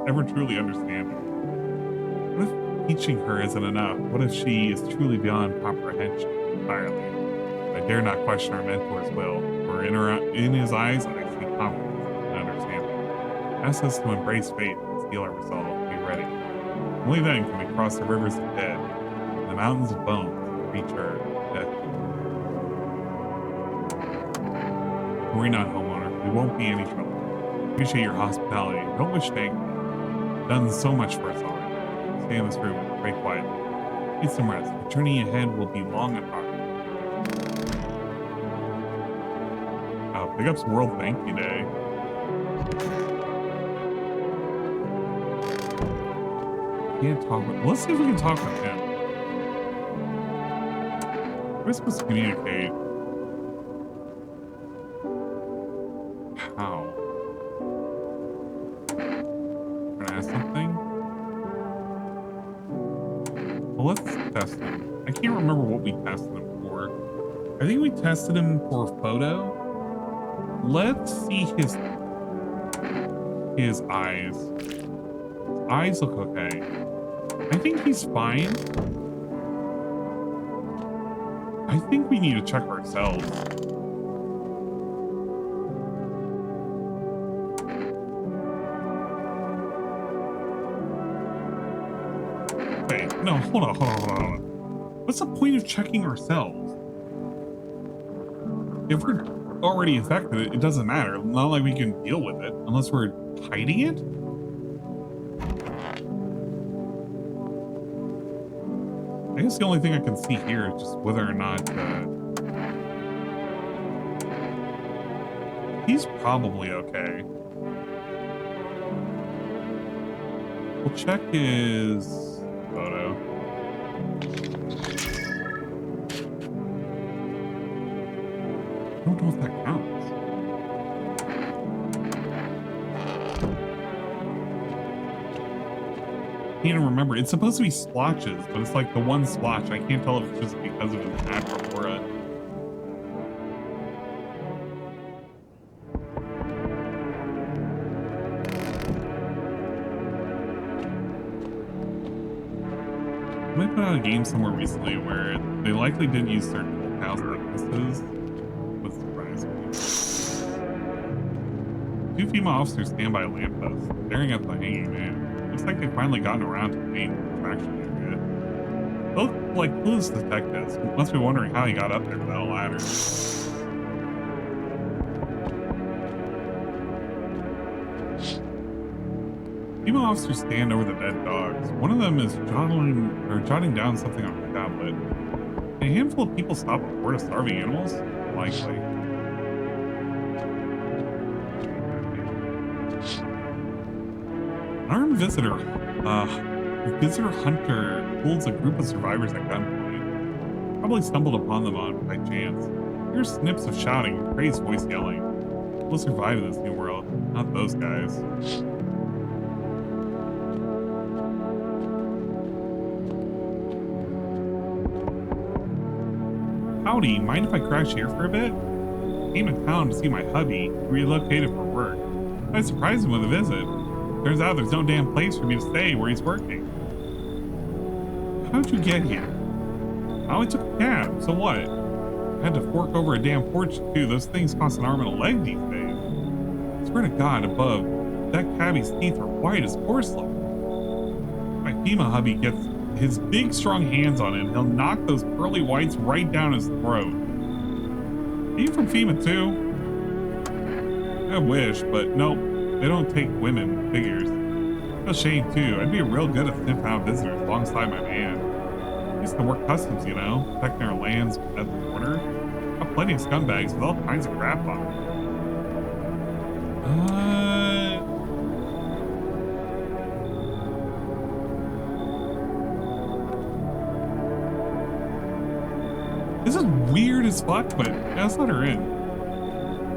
Never truly understand it. What if teaching her isn't enough? What if she is truly beyond comprehension entirely? I dare not question our mentor's will, for in his eyes I see confidence and understanding. Ask us to embrace faith and steel our resolve. Be ready. Only then can we cross the rivers of dead and the mountains of bones and reach her death. Worry not, homeowner. We won't be any trouble. Appreciate your hospitality. Don't wish thank you. Done so much for us already. Stay in this room and pray quietly. Need some rest. The journey ahead will be long and hard. Big up's World Thank You Day. Can't talk with. Let's see if we can talk with him. We're supposed to communicate. How? Can I ask something? Well, let's test him. I can't remember what we tested him for. I think we tested him for a photo. Let's see his eyes. His eyes look okay. I think he's fine. I think we need to check ourselves. Wait, no, hold on. What's the point of checking ourselves? If we're already infected, it doesn't matter. Not like we can deal with it unless we're hiding it. I guess the only thing I can see here is just whether or not he's probably okay. We'll check his photo. I don't know if that counts. I can't even remember. It's supposed to be splotches, but it's like the one splotch. I can't tell if it's just because of his natural aura. I might put out a game somewhere recently where they likely didn't use certain house likenesses. Would surprise me. Two female officers stand by a lamppost, staring at the hanging man. Looks like they've finally gotten around to the main attraction area. They look like clueless detectives. Must be wondering how he got up there without a ladder. Female officers stand over the dead dogs. One of them is jotting down something on a tablet. A handful of people stop and report starving animals? Likely. An armed visitor hunter holds a group of survivors at gunpoint. Probably stumbled upon them by chance. Here's snips of shouting and crazed voice yelling. We'll survive in this new world, not those guys. Howdy, mind if I crash here for a bit? Came in town to see my hubby, who relocated for work. I surprised him with a visit. Turns out there's no damn place for me to stay where he's working. How'd you get here? Oh, I took a cab, so what? I had to fork over a damn porch too. Those things cost an arm and a leg these days. I swear to God above, that cabbie's teeth are white as porcelain. My FEMA hubby gets his big strong hands on it, he'll knock those pearly whites right down his throat. Are you from FEMA too? I wish, but nope. They don't take women figures. No shame too. I'd be real good at sniffing out visitors alongside my man. I used to work customs, you know, protecting our lands at the border. Got plenty of scumbags with all kinds of crap on them. This is weird as fuck, but yeah, let's let her in.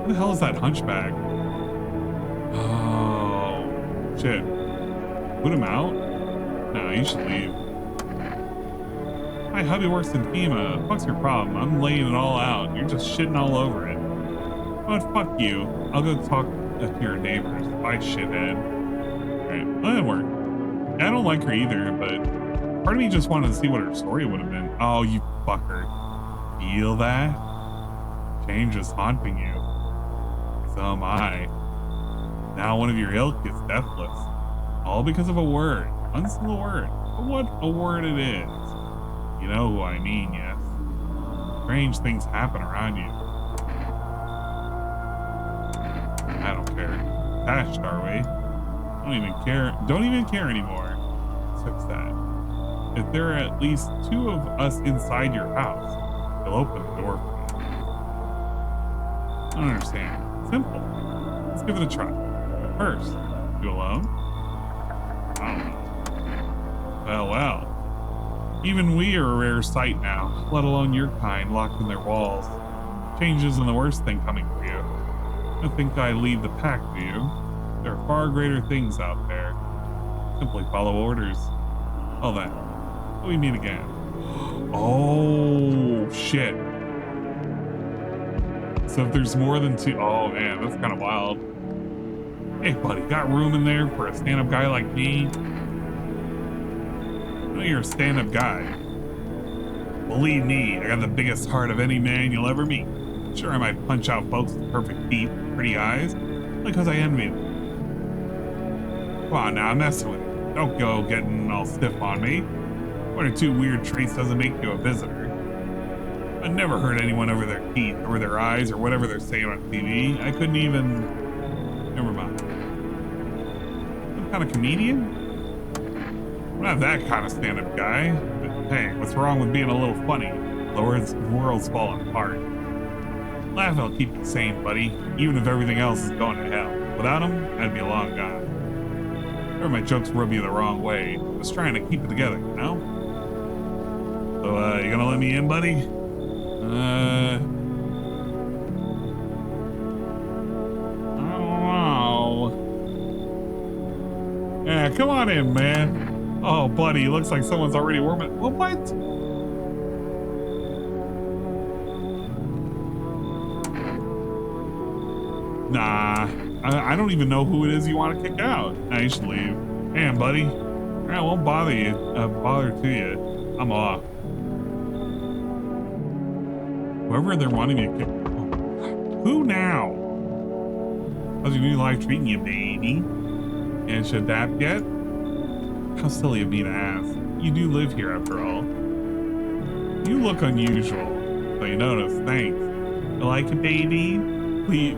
Who the hell is that hunchback? Oh, shit. Put him out? No, you should leave. My hubby works in FEMA. Fuck's your problem? I'm laying it all out. You're just shitting all over it. But fuck you. I'll go talk to your neighbors. Bye, shithead. Alright, well, that worked. I don't like her either, but part of me just wanted to see what her story would have been. Oh, you fucker. Feel that? Change is haunting you. So am I. Now one of your ilk is deathless. All because of a word. One single word. But what a word it is. You know who I mean, yes. Strange things happen around you. I don't care. Patched, are we? Don't even care anymore. Fix that. If there are at least 2 of us inside your house, you'll open the door for me. I don't understand. simple. Let's give it a try. But first, you alone? I don't know. Well. Even we are a rare sight now, let alone your kind locked in their walls. Change isn't the worst thing coming for you. I think I lead the pack, do you? There are far greater things out there. Simply follow orders. Well then, we meet again. Oh, shit. So if there's more than two, oh man, that's kind of wild. Hey buddy, got room in there for a stand-up guy like me? I know you're a stand-up guy. Believe me, I got the biggest heart of any man you'll ever meet. Sure, I might punch out folks with perfect teeth and pretty eyes, because I envy them. Come on now, I'm messing with you. Don't go getting all stiff on me. One or two weird traits doesn't make you a visitor. I never heard anyone over their teeth, or their eyes, or whatever they're saying on TV. I couldn't even... Never mind. Some kind of comedian? I'm not that kind of stand-up guy. But hey, what's wrong with being a little funny? The world's falling apart. Laugh, I'll keep you sane, buddy. Even if everything else is going to hell. Without them, I'd be long gone. Sure, my jokes rub you the wrong way. Just trying to keep it together, you know? So, you gonna let me in, buddy? I don't know. Yeah, come on in, man. Oh, buddy, looks like someone's already warming. Well, what? Nah, I don't even know who it is you want to kick out. Nah, you should leave. Hey, buddy. I won't bother to you. I'm off. Whoever they're wanting me to kick. Who now? How's your new life treating you, baby? And should adapt yet? How silly of me to ask. You do live here after all. You look unusual. So you notice. Thanks. You like it, baby?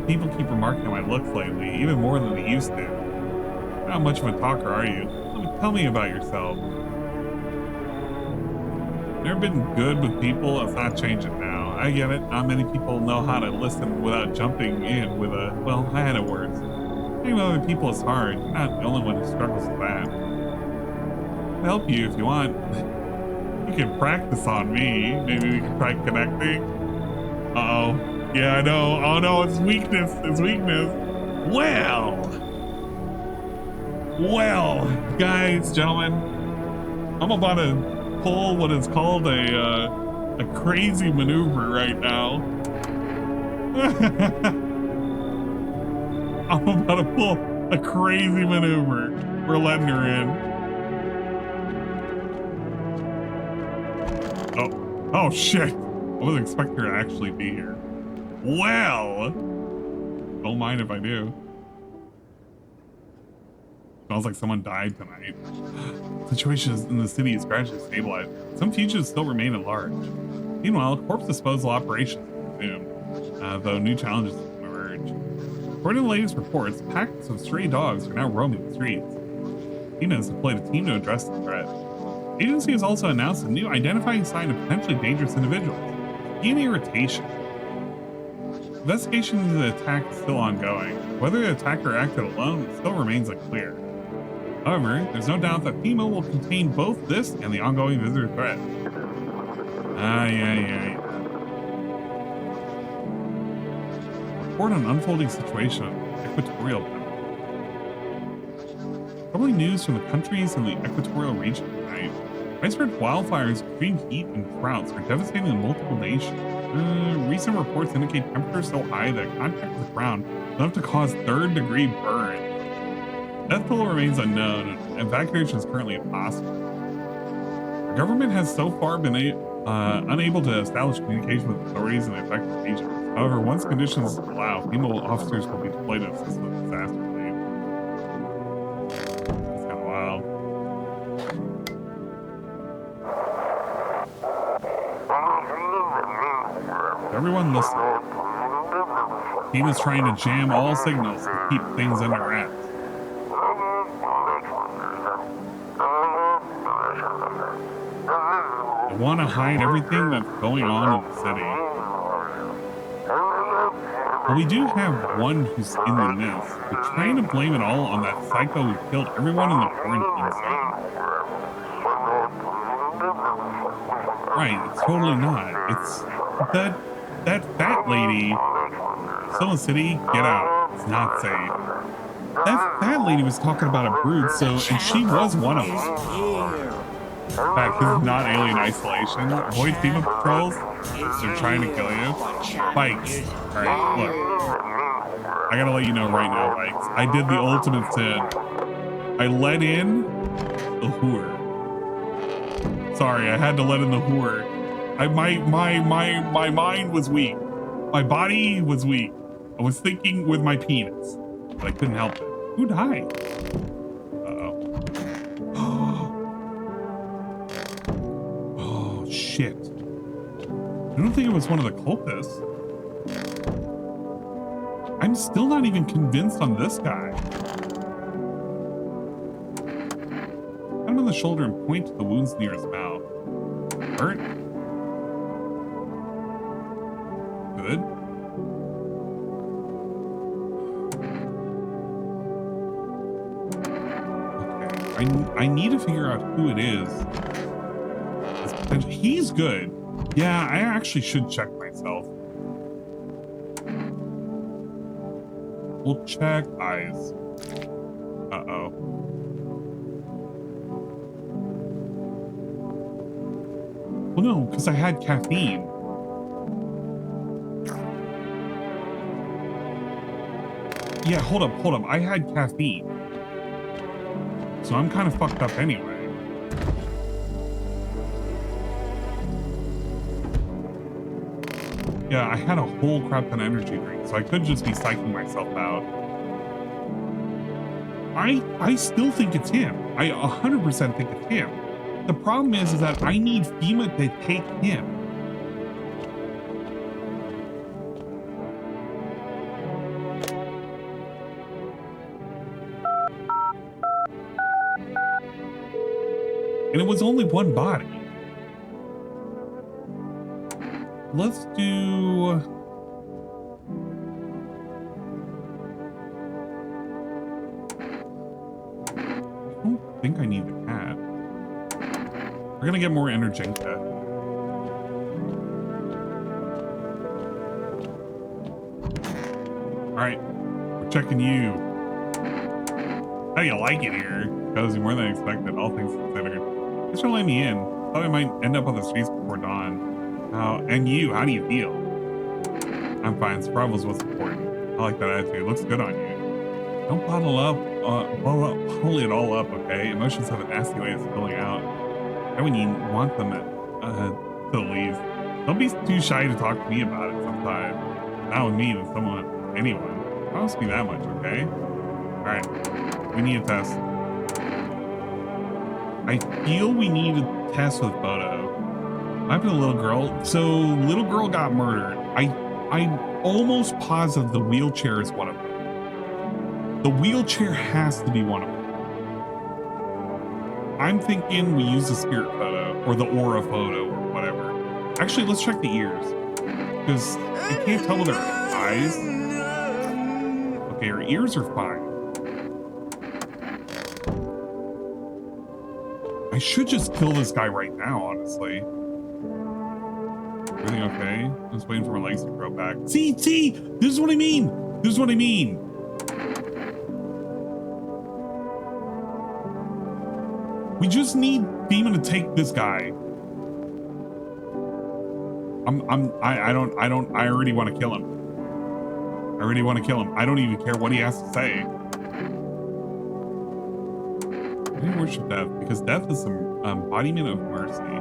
People keep remarking on my looks lately, even more than they used to. Not much of a talker, are you? Tell me about yourself. Never been good with people. It's not changing now. I get it. Not many people know how to listen without jumping in with a, well, I had it worse. Being with other people is hard. You're not the only one who struggles with that. I'll help you if you want. You can practice on me. Maybe we can try connecting. Uh-oh. Yeah, I know. Oh no, it's weakness. It's weakness. Well, guys, gentlemen, I'm about to pull what is called a crazy maneuver right now. I'm about to pull a crazy maneuver. We're letting her in. Oh shit. I wasn't expecting her to actually be here. Well, don't mind if I do. Smells like someone died tonight. Situation in the city is gradually stabilized. Some fugitives still remain at large. Meanwhile, corpse disposal operations resume, though new challenges emerge. According to the latest reports, packs of stray dogs are now roaming the streets. FEMA has deployed a team to address the threat. The agency has also announced a new identifying sign of potentially dangerous individuals: DNA irritation. Investigation into the attack is still ongoing. Whether the attacker acted alone still remains unclear. However, there's no doubt that FEMA will contain both this and the ongoing visitor threat. Yeah. Report on unfolding situation on Equatorial Belt. Troubling news from the countries in the equatorial region tonight. Widespread wildfires, extreme heat, and droughts are devastating in multiple nations. Recent reports indicate temperatures so high that contact with the ground is enough to cause third-degree burn. Death toll remains unknown, and evacuation is currently impossible. The government has so far been unable to establish communication with authorities in the affected regions. However, once conditions allow, FEMA officers will be deployed to assist with disaster relief. It's kind of wild. Everyone listen. FEMA's trying to jam all signals to keep things under wraps. They want to hide everything that's going on in the city. But we do have one who's in the midst. We're trying to blame it all on that psycho who killed everyone in the quarantine zone. Right, it's totally not. It's that fat lady. Silver City, get out. It's not safe. That fat lady was talking about a brood, and she was one of them. In fact, this is not alien isolation. Avoid FEMA patrols. They're trying to kill you. Bikes. Alright, look. I gotta let you know right now, Bikes. I did the ultimate sin. I let in the whore. Sorry, I had to let in the whore. My mind was weak. My body was weak. I was thinking with my penis, but I couldn't help it. Who died? Oh, shit. I don't think it was one of the cultists. I'm still not even convinced on this guy. Pat him on the shoulder and point to the wounds near his mouth. Hurt? Good. I need to figure out who it is. He's good. Yeah, I actually should check myself. We'll check eyes. Uh-oh. Well, no, because I had caffeine. Yeah, hold up. I had caffeine. So I'm kind of fucked up anyway. Yeah, I had a whole crap ton of energy drink, so I could just be psyching myself out. I still think it's him. I 100% think it's him. The problem is that I need FEMA to take him. And it was only one body. Let's do... I don't think I need the cat. We're gonna get more Energenka. Alright, we're checking you. How do you like it here? Cozy, more than expected, all things considered. Thanks for letting me in. Thought I might end up on the streets before dawn. And you, how do you feel? I'm fine. Survival's what's important. I like that attitude. It looks good on you. Don't bottle it all up, okay? Emotions have a nasty way of spilling out. Right when you want them to the least. Don't be too shy to talk to me about it sometime. Not with me, with anyone. Promise me that much, okay? Alright. We need a test. I feel we need a test with photo. Might be a little girl. So little girl got murdered. I'm almost positive the wheelchair is one of them. The wheelchair has to be one of them. I'm thinking we use the spirit photo or the aura photo or whatever. Actually, let's check the ears because I can't tell with her eyes. Okay, her ears are fine. I should just kill this guy right now, honestly. Everything okay? I'm just waiting for my legs to grow back. See, this is what I mean. This is what I mean. We just need FEMA to take this guy. I already want to kill him. I already want to kill him. I don't even care what he has to say. I worship death because death is some embodiment of mercy.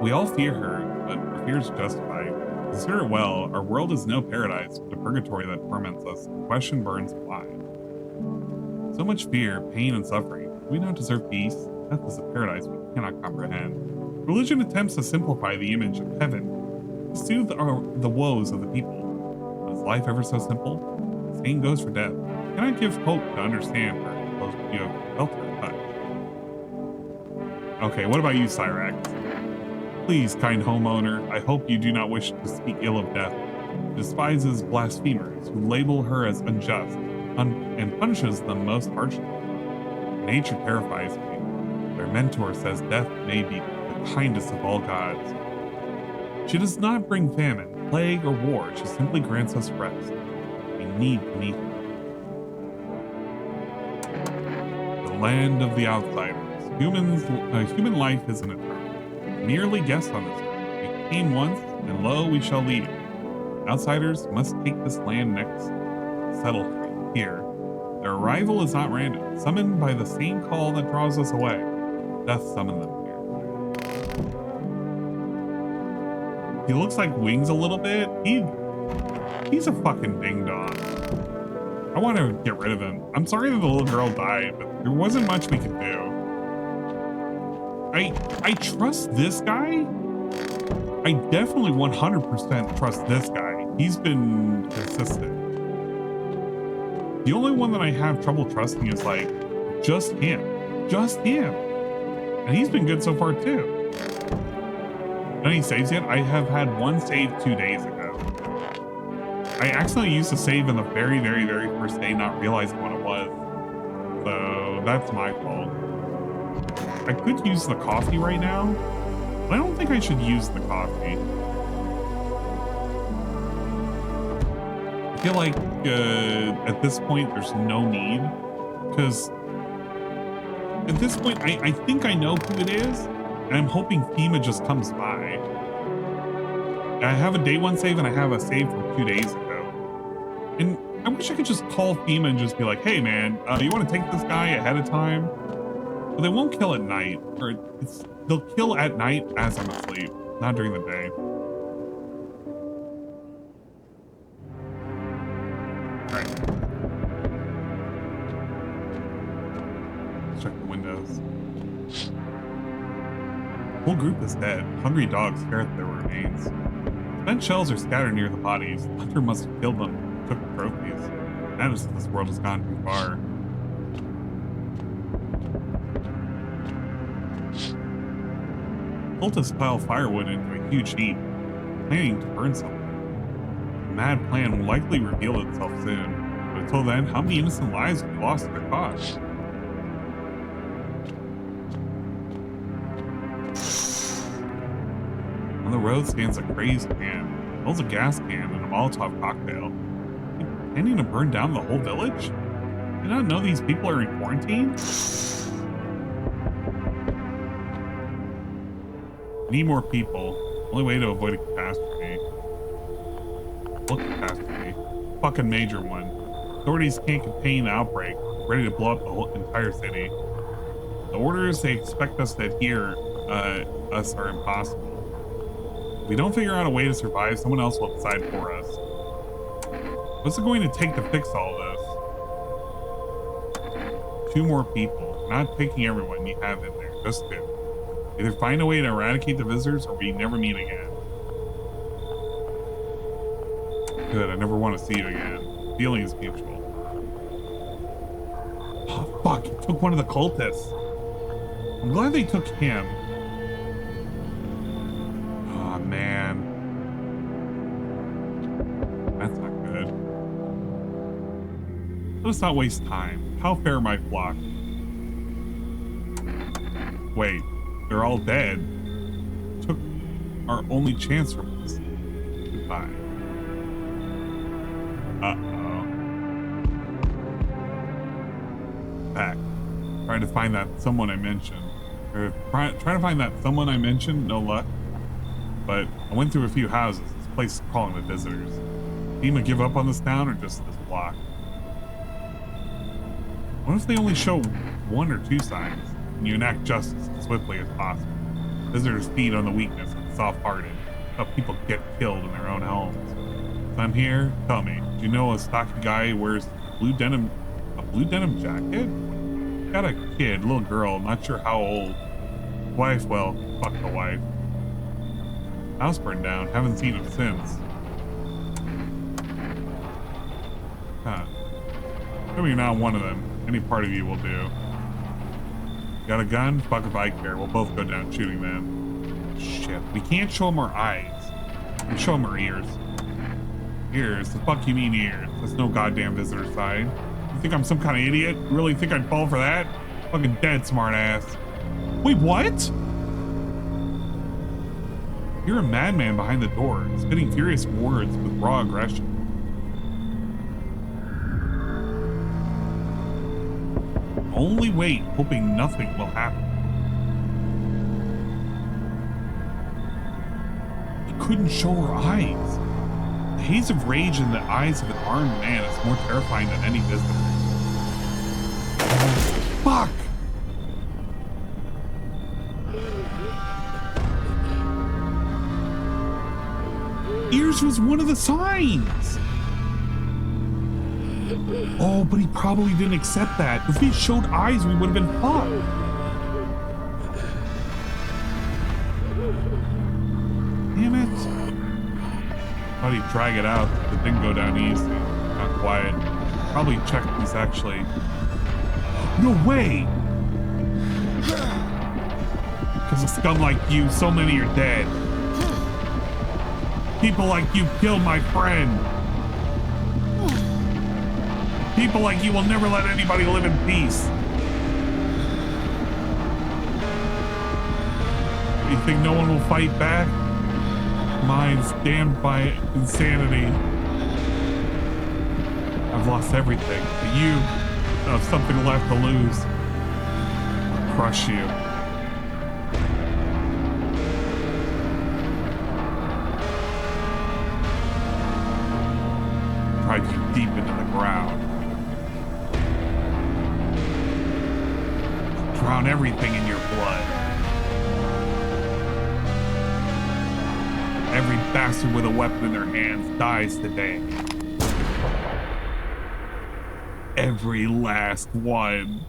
We all fear her, but our fear is justified. Consider it well, our world is no paradise, but a purgatory that torments us. The question burns why. So much fear, pain, and suffering. Do we not deserve peace? Death is a paradise we cannot comprehend. Religion attempts to simplify the image of heaven, to soothe the woes of the people. Is life ever so simple? The same goes for death. You cannot give hope to understand her. You have felt her touch. Okay, what about you, Cyrax? Please, kind homeowner, I hope you do not wish to speak ill of death. despises blasphemers who label her as unjust and punishes them most harshly. Nature terrifies me. Their mentor says death may be the kindest of all gods. She does not bring famine, plague, or war. She simply grants us rest. We need to meet her. The land of the outsiders. Human life is an eternal. Merely guests on this earth. We came once, and lo, we shall leave. Outsiders must take this land next. Settle here. Their arrival is not random. Summoned by the same call that draws us away. Death summoned them here. He looks like Wings a little bit. He's a fucking ding dong. I want to get rid of him. I'm sorry that the little girl died, but there wasn't much we could do. I trust this guy. I definitely 100% trust this guy. He's been consistent. The only one that I have trouble trusting is like just him. And he's been good so far too. Any saves yet? I have had one save 2 days ago. I accidentally used to save in the very, very, very first day, not realizing what it was. So that's my fault. I could use the coffee right now, but I don't think I should use the coffee. I feel like at this point there's no need, because at this point I think I know who it is, and I'm hoping FEMA just comes by. I have a day one save and I have a save from 2 days ago, and I wish I could just call FEMA and just be like, hey man, you want to take this guy ahead of time? But they won't kill at night, or they'll kill at night as I'm asleep, not during the day. Alright. Let's check the windows. The whole group is dead. Hungry dogs stare at their remains. Spent shells are scattered near the bodies. The hunter must have killed them and took the trophies. Madness in this world has gone too far. Cultists pile firewood into a huge heap, planning to burn something. The mad plan will likely reveal itself soon, but until then, how many innocent lives will be lost to their cause? On the road stands a crazed man, holds a gas can and a Molotov cocktail. Are they planning to burn down the whole village? Do you not know these people are in quarantine? Need more people. Only way to avoid a catastrophe. What catastrophe? Fucking major one. Authorities can't contain the outbreak. Ready to blow up the whole entire city. The orders they expect us to adhere us are impossible. If we don't figure out a way to survive, someone else will decide for us. What's it going to take to fix all this? 2 more people. Not taking everyone you have in there. Just 2. Either find a way to eradicate the visitors or we never meet again. Good, I never want to see you again. Feeling is mutual. Oh, fuck, he took one of the cultists. I'm glad they took him. Oh, man. That's not good. Let's not waste time. How fair my flock. Wait. They're all dead. Took our only chance from us. Goodbye. Uh-oh. Back. Trying to find that someone I mentioned. Trying to find that someone I mentioned, no luck. But I went through a few houses. This place is calling the visitors. FEMA give up on this town or just this block? What if they only show 1 or 2 signs? And you enact justice as swiftly as possible. Visitors feed on the weakness of the soft-hearted. How people get killed in their own homes. If I'm here, tell me, do you know a stocky guy who wears a blue denim jacket? Got a kid, little girl, not sure how old. Wife, well, fuck the wife. House burned down, haven't seen him since. Huh. Maybe not one of them. Any part of you will do. Got a gun? Fuck if I care. We'll both go down shooting them. Shit. We can't show them our eyes. We can show them our ears. Ears? The fuck you mean ears? There's no goddamn visitor sign. You think I'm some kind of idiot? You really think I'd fall for that? Fucking dead, smart ass. Wait, what? You're a madman behind the door, spitting furious words with raw aggression. Only wait, hoping nothing will happen. He couldn't show her eyes. The haze of rage in the eyes of an armed man is more terrifying than any visitor. Fuck! Ears was one of the signs! Oh, but he probably didn't accept that. If he showed eyes, we would have been fucked. Damn it. Thought he'd drag it out, but didn't go down easy. Not quiet. Probably checked these actually. No way! Because of scum like you, so many are dead. People like you killed my friend. People like you will never let anybody live in peace. You think no one will fight back? Minds damned by insanity. I've lost everything, but you have something left to lose. I'll crush you. Drive you deep into the ground. Drown everything in your blood. Every bastard with a weapon in their hands dies today. Every last one.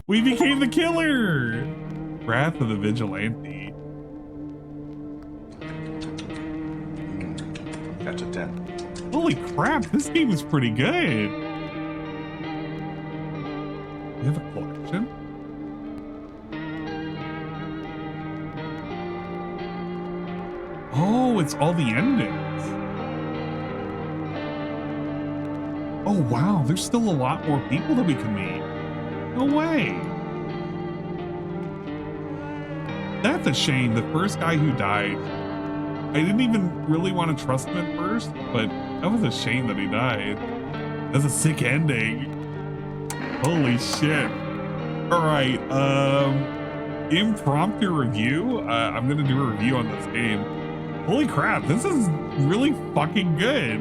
We became the killer! Wrath of the Vigilante. That's a 10. Holy crap, this game is pretty good. We have a collection? Oh, it's all the endings. Oh, wow, there's still a lot more people that we can meet. No way. That's a shame. The first guy who died, I didn't even really want to trust him at first, but that was a shame that he died. That's a sick ending. Holy shit. All right, impromptu review. I'm gonna do a review on this game. Holy crap, this is really fucking good.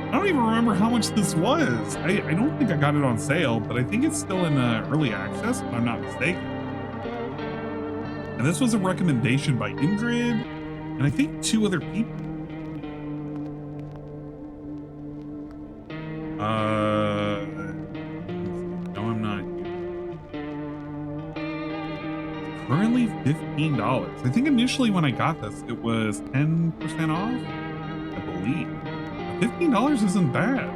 I don't even remember how much this was. I don't think I got it on sale, but I think it's still in early access, if I'm not mistaken. And this was a recommendation by Ingrid, and I think 2 other people. No, I'm not. It's currently $15. I think initially when I got this, it was 10% off, I believe. $15 isn't bad.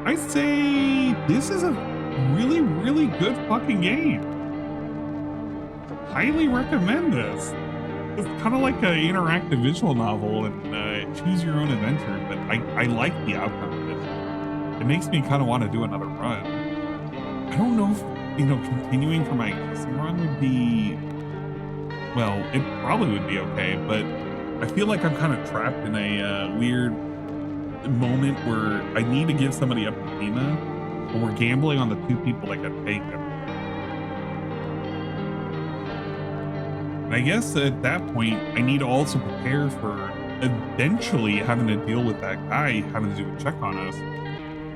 I say this is a really, really good fucking game. Highly recommend this. It's kind of like an interactive visual novel and choose your own adventure, but I like the outcome of it. It makes me kind of want to do another run. I don't know if, continuing for my existing run would be, well, it probably would be okay, but I feel like I'm kind of trapped in a weird moment where I need to give somebody up to FEMA, but we're gambling on the 2 people that got taken. And I guess at that point, I need to also prepare for eventually having to deal with that guy having to do a check on us.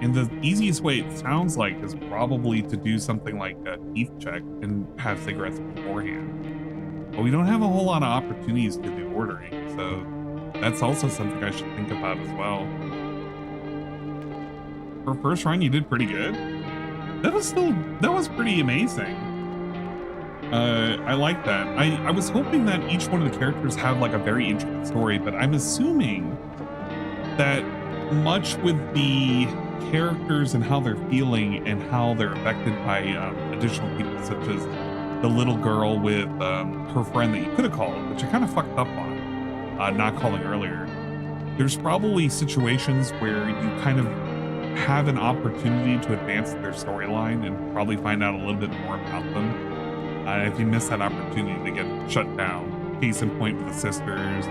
And the easiest way it sounds like is probably to do something like a teeth check and have cigarettes beforehand. But we don't have a whole lot of opportunities to do ordering, so that's also something I should think about as well. For first run, you did pretty good. That was pretty amazing. I like that. I was hoping that each one of the characters have like a very interesting story, but I'm assuming that much with the characters and how they're feeling and how they're affected by additional people, such as the little girl with her friend that you could have called, which I kind of fucked up on, not calling earlier. there's probably situations where you kind of have an opportunity to advance their storyline and probably find out a little bit more about them. If you miss that opportunity, they get shut down. Case in point with the sisters.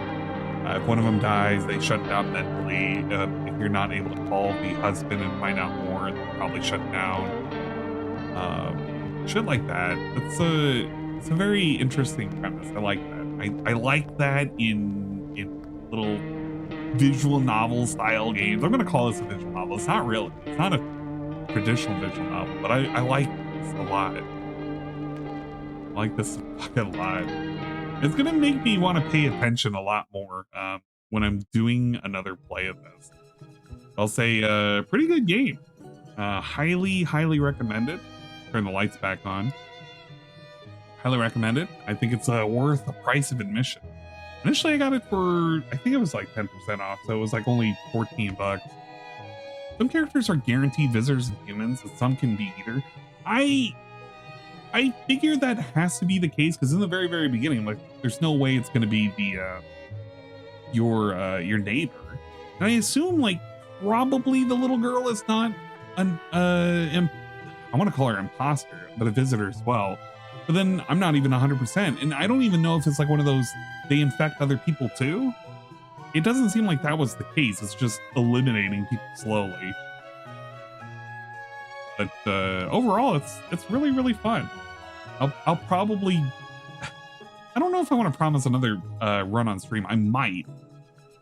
If one of them dies, they shut down mentally. If you're not able to call the husband and find out more, they'll probably shut down. Shit like that. It's a very interesting premise. I like that. I like that in little visual novel style games. I'm gonna call this a visual novel. It's not really. It's not a traditional visual novel, but I like this a lot. I like this a fucking lot. It's gonna make me want to pay attention a lot more when I'm doing another play of this. I'll say pretty good game. Highly recommended. Turn the lights back on. Highly recommended. I think it's worth the price of admission. Initially, I got it for, I think it was like 10% off, so it was like only 14 bucks. Some characters are guaranteed visitors and humans, and some can be either. I figure that has to be the case because in the very beginning, like, there's no way it's going to be the your neighbor. And I assume like probably the little girl is not an I want to call her imposter, but a visitor as well. But then I'm not even 100%, and I don't even know if it's like one of those they infect other people too. It doesn't seem like that was the case. It's just eliminating people slowly. But overall, it's really fun. I'll probably, I don't know if I want to promise another run on stream. I might,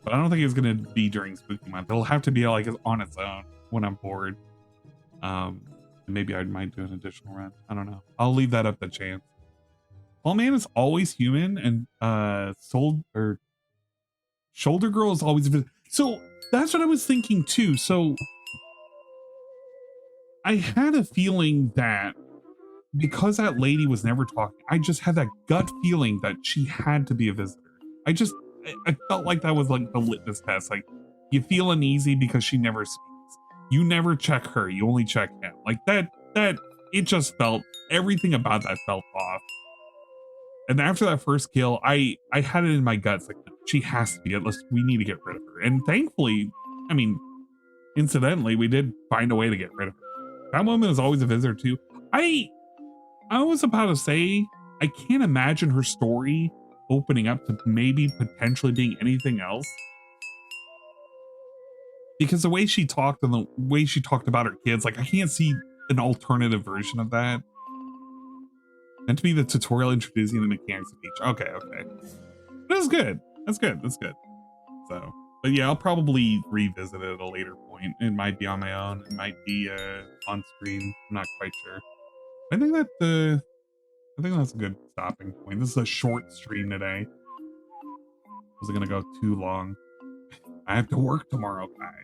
but I don't think it's gonna be during Spooky Month. It'll have to be like on its own when I'm bored. Maybe I might do an additional run. I don't know. I'll leave that up to chance. Tall Man is always human, and Shoulder Girl is always a so that's what I was thinking too. So I had a feeling that because that lady was never talking, I just had that gut feeling that she had to be a visitor. I felt like that was like the litmus test. Like, you feel uneasy because she never speaks. You never check her, you only check him. Like that it just felt, everything about that felt off. And after that first kill, I had it in my guts, like, she has to be it. We need to get rid of her. And thankfully, I mean, incidentally, we did find a way to get rid of her. That woman is always a visitor too. I was about to say, I can't imagine her story opening up to maybe potentially being anything else. Because the way she talked and the way she talked about her kids, like, I can't see an alternative version of that. Meant to be the tutorial introducing the mechanics of each. Okay. That's good. That's good. So, but yeah, I'll probably revisit it at a later point. It might be on my own. It might be on stream. I'm not quite sure. I think that's a good stopping point. This is a short stream today. Wasn't gonna go too long. I have to work tomorrow, guys.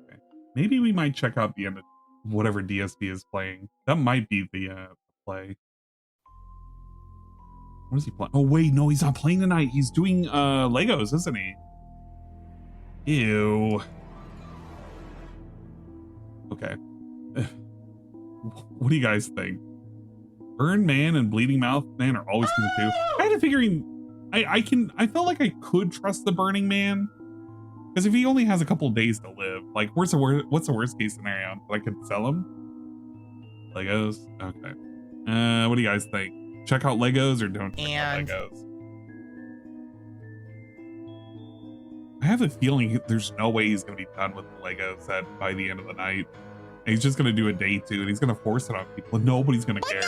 Okay. Maybe we might check out the end of whatever DSP is playing. That might be the play. What is he playing? Oh wait, no, he's not playing tonight. He's doing Legos, isn't he? Ew. Okay. What do you guys think? Burn Man and Bleeding Mouth Man are always good too. I had a figuring I felt like I could trust the Burning Man. Because if he only has a couple days to live, like, what's the worst case scenario? That I could sell him? Legos? Okay. What do you guys think? Check out Legos or don't check out Legos? I have a feeling there's no way he's going to be done with the Lego set by the end of the night. And he's just going to do a day 2 and he's going to force it on people. Nobody's going to care.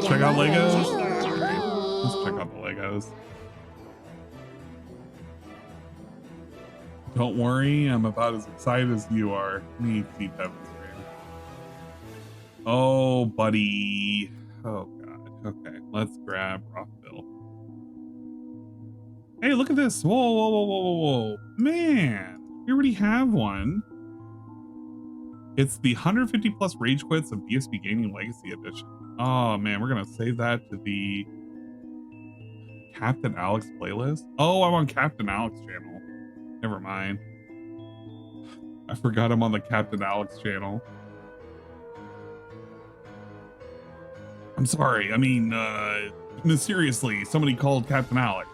Check out Legos. Right. Let's check out the Legos. Don't worry, I'm about as excited as you are. Let me see Devin's stream. Oh, buddy. Oh god. Okay, let's grab Rockville. Hey, look at this. Whoa. Man, we already have one. It's the 150 plus rage quits of DSP Gaming Legacy Edition. Oh man, we're gonna save that to the Captain Alex playlist. Oh, I'm on Captain Alex channel. Never mind. I forgot I'm on the Captain Alex channel. I'm sorry. I mean, mysteriously, somebody called Captain Alex.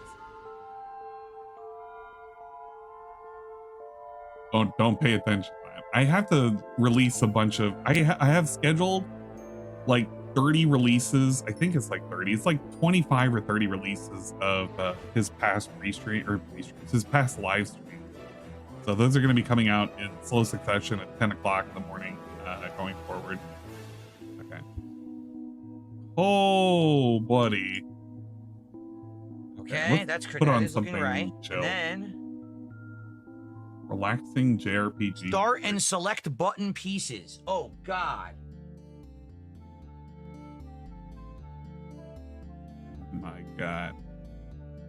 Don't pay attention to that. I have to release a bunch of. I have scheduled like 30 releases. I think it's like 30. It's like 25 or 30 releases of his past his past live stream. So those are going to be coming out in slow succession at 10 o'clock in the morning going forward. Okay. Oh, buddy. Okay, that's put on that is looking something right. chill. And then Relaxing JRPG. start and select button pieces. Oh God. My God.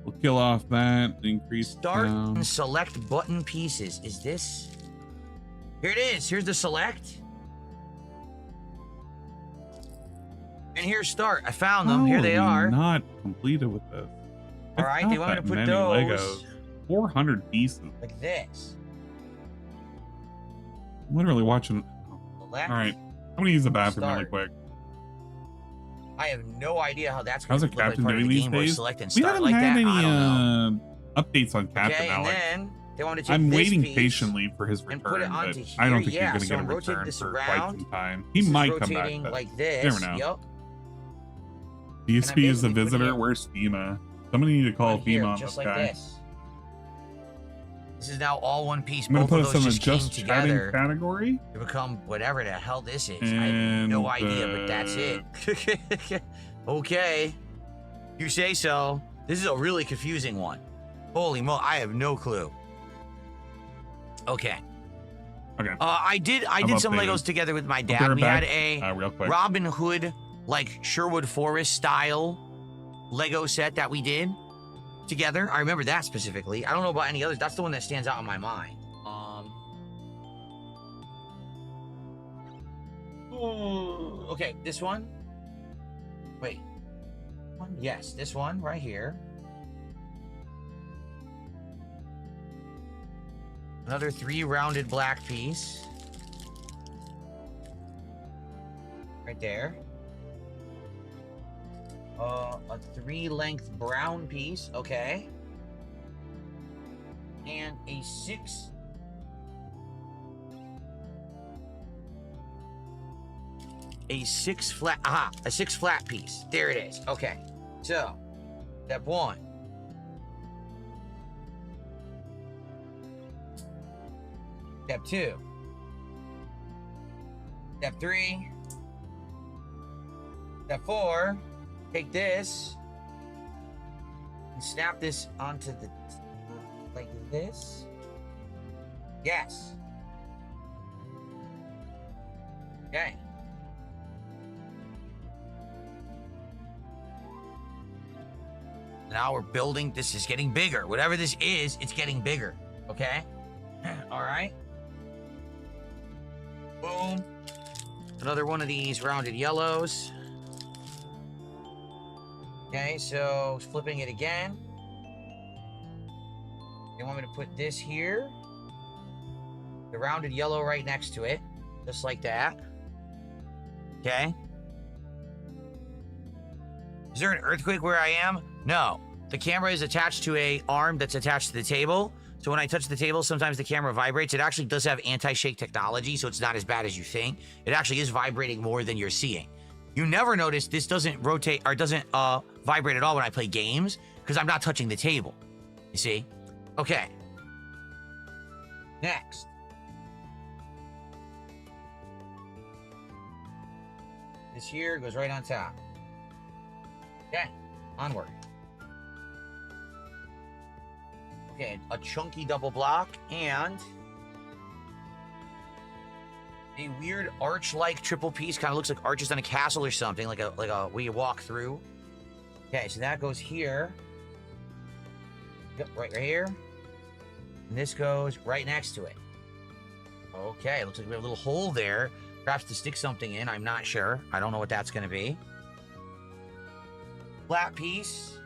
We'll kill off that. Increase Start sound. and select button pieces. Is this? Here it is. Here's the select. And here's start. I found them. Here they How are. Not completed with this. All right, It's they not want me to that put many those Legos. 400 pieces. like this. I'm literally watching. Select. All right, I'm gonna use the bathroom really Start. quick. I have no idea how that's How's going a to look like captain part of doing the these Game Boy days? select and We start haven't like had that. any I don't know. updates on Captain Okay, and Alex. then they want to take I'm this waiting piece patiently for his and return, put it but onto I don't here. think Yeah, he's so going I'm to get a rotating return this for around. quite some time. He This is might come back. rotating But like this. never know. Yep. DSP is the basically putting visitor. it Where's FEMA? Somebody need to call on here, FEMA on just this like guy. this. This is now all one piece. I'm going Both to put of us in those the just just came chatting together category. to become whatever the hell this is. I have no And, idea, but that's it. Okay. You say so. This is a really confusing one. Holy mo! I have no clue. Okay. Okay. I did some updated. Legos together with my I'll be dad. right We back, had a real quick. Robin Hood, like Sherwood Forest style Lego set that we did together. I remember that specifically. I don't know about any others. That's the one that stands out in my mind. Okay, this one. Wait. Yes, this one right here. Another 3 rounded black piece. Right there. A 3 length brown piece. Okay. And a 6. A 6 flat. Aha! A 6 flat piece. There it is. Okay. So, step 1. Step 2. Step 3. Step 4. Take this and snap this onto the like this. Yes. Okay. Now we're building. This is getting bigger. Whatever this is, it's getting bigger. Okay? All right. Boom. Another one of these rounded yellows. Okay, so flipping it again. They want me to put this here. The rounded yellow right next to it. Just like that. Okay. Is there an earthquake where I am? No. The camera is attached to a arm that's attached to the table. So when I touch the table, sometimes the camera vibrates. It actually does have anti-shake technology, so it's not as bad as you think. It actually is vibrating more than you're seeing. You never notice this doesn't rotate or doesn't vibrate at all when I play games because I'm not touching the table. You see? Okay. Next. This here goes right on top. Okay. Onward. Okay, a chunky double block and a weird arch-like triple piece. Kind of looks like arches on a castle or something, like a where you walk through. Okay, so that goes here. Yep, right here. And this goes right next to it. Okay, looks like we have a little hole there. Perhaps to stick something in. I'm not sure. I don't know what that's going to be. Flat piece.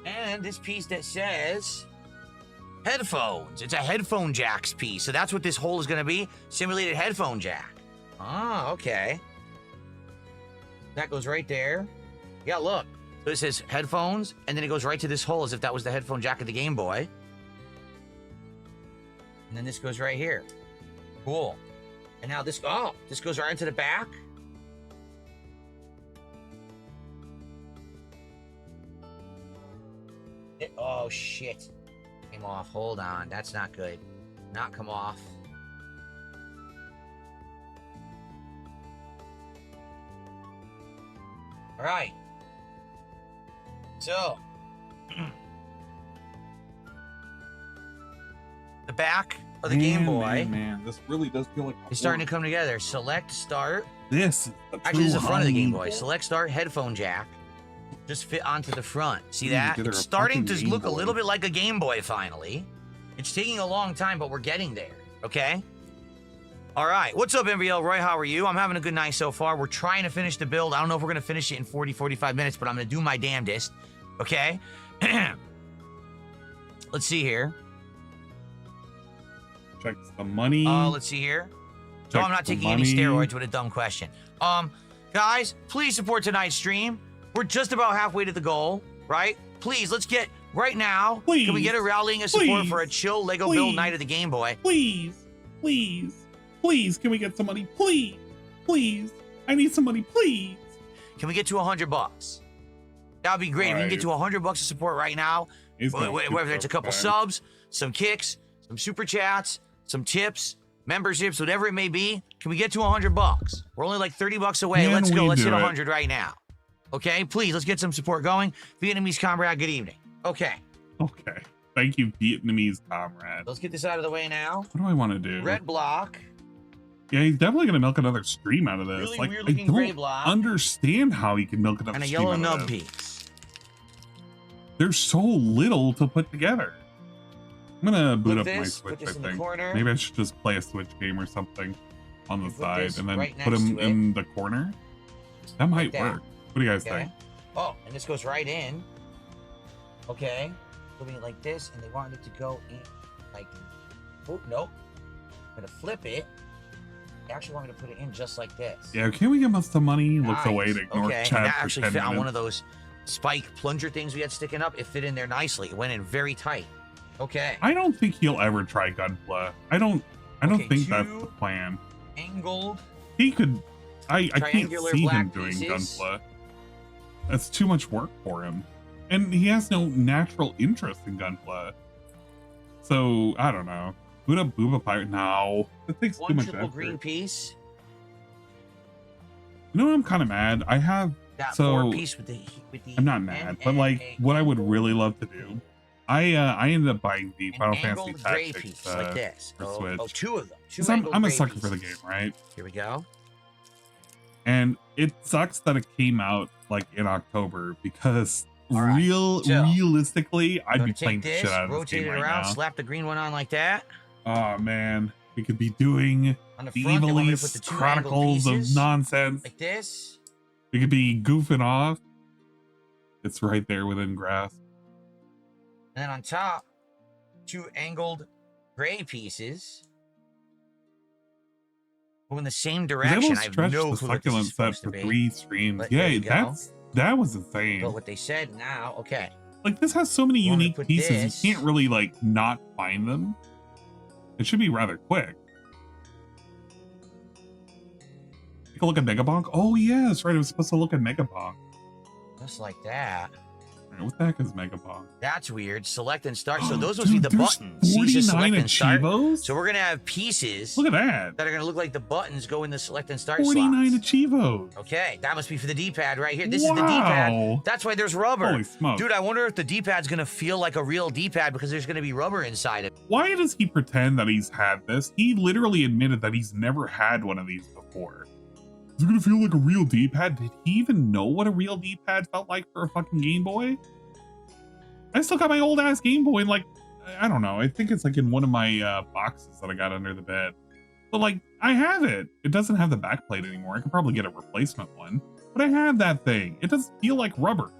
And this piece that says headphones. It's a headphone jacks piece. So that's what this hole is going to be. Simulated headphone jack. Ah, okay. That goes right there. Yeah, look. So it says headphones, and then it goes right to this hole as if that was the headphone jack of the Game Boy. And then this goes right here. Cool. And now this, oh, this goes right into the back. Oh, shit. Came off. Hold on. That's not good. Not come off. All right. So, the back of the Game Boy Man, this really does feel like is starting to come together. Select start. this. Is Actually, this is the front of the Game Boy. home. Select start, headphone jack. Just fit onto the front. See Put that? together It's a starting to fucking Game look a little Boy. bit like a Game Boy finally. It's taking a long time, but we're getting there. Okay? All right. What's up, MVL Roy? How are you? I'm having a good night so far. We're trying to finish the build. I don't know if we're going to finish it in 40, 45 minutes, but I'm going to do my damnedest. Okay? Let's see here. Check the money. Let's see here. No, Check I'm not the taking any money. steroids. What a dumb question. Guys, please support tonight's stream. We're just about halfway to the goal, right? Please, let's get right now. Please. Can we get a rallying of support Please. for a chill Lego Please. build night of the Game Boy? Please, please, please, can we get some money? Please, please. I need some money, please. Can we get to $100? That would be great. If we can get to $100 of support right now, It's not whether it's a couple bad. subs, some kicks, some super chats, some tips, memberships, whatever it may be. Can we get to $100? We're only like $30 away. Can Let's go. we Let's do hit it? 100 right now. Okay, please, let's get some support going. Vietnamese comrade, good evening. Okay, Okay. Thank you, Vietnamese comrade. let's get this out of the way now. What do I want to do? Red block. Yeah, he's definitely gonna milk another stream out of this. Really like, weird I looking don't gray block. understand how he can milk another And a stream yellow out nub of this. piece. There's so little to put together. I'm gonna boot Put up my this, Switch, put this I in the think. corner. Maybe I should just play a Switch game or something on the Put side this and then right put next him to it. in the corner. That might that. work. What do you guys Okay. think? Oh, and this goes right in. Okay. Putting it like this, and they wanted it to go in like, oh, nope. I'm gonna flip it. They actually want me to put it in just like this. Yeah, can we give us some money? Looks Nice. away to ignore okay. chat And that for actually 10 fit on one minutes. of those spike plunger things we had sticking up. It fit in there nicely. It went in very tight. Okay. I don't think he'll ever try Gunpla. I don't Okay, think that's two the plan. Angled. He could I can't Triangular see him black doing pieces. Gunpla. That's too much work for him. And he has no natural interest in Gunpla. So I don't know. Boot up Booba Pirate. No. That takes too One much triple effort. green piece. You know what, I'm kinda mad. I have That So, four piece with the I'm not mad, but like what I would really love to do. I ended up buying the Final an Fantasy angled gray Tactics piece like this. for Oh, Switch. two of them. Two 'Cause angled I'm a gray sucker for the pieces. game, right? Here we go. And it sucks that it came out like in October because All right, so, realistically, I'd Gonna be take playing the this, shit out of this rotate game it right around, now. slap the green one on like that. Oh man, we could be doing On the the front, they want me to put the Evilise two Chronicles angled of pieces, nonsense. like this. We could be goofing off. It's right there within grasp. And then on top, two angled gray pieces. Go in the same They direction. almost I have stretched no the clue what this succulent is set supposed for to be. 3 streams. But there Yeah, you go. that was insane. But what they said now, okay. Like this has so many You want me to unique put pieces, this- you can't really like not find them. It should be rather quick. Take a look at Megabonk. Oh yeah, that's right. I was supposed to look at Megabonk. Just like that. Right, what the heck is Megabonk? That's weird. Select and start. So those must be Dude, the there's buttons. See, it says 49 select and start. Achievos? So we're gonna have pieces Look at that. that are gonna look like the buttons go in the select and start 49 slots. Achievos. Okay, that must be for the D-pad right here. This is the D-pad. Wow. That's why there's rubber. Holy smokes. Dude, I wonder if the D-pad's gonna feel like a real D-pad because there's gonna be rubber inside it. Why does he pretend that he's had this? He literally admitted that he's never had one of these before. Is it gonna feel like a real D-pad? Did he even know what a real D-pad felt like for a fucking Game Boy? I still got my old ass Game Boy, and like, I don't know. I think it's like in one of my boxes that I got under the bed. But like, I have it. It doesn't have the backplate anymore. I could probably get a replacement one. But I have that thing. It doesn't feel like rubber.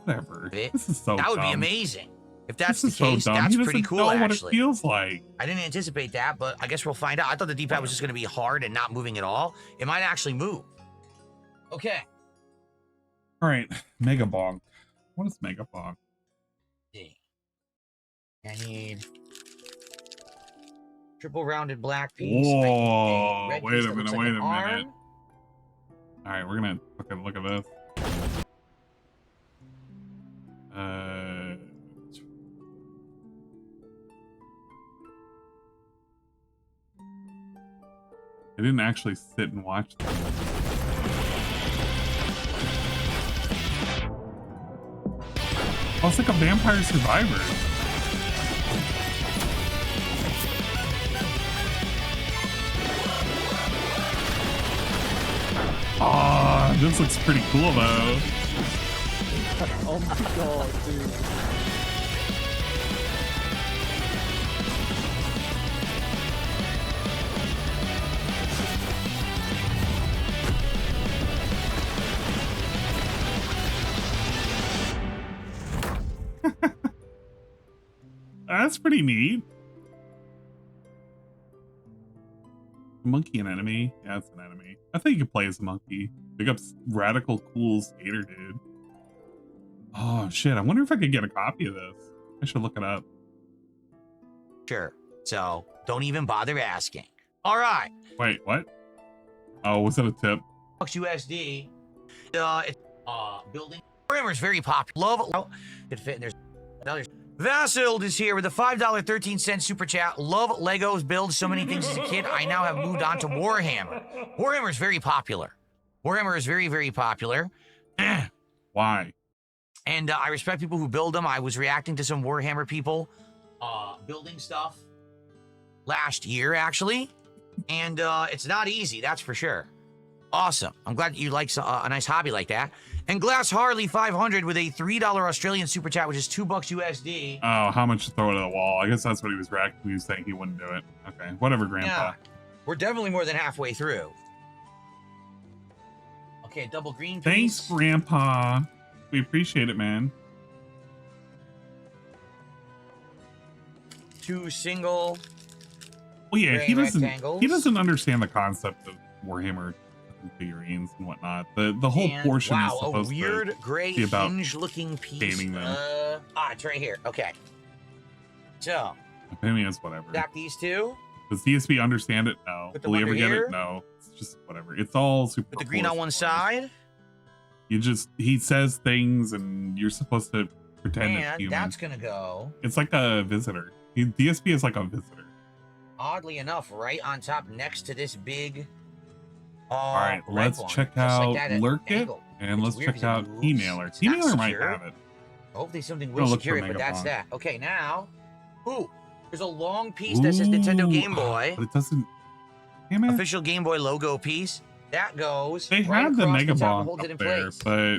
Whatever. It. This is so That would dumb. be amazing. If that's This the is case, so dumb. that's He pretty doesn't cool, know what actually. it feels like. I didn't anticipate that, but I guess we'll find out. I thought the D-pad was just going to be hard and not moving at all. It might actually move. Okay. All right, Mega Bonk. What is Mega Bonk? I need triple rounded black piece. Whoa! Red Wait piece a that looks minute. like Wait an a minute. arm. All right, we're gonna fucking look at this. I didn't actually sit and watch them. Oh, it's like a Vampire Survivor. Ah, this looks pretty cool though. Oh my god, dude. That's pretty neat. Monkey an enemy? Yeah, it's an enemy. I think you could play as a monkey. Pick up Radical Cool Skater Dude. Oh shit, I wonder if I could get a copy of this. I should look it up. Sure. So don't even bother asking. All right. Wait, what? Oh, was that a tip? Bucks USD. It's building. Warhammer's very popular. Love it fit. There's another. Vassild is here with a $5.13 super chat. Love Legos, build so many things as a kid. I now have moved on to Warhammer. Warhammer is very popular. Warhammer is very, very popular. Why? And I respect people who build them. I was reacting to some Warhammer people building stuff last year, actually. And it's not easy, that's for sure. Awesome. I'm glad that you like a nice hobby like that. And Glass Harley 500 with a $3 Australian super chat, which is $2 USD. Oh, how much to throw it at the wall? I guess that's what he was reacting. He was saying he wouldn't do it. Okay, whatever, Grandpa. Yeah, we're definitely more than halfway through. Okay, double green piece. Thanks, Grandpa. We appreciate it, man. 2 single. Well, yeah, he gray doesn't. rectangles. He doesn't understand the concept of Warhammer figurines and whatnot. The whole And, portion is wow, a supposed weird to gray be about hinge-looking piece. gaming them. It's right here. Okay. So, opinions, whatever. stack these two. Does DSP understand it? No. Put them Will he under ever get here. it? No. It's just whatever. It's all super. Put the green on one side. He says things, and you're supposed to pretend it's And human. that's gonna go, It's like a visitor. DSP is like a visitor. oddly enough, right on top next to this big. All right, red let's one, check just like out that at Lurk It, angle. and It's let's weird check 'cause it out moves. T-Mailer. It's not T-Mailer might secure. have it. Hopefully something Gonna will look for secure it, but that's Megabon. that. Okay, now, ooh, there's a long piece that says Nintendo Game Boy. But it doesn't. Damn it. Official Game Boy logo piece. That goes. They right had the across Mega top and Bomb holds it in up there, place. but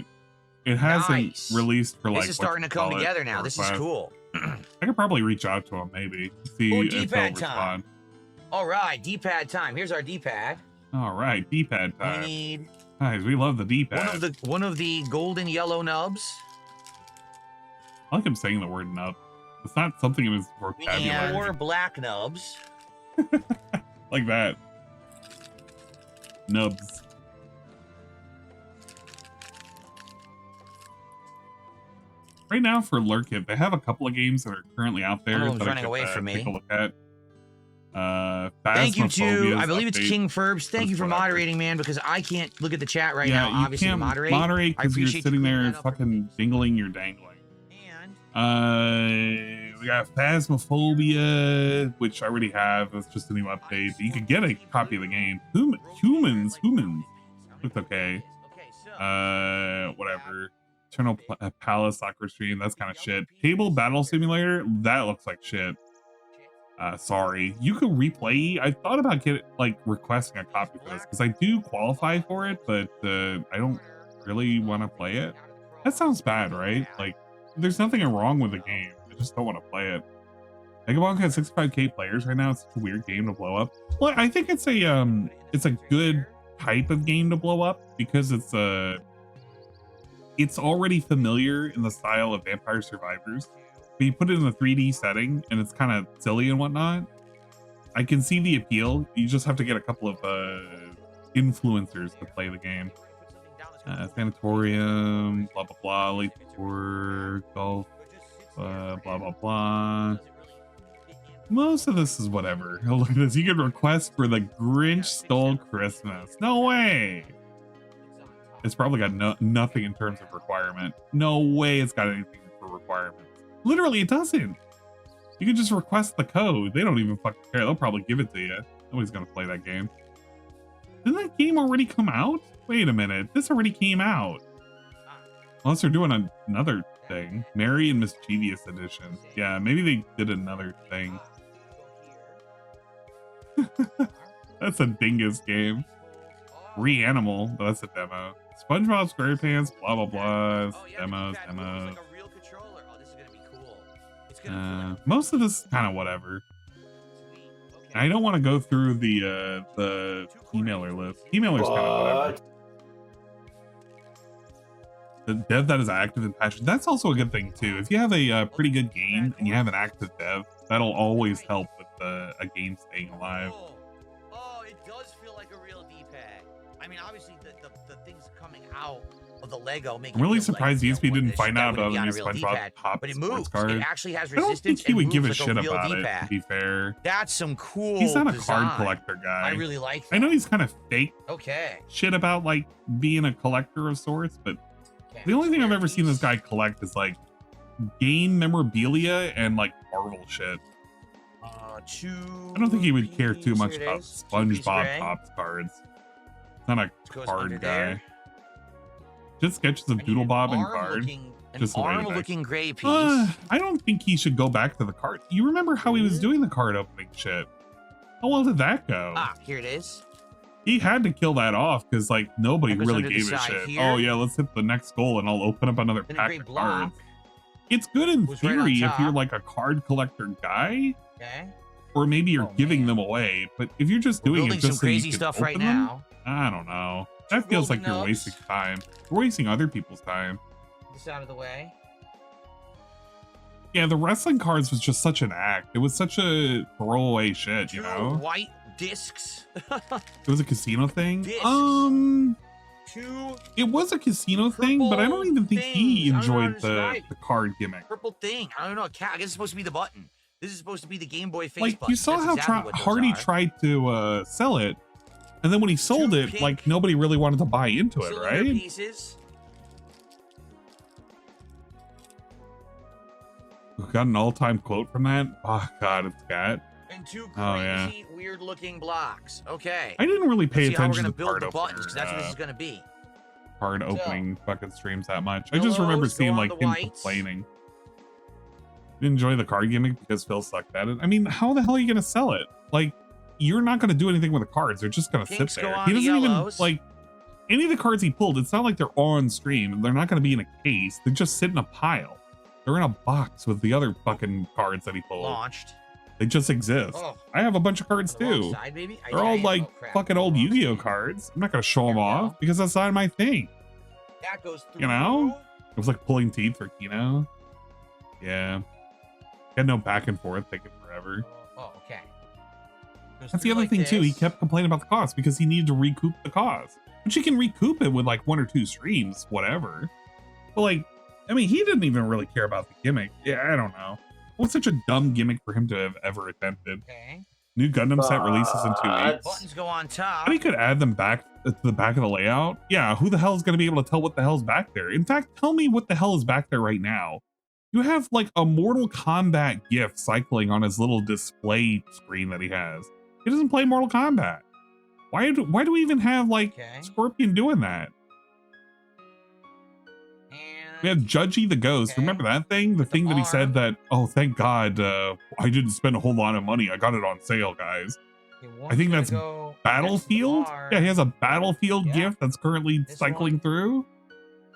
it hasn't Nice. released for like. This is starting to come together now. This is cool. I could probably reach out to him, maybe see Oh, if he'll D-pad respond. time. All right, D-pad time. Here's our D-pad. All right, D-pad We time. need Guys, we love the D-pad. one of the golden yellow nubs. I like him saying the word nub. It's not something in his We need vocabulary. 4 black nubs. Like that. Nubs. Right now for Lurk It, they have a couple of games that are currently out there One of them's that I running could, away from me. take a look at. Thank you to, Phasmophobia's I believe it's update. King Furbs. Thank you for Whatever. moderating, man, because I can't look at the chat right Yeah, now. you Obviously, can't moderate. moderate I because you're appreciate you sitting clearing there that up for fucking me. dingling, you're dangling. And We got Phasmophobia, which I already have. That's just a new update. But you could get a copy of the game. Humans. Looks okay. Whatever. Eternal Palace Soccer Stream. That's kind of shit. Table Battle Simulator. That looks like shit. Sorry. You could replay. I thought about requesting a copy for this because I do qualify for it, but I don't really want to play it. That sounds bad, right? Like, there's nothing wrong with the game. I just don't want to play it. Megabonk has 65k players right now. It's such a weird game to blow up. Well, I think it's a good type of game to blow up because it's it's already familiar in the style of Vampire Survivors, but you put it in a 3D setting and it's kind of silly and whatnot. I can see the appeal. You just have to get a couple of influencers to play the game. Sanatorium, blah blah blah, Elite Tour, golf, blah blah blah. Most of this is whatever. Look at this. You can request for the Grinch Stole Christmas. No way. It's probably got nothing in terms of requirement. No way it's got anything for requirements. Literally, it doesn't. You can just request the code. They don't even fucking care. They'll probably give it to you. Nobody's gonna play that game. Didn't that game already come out? Wait a minute. This already came out. Unless they're doing another thing. Merry and Mischievous Edition. Yeah, maybe they did another thing. That's a dingus game. Reanimal. Oh, that's a demo. SpongeBob SquarePants, blah blah blah. Demos. Most of this is kind of whatever. I don't want to go through the emailer list. Emailer's kind of whatever. The dev that is active and passionate, that's also a good thing too. If you have a pretty good game and you have an active dev, that'll always help with a game staying alive. Oh, it does feel like a real D-pad. I mean, obviously the things coming out of the Lego make. I'm really surprised DSP didn't find out about the new SpongeBob Pop sports card. It actually has I don't resistance. think he would give a like shit real about D-pad. it, to be fair. That's some cool. He's not a design. card collector guy. I really like that. I know he's kind of fake Okay. shit about like being a collector of sorts, but the only thing I've ever seen this guy collect is like game memorabilia and like Marvel shit. I don't think he would care too much about SpongeBob Pops cards. He's not a card guy. Just sketches of Doodle Bob and card. Just arm-looking gray piece. I don't think he should go back to the card. You remember how he was doing the card opening shit? How well did that go? Ah, here it is. He had to kill that off because like nobody That goes really under gave the a side shit. here. Oh yeah, let's hit the next goal and I'll open up another Then a pack great of block. cards. It's good in Goes right on theory if top. you're like a card collector guy, Okay. or maybe you're Oh, giving man. them away. But if you're just We're doing it building just some so you crazy can stuff right open them, now. I don't know. That feels like golden you're nubs. wasting time. You're wasting other people's time. Get this out of the way. Yeah, the wrestling cards was just such an act. It was such a throwaway shit, you Two know? white discs. It was a casino thing. Discs. Two It was a casino thing, but I don't even think he things. I don't know how to enjoyed the describe. card gimmick. purple thing. I don't know. I guess it's supposed to be the button. This is supposed to be the Game Boy face Like button. you saw That's how exactly what those Hardy are. tried to sell it, and then when he sold Two it, pink like nobody really wanted to buy into it, cylinder right? pieces. We got an all-time quote from that. Oh God, it's cat. And two crazy, Oh, yeah. weird-looking blocks. Okay. I didn't really pay See how we're attention gonna to build card the buttons, opener, because that's what this is gonna be. card opening fucking streams that much. I just remember Yellows go seeing on like the him whites. complaining. Didn't enjoy the card gimmick because Phil sucked at it. I mean, how the hell are you gonna sell it? Like, you're not gonna do anything with the cards. They're just gonna Pinks sit go there. on He the doesn't even yellows. like any of the cards he pulled. It's not like they're on stream. They're not gonna be in a case. They just sit in a pile. They're in a box with the other fucking cards that he pulled. Launched. They just exist. Oh. I have a bunch of cards On the wrong too. side, maybe? They're all like fucking old Yu-Gi-Oh cards. cards. I'm not gonna show There them we off go. because that's not my thing. That goes through. You know? It was like pulling teeth for Kino. Yeah. Had no back and forth, taking forever. Oh, okay. Goes That's the through other like thing too. He this. kept complaining about the cost because he needed to recoup the cost. Which he can recoup it with like 1 or 2 streams, whatever. But like, I mean, he didn't even really care about the gimmick. Yeah, I don't know. What's such a dumb gimmick for him to have ever attempted? Okay. New Gundam set releases in 2 weeks. Buttons go on top. And he could add them back to the back of the layout. Yeah, who the hell is going to be able to tell what the hell's back there? In fact, tell me what the hell is back there right now. You have like a Mortal Kombat GIF cycling on his little display screen that he has. He doesn't play Mortal Kombat. Why do we even have like Okay. Scorpion doing that? We have Judgy the Ghost. Okay. Remember that thing? The thing that he said arm. that, oh, thank God, I didn't spend a whole lot of money. I got it on sale, guys. Okay, I think one's that's gonna go against the Battlefield? bar. Yeah, he has a Battlefield Yeah. GIF that's currently This cycling one. through.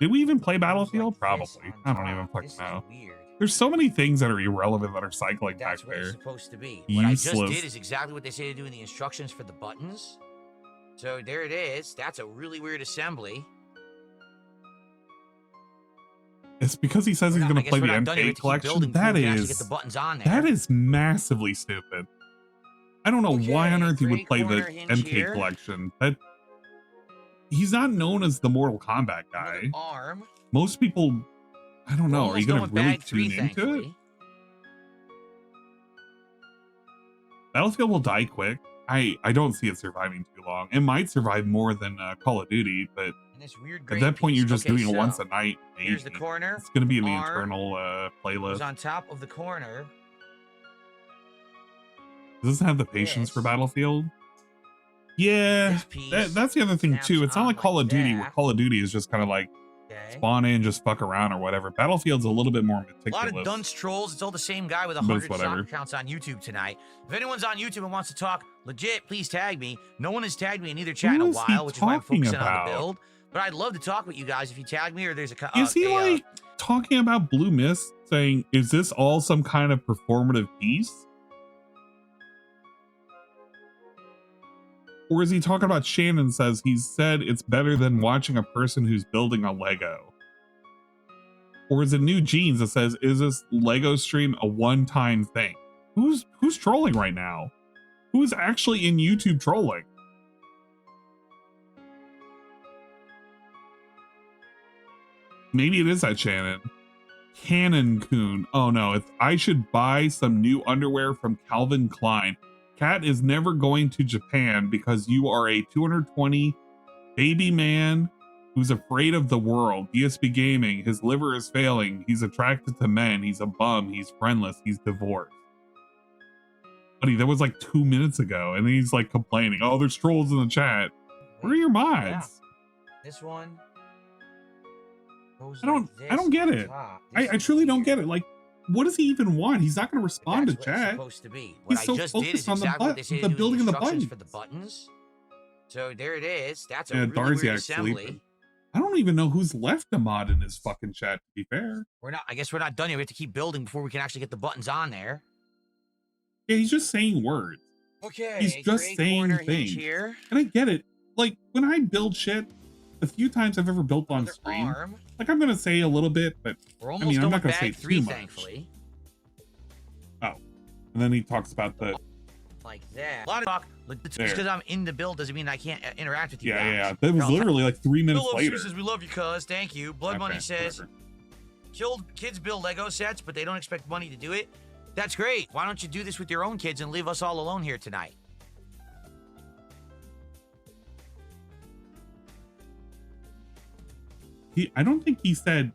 Did we even play Goes Battlefield? like this Probably. on I don't even top. fucking This is know. Weird. There's so many things that are irrelevant that are cycling back That's what it's there. supposed to be. What I just Useless. did is exactly what they say to do in the instructions for the buttons. So there it is. That's a really weird assembly. It's because he says he's going to play the MK collection. That is massively stupid. I don't know why on earth he would play the MK collection. That he's not known as the Mortal Kombat guy. Most people, I don't know. Are you going to really tune into it? Battlefield will die quick. I don't see it surviving too long. It might survive more than Call of Duty, but at that point you're just doing it once a night. Maybe. Here's the corner. It's going to be in the internal playlist. It's on top of the corner. Does this have the patience for Battlefield? Yeah, that's the other thing too. It's not like Call of Duty, where Call of Duty is just kind of like spawn in, just fuck around or whatever. Battlefield's a little bit more meticulous. A lot of dunce trolls. It's all the same guy with 100 stock accounts on YouTube tonight. If anyone's on YouTube and wants to talk legit, please tag me. No one has tagged me in either chat in a while, which is why I'm focusing on the build. But I'd love to talk with you guys if you tag me or there's a. Is he like talking about Blue Mist, saying, "Is this all some kind of performative piece?" Or is he talking about Shannon says he said it's better than watching a person who's building a Lego? Or is it New Jeans that says, is this Lego stream a one-time thing? Who's trolling right now? Who is actually in YouTube trolling? Maybe it is that Shannon. Cannon Coon. Oh no, it's I should buy some new underwear from Calvin Klein. Cat is never going to Japan because you are a 220 baby man who's afraid of the world. DSP Gaming, his liver is failing. He's attracted to men. He's a bum. He's friendless. He's divorced. Buddy, that was like 2 minutes ago. And then he's like complaining. Oh, there's trolls in the chat. Where are your mods? Yeah. This one. I don't get it. I truly don't get it. Like, what does he even want? He's not going to respond to chat. He's so focused on the building of the buttons. For the buttons. So there it is. That's a really weird assembly. I don't even know who's left a mod in his fucking chat, to be fair. I guess we're not done yet. We have to keep building before we can actually get the buttons on there. Yeah, he's just saying words. Okay. He's just saying things. Here. And I get it. Like, when I build shit, the few times I've ever built on stream, like I'm gonna say a little bit, but I mean I'm not gonna say too much. Thankfully. Oh, and then he talks about the like that. A lot of talk. Just because I'm in the build doesn't mean I can't interact with you. Yeah. That was literally like 3 minutes later. Says we love you, cuz. Thank you. Blood Money says, kids build Lego sets, but they don't expect money to do it. That's great. Why don't you do this with your own kids and leave us all alone here tonight? I don't think he said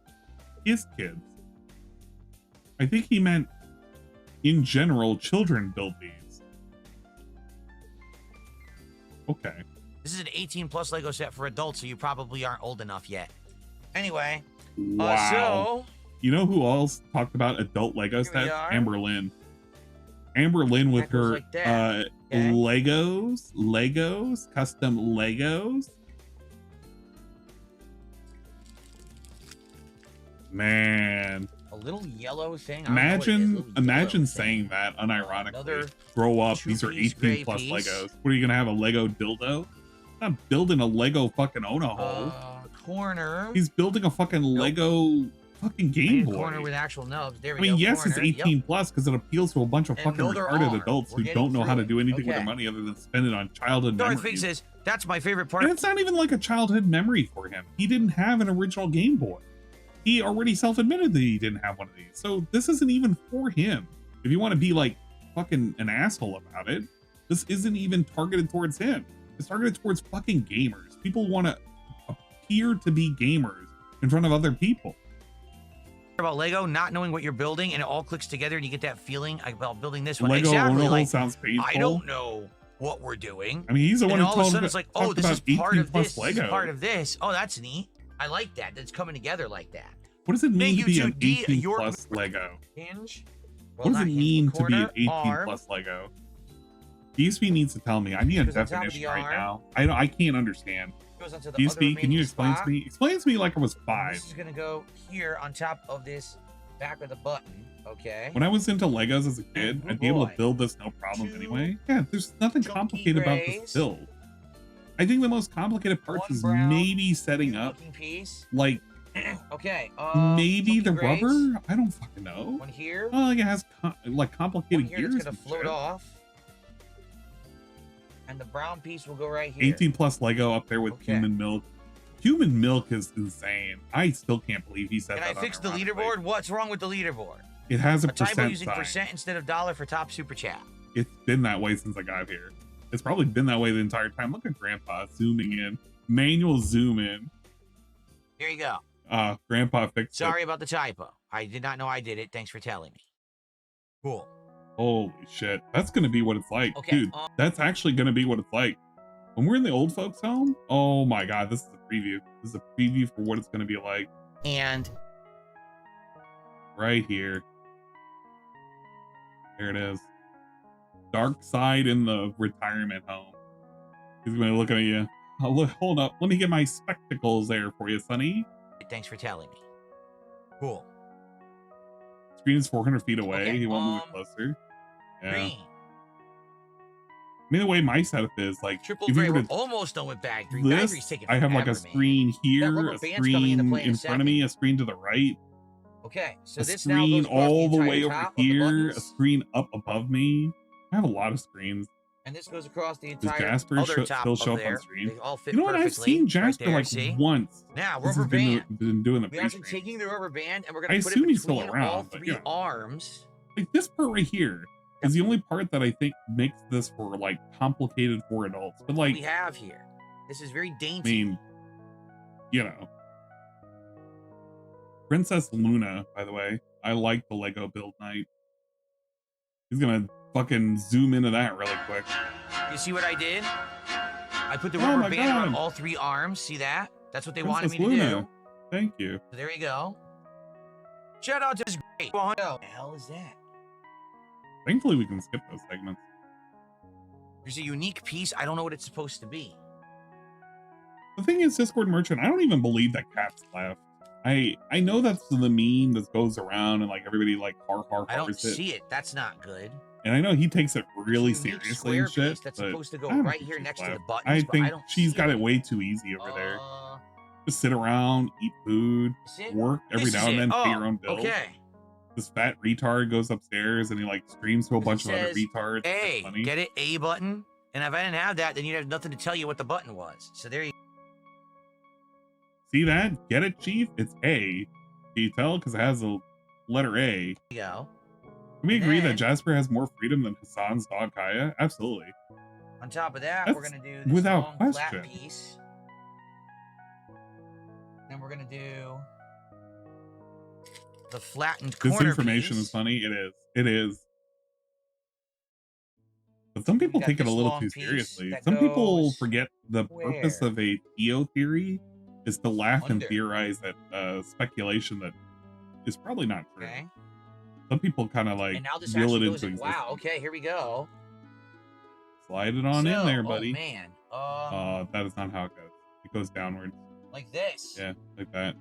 his kids. I think he meant in general children build these. Okay. This is an 18+ Lego set for adults, so you probably aren't old enough yet. Anyway. Wow. So you know who else talked about adult Lego sets? Amber Lynn. Amber Lynn with her like okay. Legos, custom Legos. Man, a little yellow thing. Imagine saying that unironically. Grow up. These are 18+ Legos. What are you gonna have, a Lego dildo? I'm not building a Lego fucking Onoho. Corner. He's building a fucking Lego fucking Game Boy. Corner with actual nubs. There we go. I mean, yes, corner. it's 18+ because it appeals to a bunch of fucking retarded adults who don't know how to do anything with their money other than spend it on childhood memories. Darth says that's my favorite part. And it's not even like a childhood memory for him. He didn't have an original Game Boy. He already self-admitted that he didn't have one of these. So this isn't even for him. If you want to be like fucking an asshole about it, this isn't even targeted towards him. It's targeted towards fucking gamers. People want to appear to be gamers in front of other people. About Lego, not knowing what you're building, and it all clicks together and you get that feeling about building this one. Lego exactly, like, sounds painful. I don't know what we're doing. I mean, he's the one who all of a sudden it's like, oh, this is part of this. Lego. This is part of this. Oh, that's neat. I like that. That's coming together like that. What does it mean to be an 18+ Lego? Hinge? What does it mean to be an 18+ Lego? DSP needs to tell me. I need a definition right now. I can't understand. DSP, can you explain to me? Explain to me like I was 5. This is gonna go here on top of this back of the button. Okay. When I was into Legos as a kid, I'd be able to build this no problem anyway. Yeah, there's nothing complicated about this build. I think the most complicated part is maybe setting up like Okay. Maybe the grays. rubber? I don't fucking know. One here. Oh, like it has like One complicated here gears. that's gonna and float shit. off. And the brown piece will go right here. 18 plus Lego up there with Okay. human milk. Human milk is insane. I still can't believe he said Can I that. fix the leaderboard? What's wrong with the leaderboard? It has a A typo percent using sign. percent instead of dollar for top super chat. It's been that way since I got here. It's probably been that way the entire time. Look at Grandpa zooming in. Manual zoom in. Here you go. Grandpa fixed Sorry it. about the typo. I did not know I did it. Thanks for telling me. Cool. Holy shit. That's going to be what it's like. Okay, Dude, that's actually going to be what it's like. When we're in the old folks home, oh my God, this is a preview. This is a preview for what it's going to be like And right here. There it is. Dark side in the retirement home. He's going to be looking at you. Oh, look, hold up. Let me get my spectacles there for you, Sonny. thanks for telling me. Cool. Screen is 400 feet away. Okay, He won't move it closer. Yeah. Green. I mean, the way my setup is, like, Triple if you gray. were We're to almost done with bag 3. Bag 3's this, taking I have like a forever, man. screen here, rubber a band's coming into screen play in a in front of me, a screen to the right, Okay, so a this now screen goes across all the entire way over top of the here, a buttons, screen up above me. I have a lot of screens. and this goes across the Does entire Jasper other top still show up up on there. stream? They all fit You know what? I've perfectly seen Jasper right there, like see? once. Now, This rubber has been, band. been doing the We're actually pre-stream. taking the rubber band and we're I going to put it assume he's still between around, all but, 3 you know. arms. Like this part right here is the only part that I think makes this for like complicated for adults. But like, We have here. This is very I dainty. mean, you know. Princess Luna, by the way. I like the Lego build night. He's gonna fucking zoom into that really quick. You see what I did? I put the Oh rubber my band around God. all 3 arms. See that? That's what they Princess wanted me to Luna. do. Thank you. So there you go. Shout out to this great. What the hell is that? Thankfully, we can skip those segments. There's a unique piece. I don't know what it's supposed to be. The thing is, Discord Merchant, I don't even believe that Cat's left. I know that's the meme that goes around and like everybody like I don't it. see it. That's not good. And I know he takes it really It's a unique seriously square and shit. piece that's but supposed to go I don't right think here she's next to the left. buttons, I but think I don't she's see got it. it way too easy over there. Uh, Just sit around, eat food, is it? work every This now is and it. then, pay Oh, your own bills. Okay. This fat retard goes upstairs and he like streams to a bunch of other says, retards. It's A, funny. get it? A button. And if I didn't have that, then you'd have nothing to tell you what the button was. So there you See that? Get it, Chief? It's A. Can you tell? Because it has a letter A. go. Can we agree that Then- Jasper has more freedom than Hassan's dog Kaya? Absolutely. On top of that, we're That's gonna do this without long flat question. piece. Then we're gonna do the flattened This corner information piece. is funny. It is. It is. But some people got take it a this little long too piece seriously. that Some people goes forget the purpose where? of a Theo theory is to laugh and Under. theorize that speculation that is probably not true. Okay. Some people kind of like And now this will actually it goes into in. Wow. existence. Okay, here we go. Slide it on in So- there, buddy. Oh man. That is not how it goes. It goes downwards. Like this. Yeah, like that.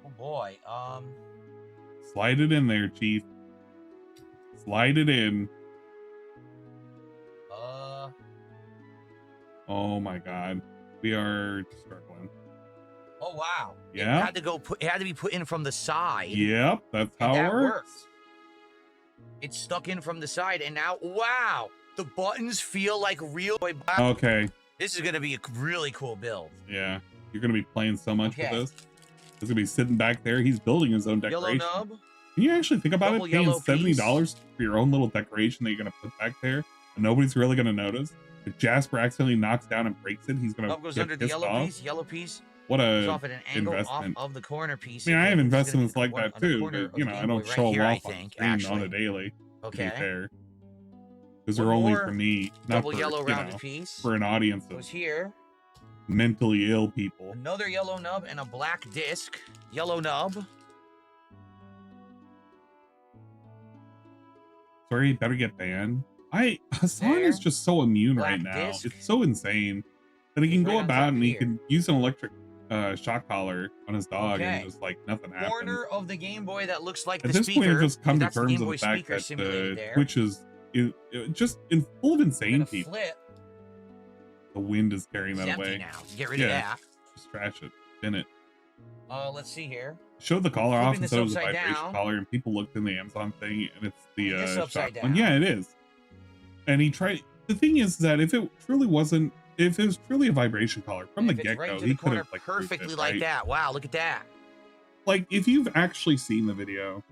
Oh boy. Slide it in there, Chief. Slide it in. Oh my God, we are struggling. Oh wow. Yeah. It had to go. It had to be put in from the side. Yep, that's And how it that works. works. It's stuck in from the side, and now, wow, the buttons feel like real. Okay, This is gonna be a really cool build. yeah, you're gonna be playing so much Okay. with this. He's gonna be sitting back there. He's building his own Yellow decoration. nub. Can you actually think about Double it? Paying yellow $70 for your own little decoration that you're gonna put back there, and nobody's really gonna notice. If Jasper accidentally knocks down and breaks it, he's gonna Nub goes get under the pissed yellow off. piece. Yellow piece What goes a off at an angle investment. off of the corner piece. I mean, I have and it's gonna investments be like one that on the too, corner but of you the know, I Game don't Boy right show here, them I off on think, stream on actually. a daily. To be Okay. fair, because One they're only more for me, not Double for yellow you rounded know, piece for an audience of goes here. mentally ill people. Another yellow nub and a black disc. Yellow nub. Sorry, he better get banned. Hassan There. is just so immune Black right now. disc. It's so insane that he can It's go right on about top and he here. can use an electric shock collar on his dog Okay. and just like nothing happens. Corner of the Game Boy that looks like At the this speaker. point, I've just come to That's the terms Game with Boy the fact speaker that simulated there. Twitch is just full of We're insane gonna people. flip. The wind is carrying It's that empty away. now. Get rid Yeah. of that. Just trash it. spin it. Let's see here. Showed the collar off Flipping and said it was a this upside vibration down. collar, and people looked in the Amazon thing, and it's the This upside shop one. down. Yeah, it is. And he tried. The thing is that if it was truly a vibration collar from the If it's get right go, into he the could corner have like proved perfectly it, like right? that. Wow, look at that. Like if you've actually seen the video,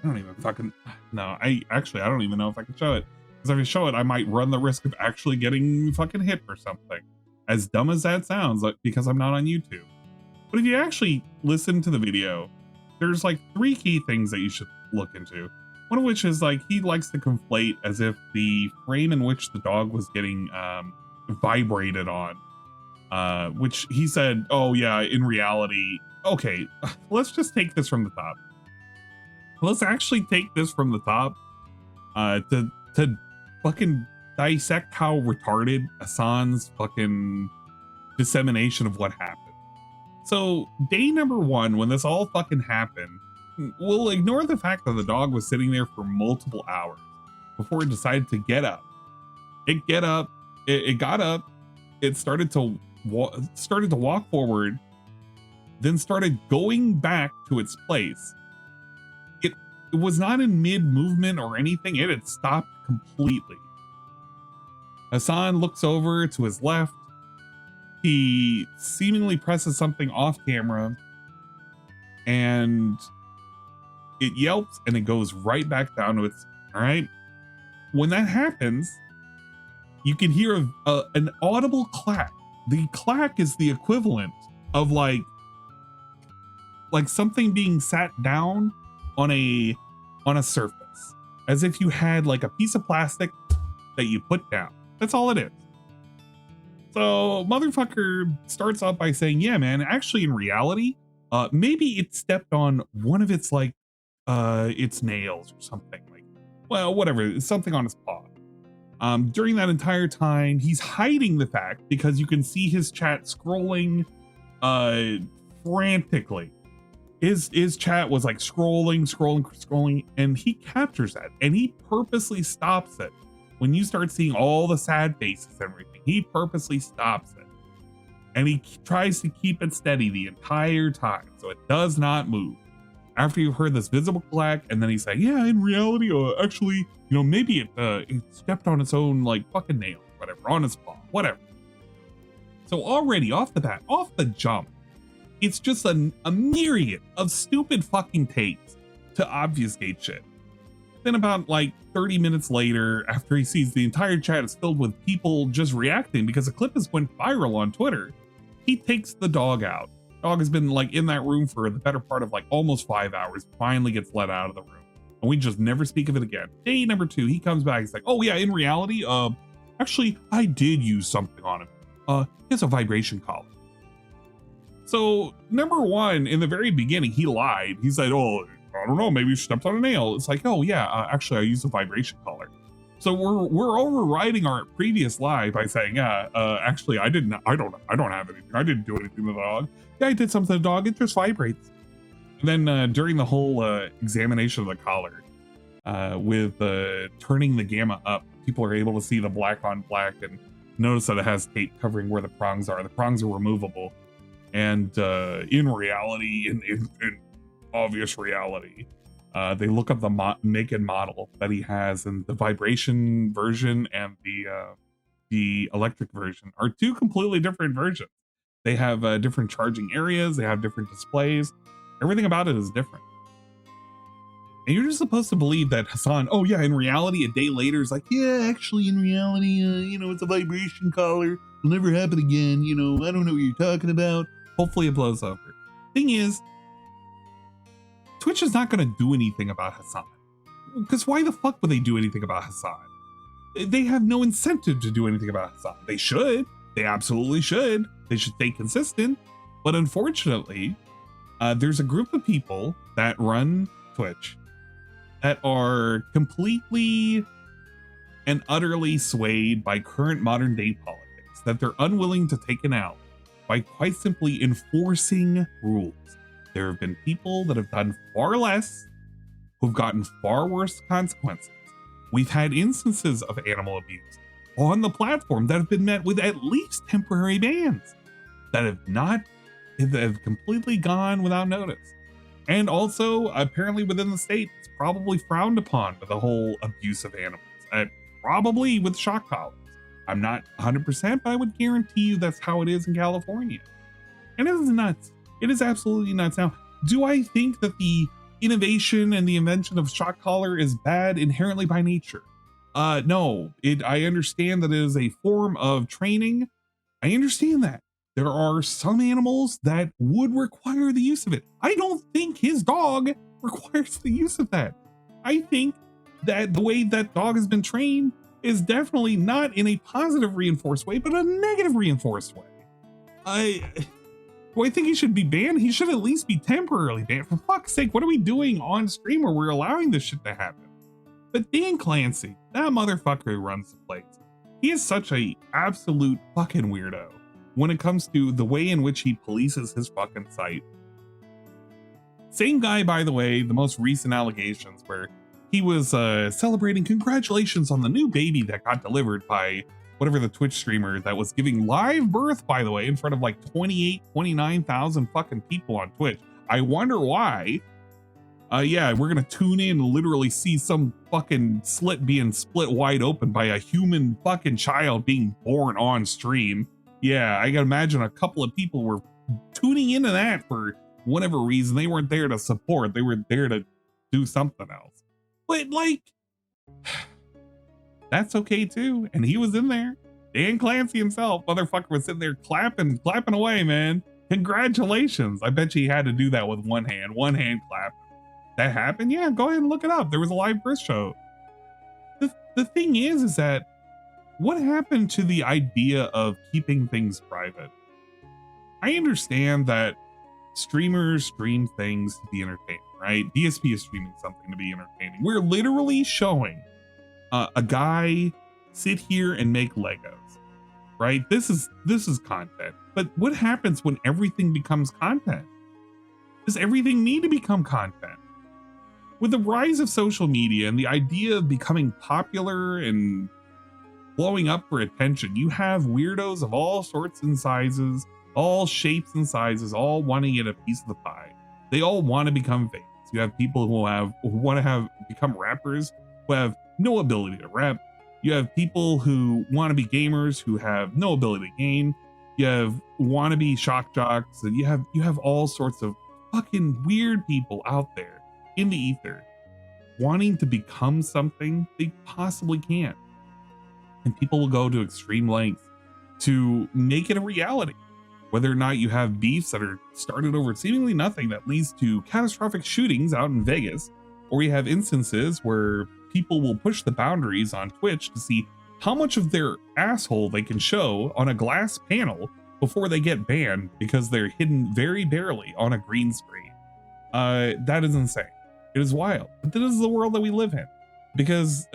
I don't even fucking no. I don't even know if I can show it, because if I show it, I might run the risk of actually getting fucking hit or something. As dumb as that sounds, like, because I'm not on YouTube. But if you actually listen to the video, there's like 3 key things that you should look into. One of which is like he likes to conflate as if the frame in which the dog was getting vibrated on, which he said, oh yeah, in reality, okay, let's just take this from the top. Let's actually take this from the top to fucking dissect how retarded Hassan's fucking dissemination of what happened. So day number 1, when this all fucking happened, we'll ignore the fact that the dog was sitting there for multiple hours before it decided to get up. It got up, it started to walk forward, then started going back to its place. It was not in mid-movement or anything, it had stopped completely. Hassan looks over to his left. He seemingly presses something off camera, and it yelps and it goes right back down to its, all right? When that happens, you can hear an audible clack. The clack is the equivalent of like something being sat down on a surface, as if you had like a piece of plastic that you put down. That's all it is. So motherfucker starts off by saying, yeah, man, actually in reality, maybe it stepped on one of its like its nails or something, like, well, whatever, something on his paw. During that entire time, he's hiding the fact because you can see his chat scrolling frantically. His chat was like scrolling, and he captures that, and he purposely stops it. When you start seeing all the sad faces and everything, he purposely stops it. And he tries to keep it steady the entire time, so it does not move. After you've heard this visible clack, and then he's like, yeah, in reality, actually, you know, maybe it stepped on its own, like, fucking nail, whatever, on its paw, whatever. So already, off the bat, off the jump, it's just a myriad of stupid fucking takes to obfuscate shit. Then about like 30 minutes later, after he sees the entire chat is filled with people just reacting because the clip has went viral on Twitter, he takes the dog out. Dog has been like in that room for the better part of like almost 5 hours, finally gets let out of the room. And we just never speak of it again. Day number 2, he comes back, he's like, oh yeah, in reality, actually, I did use something on him. It's a vibration collar. So number 1, in the very beginning, he lied. He said, oh, I don't know, maybe you stepped on a nail. It's like, oh yeah, actually I used a vibration collar. So we're overriding our previous lie by saying, yeah, actually I don't have anything. I didn't do anything to the dog. Yeah, I did something to the dog. It just vibrates. And then during the whole examination of the collar, with turning the gamma up, people are able to see the black on black and notice that it has tape covering where the prongs are. The prongs are removable. And in reality, in obvious reality, they look up the make and model that he has, and the vibration version and the electric version are 2 completely different versions. They have different charging areas, they have different displays, everything about it is different. And you're just supposed to believe that Hassan, oh yeah, in reality, a day later is like, yeah, actually in reality, you know, it's a vibration collar, it'll never happen again, you know, I don't know what you're talking about. Hopefully it blows over. Thing is, Twitch is not going to do anything about Hassan. Because why the fuck would they do anything about Hassan? They have no incentive to do anything about Hassan. They should. They absolutely should. They should stay consistent. But unfortunately, there's a group of people that run Twitch that are completely and utterly swayed by current modern day politics, that they're unwilling to take an out by quite simply enforcing rules. There have been people that have done far less, who've gotten far worse consequences. We've had instances of animal abuse on the platform that have been met with at least temporary bans, that have not have completely gone without notice. And also, apparently within the state, it's probably frowned upon with the whole abuse of animals. Probably with shock collars. I'm not 100%, but I would guarantee you that's how it is in California. And it is nuts. It is absolutely nuts. Now, do I think that the innovation and the invention of shock collar is bad inherently by nature? No. I understand that it is a form of training. I understand that. There are some animals that would require the use of it. I don't think his dog requires the use of that. I think that the way that dog has been trained is definitely not in a positive reinforced way, but a negative reinforced way. Do I think he should be banned? He should at least be temporarily banned. For fuck's sake, what are we doing on stream where we're allowing this shit to happen? But Dan Clancy, that motherfucker who runs the place, he is such a absolute fucking weirdo when it comes to the way in which he polices his fucking site. Same guy, by the way, the most recent allegations where he was celebrating congratulations on the new baby that got delivered by whatever the Twitch streamer that was giving live birth, by the way, in front of like 29,000 fucking people on Twitch. I wonder why. Yeah, we're gonna tune in and literally see some fucking slit being split wide open by a human fucking child being born on stream. Yeah, I can imagine a couple of people were tuning into that for whatever reason. They weren't there to support, they were there to do something else. But like, that's okay too. And he was in there. Dan Clancy himself, motherfucker, was sitting there clapping away, man. Congratulations. I bet you he had to do that with one hand clap. That happened? Yeah, go ahead and look it up. There was a live birth show. The thing is that what happened to the idea of keeping things private? I understand that streamers stream things to be entertaining, right? DSP is streaming something to be entertaining. We're literally showing a guy sit here and make Legos, right? This is content. But what happens when everything becomes content? Does everything need to become content? With the rise of social media and the idea of becoming popular and blowing up for attention, you have weirdos of all sorts and sizes, all shapes and sizes, all wanting to get a piece of the pie. They all want to become famous. You have people who want to become rappers who have no ability to rap. You have people who want to be gamers who have no ability to game. You have wannabe shock jocks, and you have all sorts of fucking weird people out there in the ether wanting to become something they possibly can't. And people will go to extreme lengths to make it a reality. Whether or not you have beefs that are started over seemingly nothing that leads to catastrophic shootings out in Vegas, or you have instances where people will push the boundaries on Twitch to see how much of their asshole they can show on a glass panel before they get banned because they're hidden very barely on a green screen. That is insane. It is wild. But this is the world that we live in, because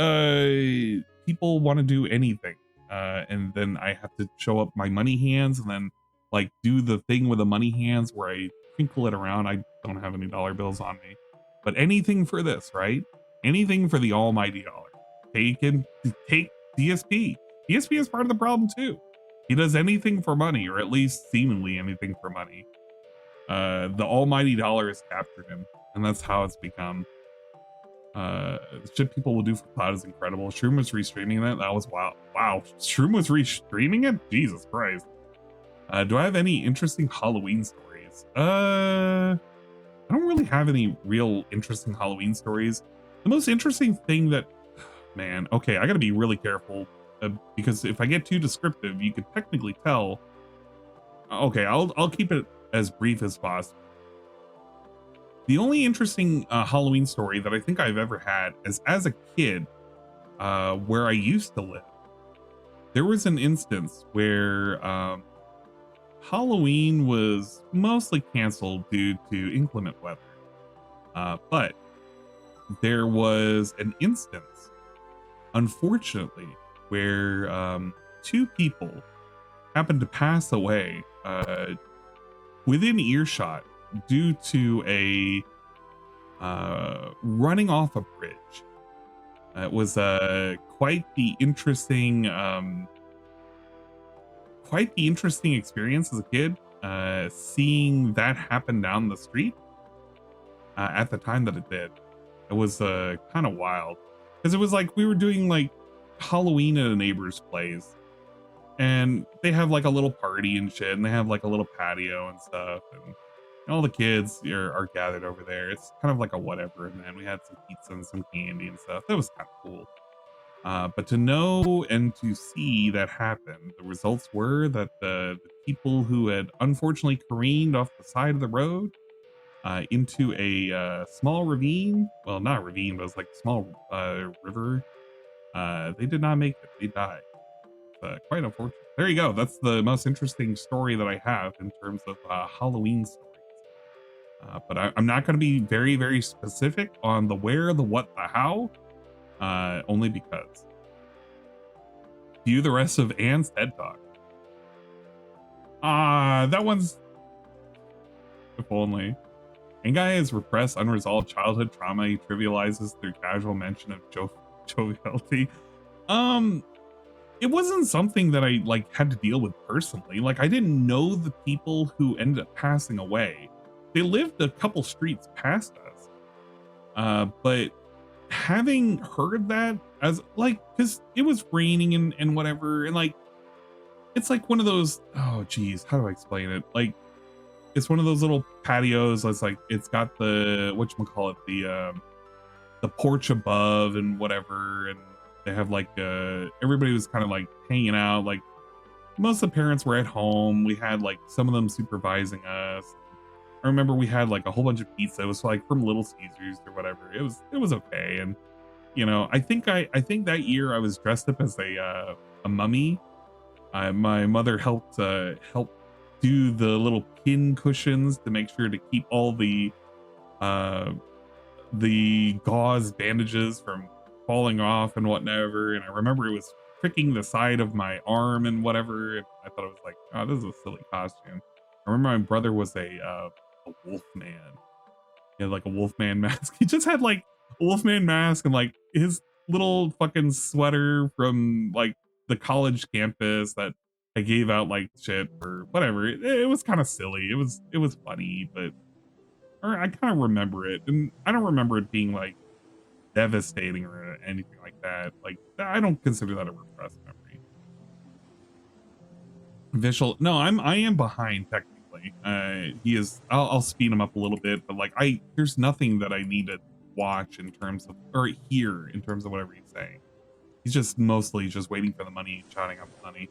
people want to do anything, and then I have to show up my money hands and then like do the thing with the money hands where I crinkle it around. I don't have any dollar bills on me, but anything for this, right? Anything for the almighty dollar. Take DSP. DSP is part of the problem too. He does anything for money, or at least seemingly anything for money. The almighty dollar has captured him, and that's how it's become. The shit people will do for cloud is incredible. Shroom was restreaming that was wild. Wow, Shroom was restreaming it? Jesus Christ. Do I have any interesting Halloween stories? I don't really have any real interesting Halloween stories. The most interesting thing that, man, okay, I gotta be really careful, because if I get too descriptive, you could technically tell. Okay, I'll keep it as brief as possible. The only interesting Halloween story that I think I've ever had is as a kid, where I used to live. There was an instance where Halloween was mostly canceled due to inclement weather. But there was an instance, unfortunately, where two people happened to pass away within earshot due to a running off a bridge. It was quite the interesting experience as a kid. seeing that happen down the street at the time that it did, it was kind of wild, because it was like we were doing like Halloween at a neighbor's place, and they have like a little party and shit, and they have like a little patio and stuff, and all the kids are gathered over there. It's kind of like a whatever, and then we had some pizza and some candy and stuff. That was kind of cool. But to know and to see that happen, the results were that the people who had unfortunately careened off the side of the road into a small ravine, well, not a ravine, but it was like a small river, they did not make it. They died. Quite unfortunate. There you go. That's the most interesting story that I have in terms of Halloween stories. But I'm not going to be very, very specific on the where, the what, the how, only because. View the rest of Anne's TED Talk. That one's... If only. And guy has repressed, unresolved childhood trauma he trivializes through casual mention of joviality. It wasn't something that I like had to deal with personally. Like, I didn't know the people who ended up passing away. They lived a couple streets past us. But having heard that as like, because it was raining and whatever, and like, it's like one of those, oh geez, how do I explain it? Like, it's one of those little patios that's like, it's got the, whatchamacallit, the porch above and whatever, and they have like everybody was kind of like hanging out. Like, most of the parents were at home. We had like some of them supervising us. I remember we had like a whole bunch of pizza. It was like from Little Caesars or whatever. It was okay. And you know, I think that year I was dressed up as a mummy. My mother helped do the little pin cushions to make sure to keep all the gauze bandages from falling off and whatever. And I remember it was pricking the side of my arm and whatever. And I thought it was like, oh, this is a silly costume. I remember my brother was a wolf man. He had like a wolfman mask. He just had like a wolfman mask and like his little fucking sweater from like the college campus that I gave out like shit for whatever. It was kind of silly. It was funny, but I kind of remember it, and I don't remember it being like devastating or anything like that. Like, I don't consider that a repressed memory. Visual, no, I am behind technically. He is. I'll speed him up a little bit, but like there's nothing that I need to watch in terms of or hear in terms of whatever he's saying. He's just mostly just waiting for the money, shouting out the money.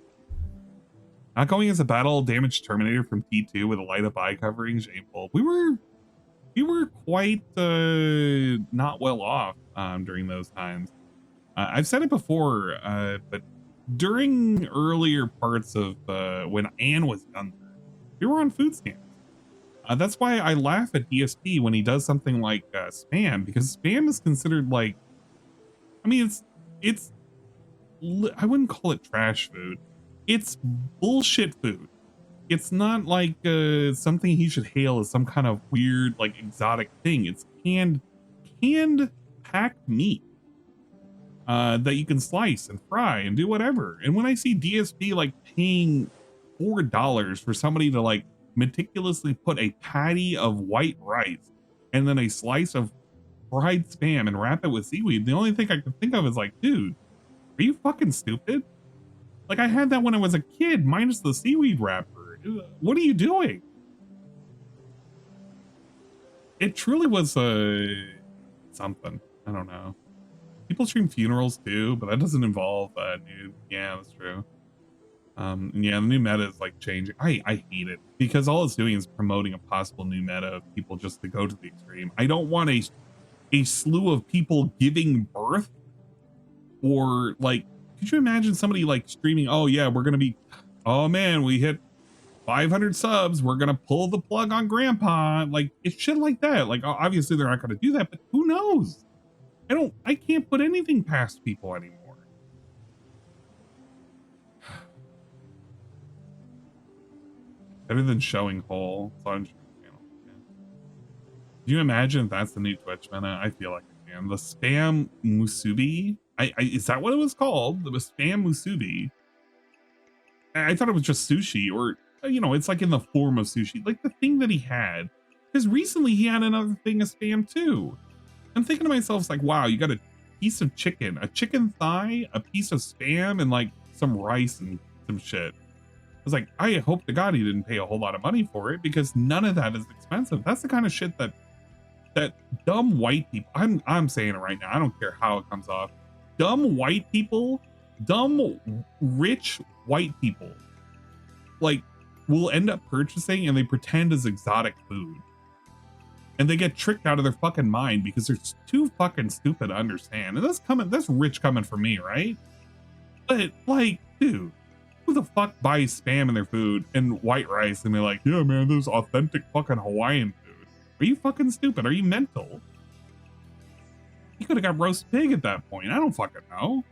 Not going as a battle damaged Terminator from T2 with a light up eye covering, shameful. We were quite not well off during those times. I've said it before, but during earlier parts of when Anne was younger, we were on food stamps. That's why I laugh at DSP when he does something like spam, because spam is considered like, I mean, it's I wouldn't call it trash food. It's bullshit food. It's not like something he should hail as some kind of weird, like exotic thing. It's canned packed meat that you can slice and fry and do whatever. And when I see DSP like paying $4 for somebody to like meticulously put a patty of white rice and then a slice of fried spam and wrap it with seaweed, the only thing I can think of is like, dude, are you fucking stupid? Like, I had that when I was a kid, minus the seaweed wrapper. What are you doing? It truly was something. I don't know. People stream funerals too, but that doesn't involve nude. Yeah, that's true. Yeah, the new meta is like changing. I hate it because all it's doing is promoting a possible new meta of people just to go to the extreme. I don't want a slew of people giving birth, or like, could you imagine somebody like streaming, oh yeah, we're gonna be, oh man, we hit 500 subs, we're gonna pull the plug on grandpa. Like, it's shit like that. Like, obviously they're not gonna do that, but who knows? I can't put anything past people anymore. Better than showing whole. Can you imagine if that's the new Twitch meta? I feel like I can. The spam musubi. Is that what it was called? The spam musubi. I thought it was just sushi, or you know, it's like in the form of sushi, like the thing that he had. Because recently he had another thing of spam too. I'm thinking to myself, it's like, wow, you got a piece of chicken, a chicken thigh, a piece of spam, and like some rice and some shit. I was like, I hope to God he didn't pay a whole lot of money for it, because none of that is expensive. That's the kind of shit that dumb white people, I'm saying it right now, I don't care how it comes off. Dumb white people, dumb rich white people, like, will end up purchasing, and they pretend as exotic food. And they get tricked out of their fucking mind because they're too fucking stupid to understand. And that's rich coming from me, right? But like, dude, who the fuck buys spam in their food and white rice and they're like, yeah, man, this is authentic fucking Hawaiian food? Are you fucking stupid? Are you mental? You could have got roast pig at that point. I don't fucking know.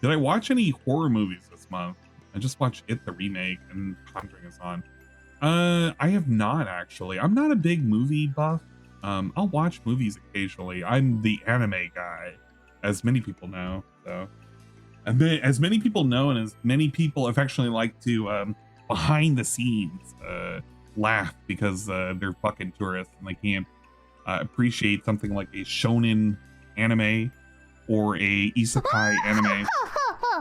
Did I watch any horror movies this month? I just watched It the remake and Conjuring is on. I have not actually. I'm not a big movie buff. I'll watch movies occasionally. I'm the anime guy, as many people know. So, as many people know, and as many people affectionately like to behind the scenes laugh because they're fucking tourists and they can't appreciate something like a shonen anime or a isekai anime.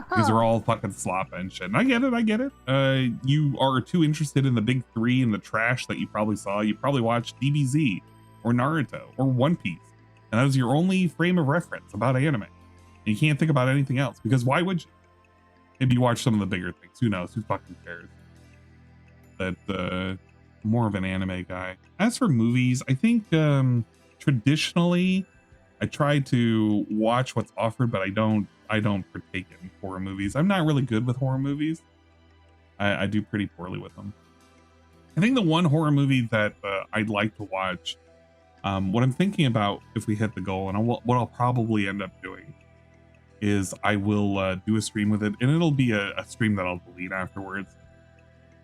Because they're all fucking slop and shit. And I get it. You are too interested in the big three and the trash that you probably saw. You probably watched DBZ or Naruto or One Piece. And that was your only frame of reference about anime. And you can't think about anything else, because why would you? Maybe you watch some of the bigger things. Who knows? Who fucking cares? But more of an anime guy. As for movies, I think traditionally I try to watch what's offered, but I don't partake in horror movies. I'm not really good with horror movies. I do pretty poorly with them. I think the one horror movie that I'd like to watch, what I'm thinking about if we hit the goal, and what I'll probably end up doing, is I will do a stream with it, and it'll be a stream that I'll delete afterwards.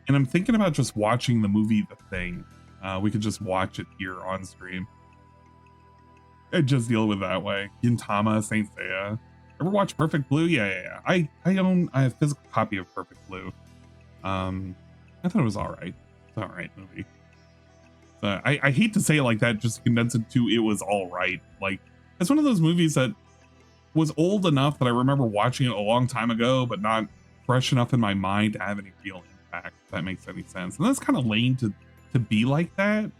And I'm thinking about just watching the movie The Thing. We could just watch it here on stream and just deal with it that way. Gintama, Saint Seiya. Ever watch Perfect Blue? Yeah. I own a physical copy of Perfect Blue. I thought it was all right. It's an all right movie. I hate to say it like that, just to condense it to it was all right. Like, it's one of those movies that was old enough that I remember watching it a long time ago, but not fresh enough in my mind to have any real impact, if that makes any sense. And that's kind of lame to be like that.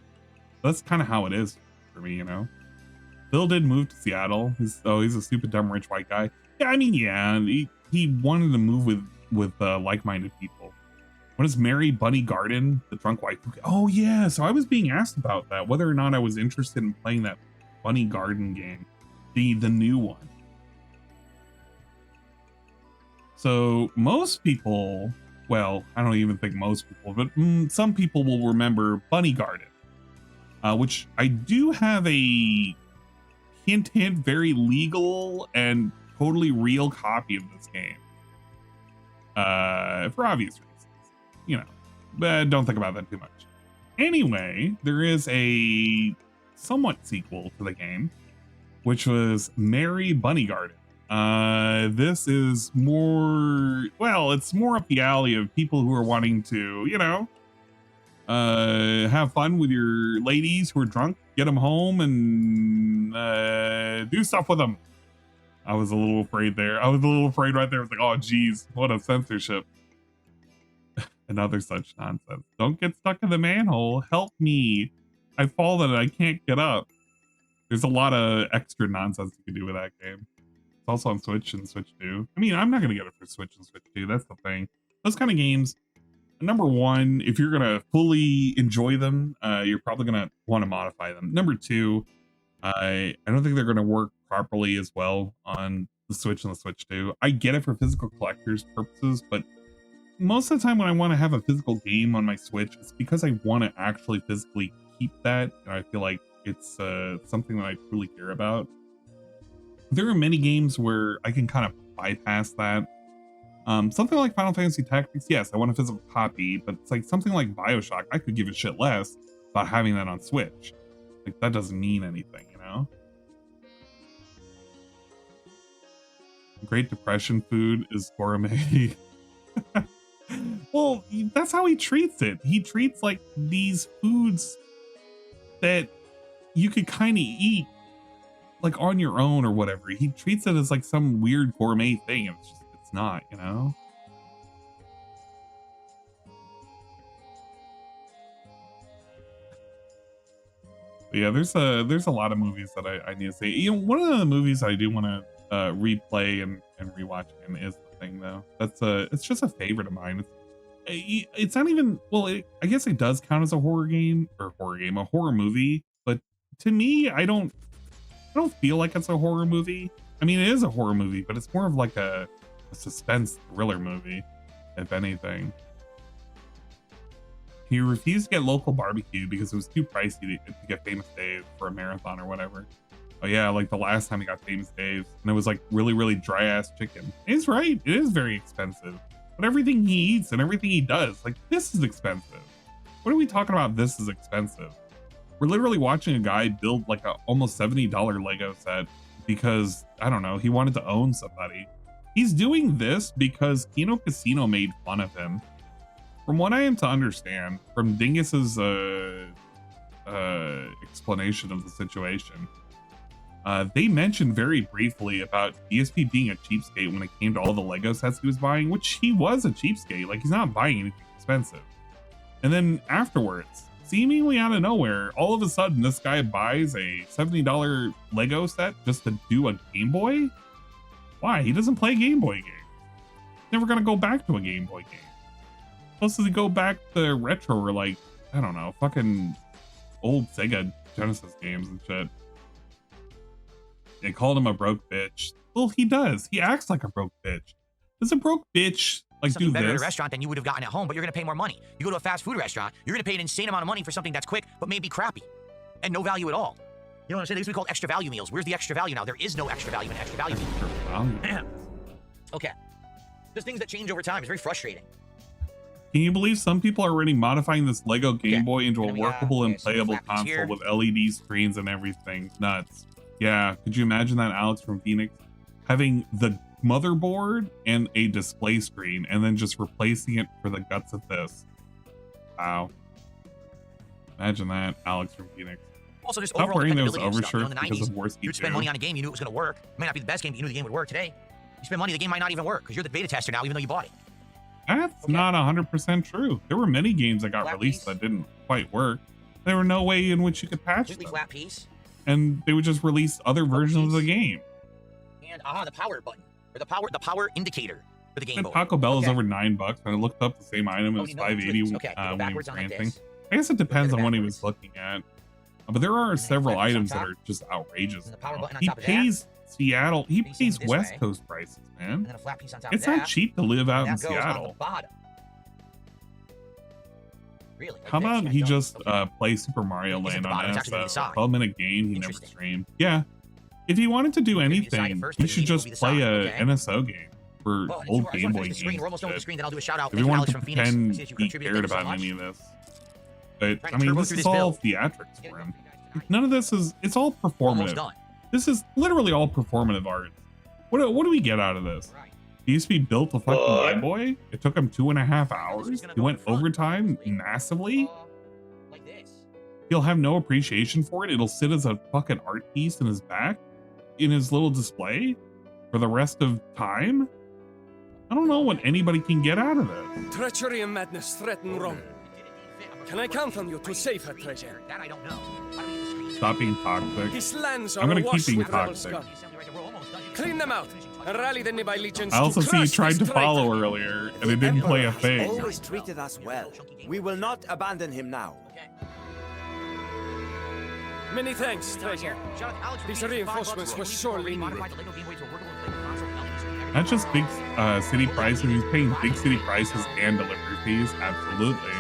That's kind of how it is for me, you know? Bill did move to Seattle. He's a stupid, dumb, rich white guy. Yeah, I mean, yeah, he wanted to move with like-minded people. What is Mary Bunny Garden, the drunk wife? Oh yeah, so I was being asked about that, whether or not I was interested in playing that Bunny Garden game, the new one. So most people, well, I don't even think most people, but some people will remember Bunny Garden, which I do have a hint, very legal and totally real copy of this game. For obvious reasons, you know, but don't think about that too much. Anyway, there is a somewhat sequel to the game, which was Mary Bunny Garden. This is more, well, it's more up the alley of people who are wanting to, you know, have fun with your ladies who are drunk, get them home and do stuff with them. I was a little afraid there. I was a little afraid right there. I was like, oh geez, what a censorship. Another such nonsense. Don't get stuck in the manhole. Help me. I've fallen and I can't get up. There's a lot of extra nonsense you can do with that game. It's also on Switch and Switch 2. I mean, I'm not going to get it for Switch and Switch 2. That's the thing. Those kind of games, number one, if you're going to fully enjoy them, you're probably going to want to modify them. Number two, I don't think they're going to work properly as well on the Switch and the Switch 2. I get it for physical collectors purposes, but most of the time when I want to have a physical game on my Switch, it's because I want to actually physically keep that, and I feel like it's something that I truly care about. There are many games where I can kind of bypass that. Something like Final Fantasy Tactics, yes, I want a physical copy, but it's like something like BioShock, I could give a shit less about having that on Switch. Like, that doesn't mean anything, you know? Great Depression food is gourmet. Well, that's how he treats it. He treats like these foods that you could kind of eat like on your own or whatever. He treats it as like some weird gourmet thing. And it's not, you know? But yeah, there's a lot of movies that I need to see. You know, one of the movies I do want to replay and rewatch again is The Thing, though. It's just a favorite of mine. It's not even, well, I guess it does count as a horror movie, but to me, I don't feel like it's a horror movie. I mean, it is a horror movie, but it's more of like a suspense thriller movie, if anything. He refused to get local barbecue because it was too pricey to get Famous Dave for a marathon or whatever. Oh yeah, like the last time he got Famous Dave, and it was like really, really dry ass chicken. He's right, it is very expensive. But everything he eats and everything he does, like, this is expensive. What are we talking about? This is expensive. We're literally watching a guy build like a almost $70 Lego set because, I don't know, he wanted to own somebody. He's doing this because Kino Casino made fun of him. From what I am to understand, from Dingus's explanation of the situation, they mentioned very briefly about DSP being a cheapskate when it came to all the Lego sets he was buying, which he was a cheapskate. Like, he's not buying anything expensive. And then afterwards, seemingly out of nowhere, all of a sudden, this guy buys a $70 Lego set just to do a Game Boy? Why? He doesn't play Game Boy games. Never gonna go back to a Game Boy game. Supposed to go back to retro or like, I don't know, fucking old Sega Genesis games and shit. They called him a broke bitch. Well, he does. He acts like a broke bitch. Does a broke bitch like something do better this? at a restaurant than you would have gotten at home, but you're going to pay more money. You go to a fast food restaurant, you're going to pay an insane amount of money for something that's quick, but maybe crappy and no value at all. You know what I'm saying? They used to be called extra value meals. Where's the extra value now? There is no extra value in extra value meals. Okay. There's things that change over time. It's very frustrating. Can you believe some people are already modifying this Lego Game Boy into a workable and playable console with LED screens and everything? Nuts. Yeah, could you imagine that, Alex from Phoenix? Having the motherboard and a display screen and then just replacing it for the guts of this. Wow. Imagine that, Alex from Phoenix. Also, just stop overall wearing those dependability and stuff. You know, overshirts in the because 90s, of Warsky you'd spend money on a game, you knew it was going to work. It may not be the best game, but you knew the game would work. Today, you spend money, the game might not even work because you're the beta tester now, even though you bought it. That's not 100% true. There were many games that got Flat released piece. that didn't quite work. There were no way in which you could patch Completely them. flat piece. And they would just release other versions of the game. And the power button. Or the power indicator for the Game And Boy. Taco Bell is Okay. over $9, and I looked up the same item. It Oh, was you know, $5.80 okay, go when he was backwards on like ranting. this. I guess it depends on what he was backwards. looking at. But there are then several flat piece on items that top. are just outrageous. And the power now. button on He top of that. pays Seattle. He Facing pays this West way. Coast prices, man. And then a flat piece on top It's of that. not cheap to live out in And that goes on the Seattle. bottom. Really? Like How this? about Yeah, he don't. just Okay. play Super Mario Is it Land the on bottom? It's NS? actually the side. 12-minute game he never Interesting. streamed. Yeah. If he wanted to do Maybe decide anything, first, he but should maybe it'll just be the play side, a okay. NSO game for Well, old I just Game wanna Boy finish the screen. games. We're almost done with the Shit. screen. Then I'll do a shout out. If Thank you you, wanted Alex to from Phoenix. pretend Says you he contributed. cared Thank you so about much. any of this. But, Trying I to mean, turbo this through is this all build. theatrics Get for it him. done for you guys tonight. None of this is, it's all Almost performative. done. This is literally all performative art. What do we get out of this? Right. DSP built a fucking Game Boy. It took him 2.5 hours. This is gonna He go went in front, overtime honestly. massively. Like this. He'll have no appreciation for it. It'll sit as a fucking art piece in his back, in his little display, for the rest of time. I don't know what anybody can get out of this. Treachery and madness threaten Rome. Can I count on you to save her treasure? That I don't know. How do we get the screen? Stop being toxic. These lands are I'm gonna keep awash being with rebel toxic. scum. We're almost done. Clean them out and rally the nearby legions I also to see you crush tried this to follow traitor. earlier, and it didn't play a thing. Always treated us well. We will not abandon him now. Okay. Many thanks, treasure. Shout out to Alex from These Phoenix, reinforcements $5 were for sorely modified needed. the Lego Game Boy to a workable and playable console LED screen. Not just big city prices. He's paying big city prices and delivery fees. Absolutely.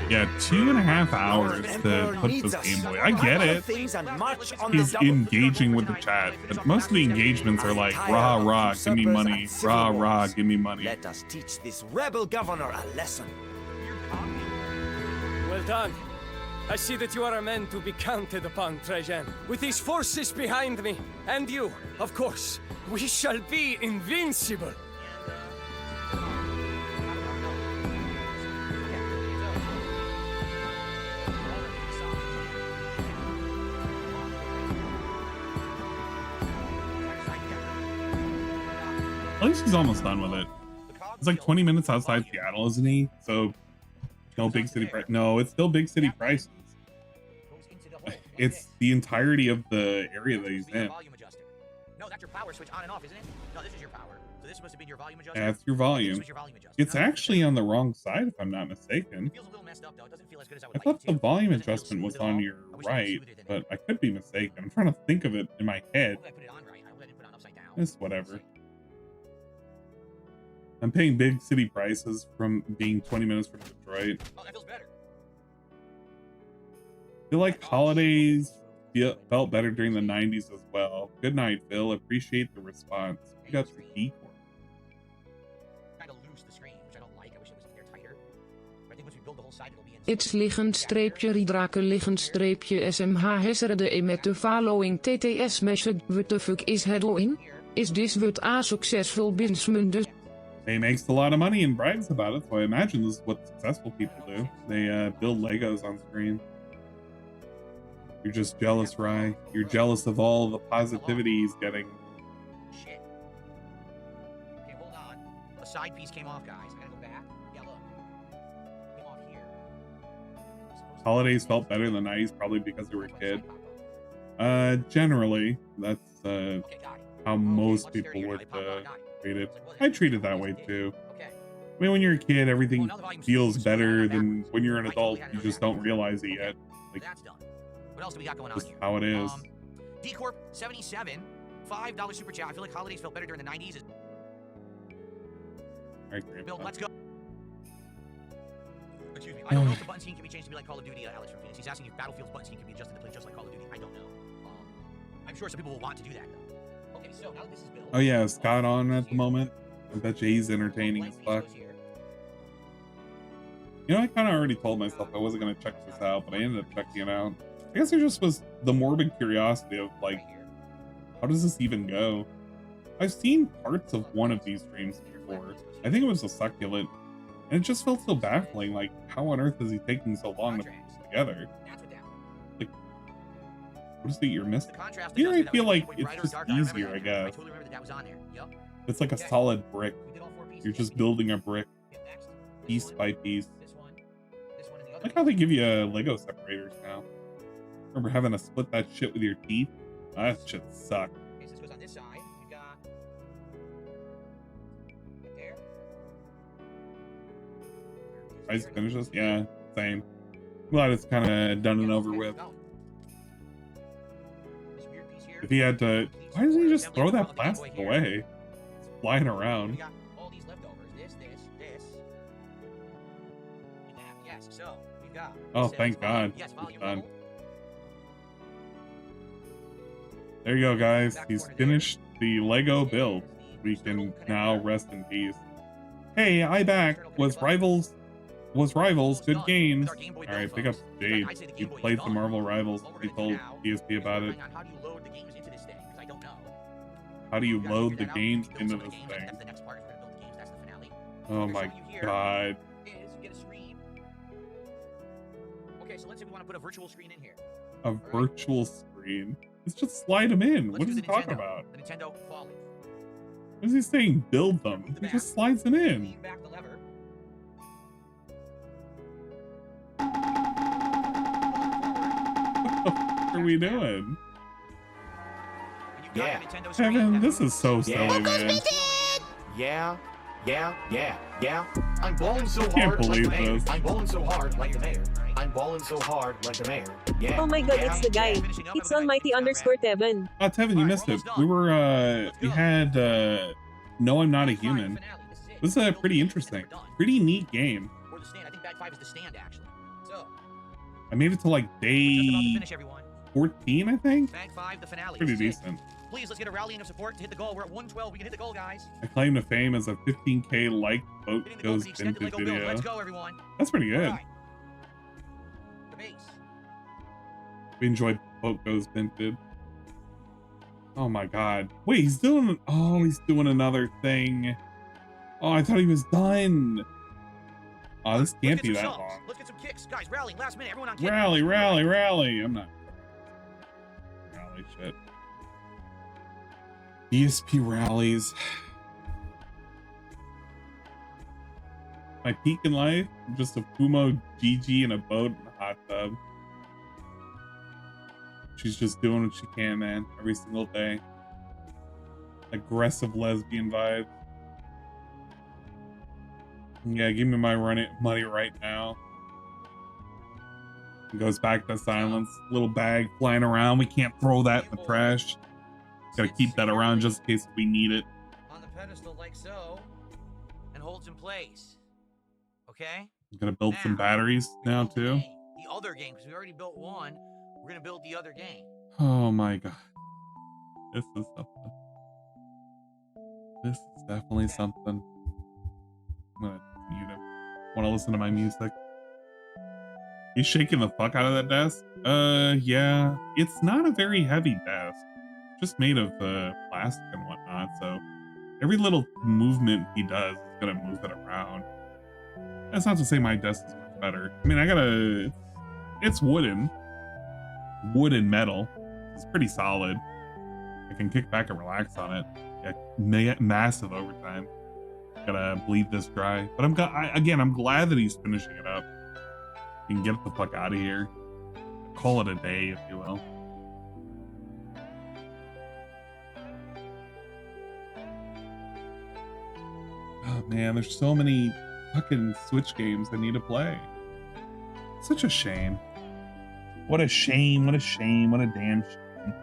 Yeah, 2.5 hours to put this Game Boy. I get it. He's engaging with the chat, but most of the engagements are like rah rah, give me money, rah rah, give me money. Let us teach this rebel governor a lesson. Well done. I see that you are a man to be counted upon, Trajan. With these forces behind me, and you, of course, we shall be invincible. At least he's almost done with it. It's like 20 minutes outside Seattle, isn't he? So no big city price. No, it's still big city prices. It's the entirety of the area that he's in. No, that's your power switch on and off, isn't it? No, this is your power. So this must have been your volume adjuster. That's your volume. It's actually on the wrong side, if I'm not mistaken. I thought the volume adjustment was on your right, but I could be mistaken. I'm trying to think of it in my head. It's whatever. I'm paying big city prices from being 20 minutes from Detroit. Oh, that feels better. I feel like holidays felt better during the 90s as well. Good night, Phil. Appreciate the response. You got the key cord. Kind of loose the screen, which I don't like. I wish it was there tighter. But I think once we build the whole side, it'll be in. It's liggend streepje ridrake liggend streepje SMH heserde met the following TTS message. What the fuck is headline? Is this what a successful businessman does? He makes a lot of money and brags about it, so I imagine this is what successful people do. They build Legos on screen. You're just jealous, Rye. You're jealous of all the positivity he's getting. Shit. Okay, hold on. A side piece came off, guys. I gotta go back. Yeah, look. Came off here. Holidays felt better than the 90s, probably because they were a kid. Generally, that's how most people would treat it. I treat it that way too. I mean, when you're a kid, everything feels better than when you're an adult. You just don't realize it yet. Like, that's done. What else do we got going on just here? how it is. D-Corp 77, $5 super chat. I feel like holidays felt better during the 90s. I agree. Bill, let's go. Excuse me. I don't know if the button scheme can be changed to be like Call of Duty. Alex from Phoenix. He's asking if Battlefield's button scheme can be adjusted to play just like Call of Duty. I don't know. I'm sure some people will want to do that though. Okay, so now that this is built. Oh yeah, is Scott on at the moment? I bet you he's entertaining as fuck. You know, I kind of already told myself I wasn't going to check this out, but I ended up checking it out. I guess it just was the morbid curiosity of, like, how does this even go? I've seen parts of one of these streams before. I think it was a succulent, and it just felt so baffling. Like, how on earth is he taking so long to put this together? Like, what is it you're missing? Here I feel like it's just easier, I guess. It's like a solid brick. You're just building a brick, piece by piece. I like how they give you Lego separators now. Remember having to split that shit with your teeth? That shit sucked. Okay, so this goes on this side. We've got right there. Nice finishes? Yeah, same. Glad it's kind of done and over with. If he had to, why doesn't he just throw that plastic away? It's flying around. We got all these leftovers. This. And that. Yes. So we've got. Oh, thank God. Yes, it's done. There you go, guys. He's finished the Lego build. We can now rest in peace. Hey, I back. Was Rivals good games? Alright, pick up Jade. You played some Marvel Rivals. He told DSP about it. How do you load the games into this thing? Oh my God. Okay, so let's say we want to put a virtual screen in here. A virtual screen? Let's just slide them in. What is he talking about? The Nintendo Folly. What is he saying? Build them. He just slides them in. Lean back the lever. What the fuck are we doing? Yeah. Kevin, this is so silly, man. Yeah. I'm balling so Can't hard like the believe mayor. this. I'm balling so hard like the mayor. I'm balling so hard like the mayor. Yeah. Oh my God, it's the guy. It's almighty_Tevin. Oh, Tevin, you missed it. We had No, I'm Not a Human. This is pretty interesting. Pretty neat game. Or the stand. I think Bag 5 is the stand, actually. So. I made it to like day 14, I think. Bag 5, the finale. Pretty decent. Please, let's get a rallying of support to hit the goal. We're at 112. We can hit the goal, guys. I claim to fame as a 15K like Boat Goes Vintage video. Let's go, everyone. That's pretty good. Right. The base. We enjoyed Boat Goes Vintage. Oh my God. Wait, he's doing another thing. Oh, I thought he was done. Oh, this can't be that long. Let's get some kicks. Guys, rally. Last minute. Everyone on kick. Rally. I'm not. Rally shit. DSP rallies. My peak in life, just a Fumo GG and a boat and a hot tub. She's just doing what she can, man, every single day. Aggressive lesbian vibes. Yeah, give me my money right now. It goes back to silence. Little bag flying around. We can't throw that in the trash. Gotta keep that around just in case we need it. On the pedestal like so, and holds in place. Okay? Gonna build some batteries now too. The other game, because we already built one. We're gonna build the other game. Oh my god. This is something. This is definitely something. I'm gonna mute him. Wanna listen to my music? He's shaking the fuck out of that desk? Yeah. It's not a very heavy desk. Just made of plastic and whatnot, so every little movement he does is gonna move it around. That's not to say my desk is much better. I mean, it's wooden metal. It's pretty solid. I can kick back and relax on it. Yeah, massive overtime. Gotta bleed this dry. But I'm glad that he's finishing it up. You can get the fuck out of here. Call it a day, if you will. Oh man, there's so many fucking Switch games I need to play. Such a shame. What a shame, what a shame, what a damn shame.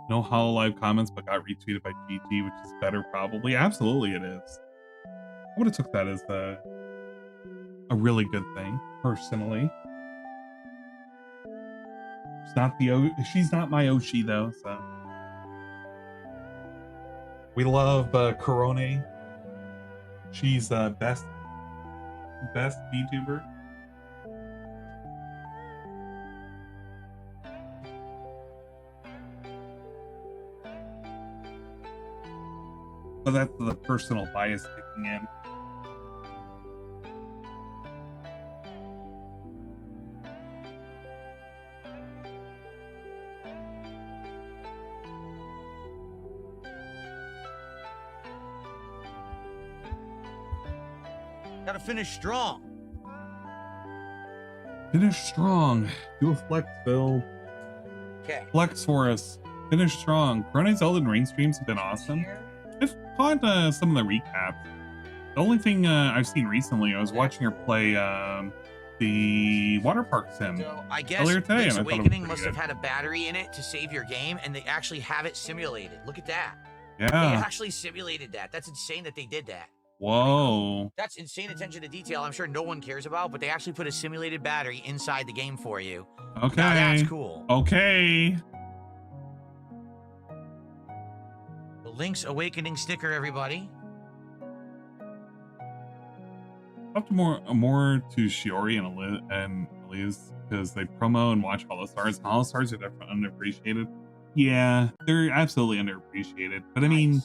No HoloLive comments, but got retweeted by GT, which is better probably. Absolutely it is. I would have took that as a really good thing, personally. She's not my Oshi though, so. We love Corone. She's best VTuber. So that's the personal bias kicking in. Gotta finish strong. Finish strong. Do a flex, Phil. Okay. Flex for us. Finish strong. Corone's Zelda and Restreams have been awesome. I've caught some of the recaps. The only thing I've seen recently, I was watching her play the water park sim So I guess earlier today, Link's and I thought it was Awakening pretty must good. have had a battery in it to save your game, and they actually have it simulated. Look at that. They Yeah. actually simulated that. That's insane that they did that. Whoa. That's insane attention to detail. I'm sure no one cares about, but they actually put a simulated battery inside the game for you. Okay. Now that's cool. Okay. The Link's Awakening sticker, everybody. Up to more to Shiori and Elise because they promo and watch Hollow Stars. Hollow Stars are definitely underappreciated. Yeah, they're absolutely underappreciated. But I mean,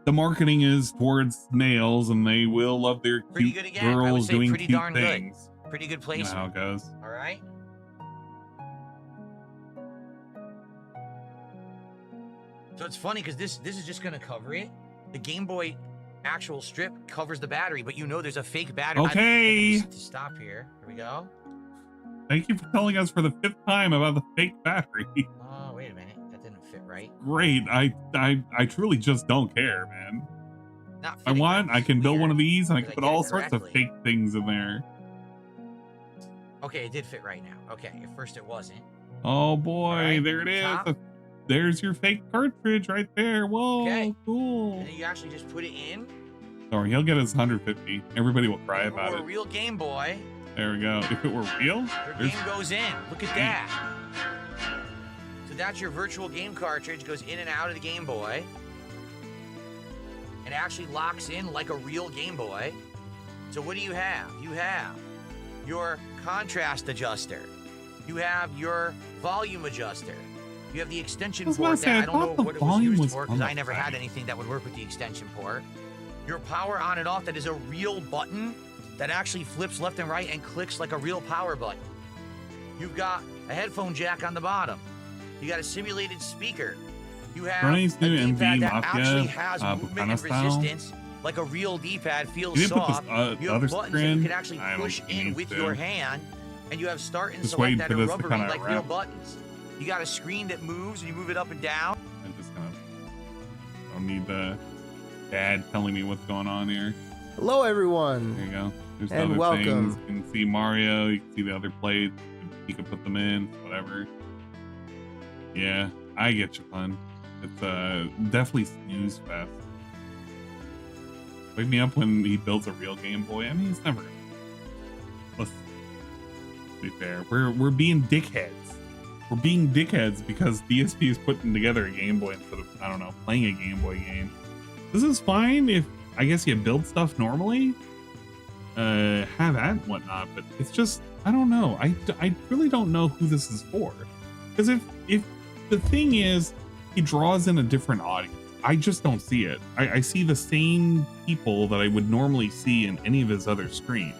the marketing is towards males, and they will love their Pretty cute good again. I would girls say doing pretty cute darn things. good. Pretty good You know place. how it goes. All right. So it's funny because this is just gonna cover it. The Game Boy actual strip covers the battery, but you know there's a fake battery. Okay. To stop here. Here we go. Thank you for telling us for the 5th time about the fake battery. Oh, wait a minute. That didn't fit right. Great. I truly just don't care, man. Not I want, I can build one of these and I can Did I put get it all sorts of correctly? fake things in there. Okay, it did fit right now. Okay, at first it wasn't. Oh boy, Alright, there it is. top. There's your fake cartridge right there. Whoa, Okay. cool. And then you actually just put it in. Sorry, he'll get his 150. Everybody will cry If it about were it. a real Game Boy, There we go. If it were real, your there's game goes in. Look at that. So that's your virtual game cartridge. Goes in and out of the Game Boy. and actually locks in like a real Game Boy. So what do you have? You have your contrast adjuster. You have your volume adjuster. You have the extension port that I don't know what it was used for because I never had anything that would work with the extension port. Your power on and off that is a real button that actually flips left and right and clicks like a real power button. You've got a headphone jack on the bottom. You got a simulated speaker. You have a D-pad that actually has movement and resistance, like a real D-pad, feels soft. You have buttons that you can actually push in with your hand, and you have start and select that are rubbery like real buttons. You got a screen that moves, and you move it up and down. I just kind of don't need the dad telling me what's going on here. Hello, everyone. There you go. There's and other welcome. things. You can see Mario. You can see the other plates. You can put them in, whatever. Yeah, I get you, fun. It's definitely snooze fest. Wake me up when he builds a real Game Boy. I mean, he's never gonna. Let's be fair. We're being dickheads. We're being dickheads because DSP is putting together a Game Boy instead of, I don't know, playing a Game Boy game. This is fine if, I guess, you build stuff normally. Have at and whatnot, but it's just, I don't know. I really don't know who this is for. Because if the thing is, he draws in a different audience. I just don't see it. I see the same people that I would normally see in any of his other streams.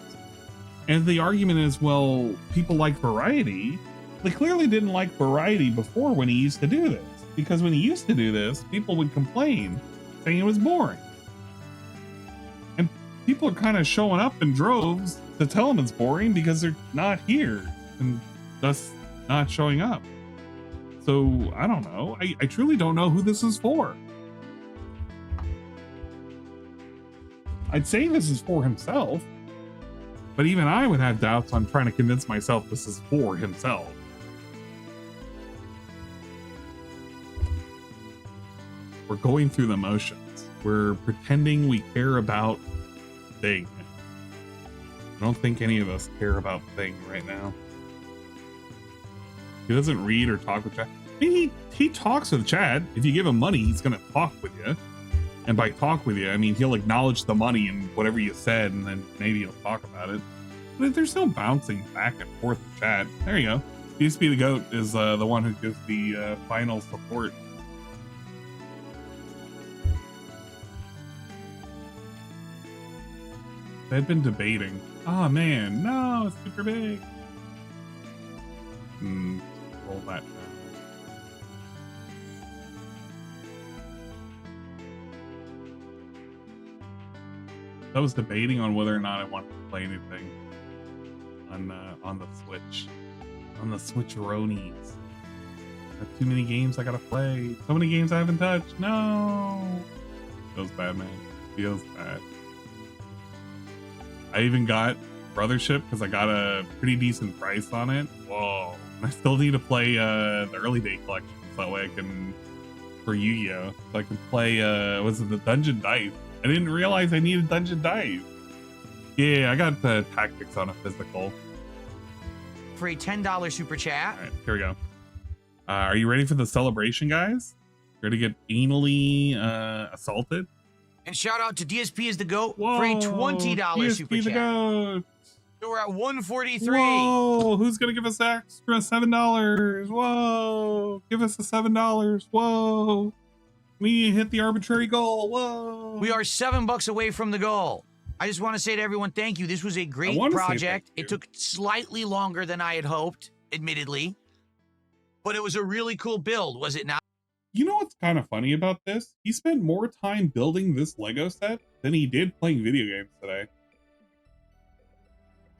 And the argument is, well, people like variety. They clearly didn't like variety before when he used to do this. Because when he used to do this, people would complain, saying it was boring. And people are kind of showing up in droves to tell him it's boring because they're not here and thus not showing up. So, I don't know. I truly don't know who this is for. I'd say this is for himself, but even I would have doubts on trying to convince myself this is for himself. We're going through the motions. We're pretending we care about Thing. I don't think any of us care about Thing right now. He doesn't read or talk with chat. I mean, he talks with chat. If you give him money, he's going to talk with you. And by talk with you, I mean, he'll acknowledge the money and whatever you said, and then maybe he'll talk about it. But there's no bouncing back and forth in chat. There you go. DSP the GOAT is the one who gives the final support. They've been debating. Oh man, no, it's super big. Roll that down. I was debating on whether or not I wanted to play anything on the Switch. On the Switcheronies. I have too many games I gotta play. So many games I haven't touched. No. Feels bad, man. Feels bad. I even got Brothership because I got a pretty decent price on it. Whoa. I still need to play the early day collection so that way I can, for Yu-Gi-Oh! So I can play, was it the Dungeon Dice? I didn't realize I needed Dungeon Dice. Yeah, I got the Tactics on a physical. For a $10 super chat. All right, here we go. Are you ready for the celebration, guys? Ready to get anally assaulted? And shout out to DSP is the GOAT Whoa, for a $20 DSP super the chat. GOAT. So we're at 143. Whoa, who's gonna give us extra $7? Whoa, give us the $7. Whoa, we hit the arbitrary goal. Whoa, We are $7 away from the goal. I just want to say to everyone, thank you. This was a great project. It took slightly longer than I had hoped, admittedly, but it was a really cool build, was it not? You know what's kind of funny about this? He spent more time building this Lego set than he did playing video games today.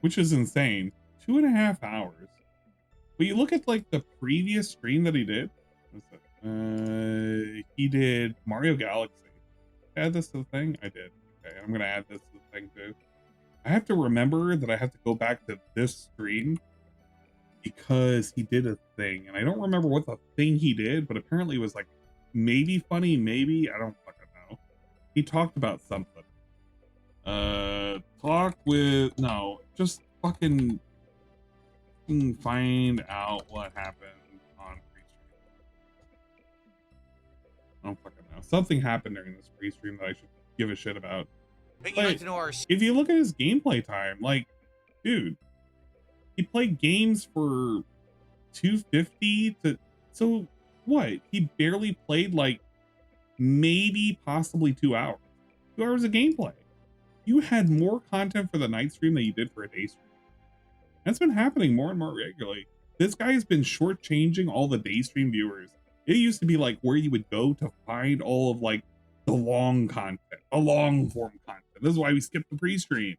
Which is insane. 2.5 hours. But you look at like the previous stream that he did. He did Mario Galaxy. Add this to the thing? I did. Okay, I'm gonna add this to the thing too. I have to remember that I have to go back to this stream because he did a thing, and I don't remember what the thing he did, but apparently it was like maybe funny, maybe, I don't fucking know. He talked about something. Just fucking find out what happened on pre-stream. I don't fucking know. Something happened during this pre-stream that I should give a shit about. But you'd like to know our If you look at his gameplay time, like, dude, he played games for 250 to, so what? He barely played like maybe possibly 2 hours. 2 hours of gameplay. You had more content for the night stream than you did for a day stream. That's been happening more and more regularly. This guy has been shortchanging all the day stream viewers. It used to be like where you would go to find all of like the long content, the long form content. This is why we skipped the pre-stream.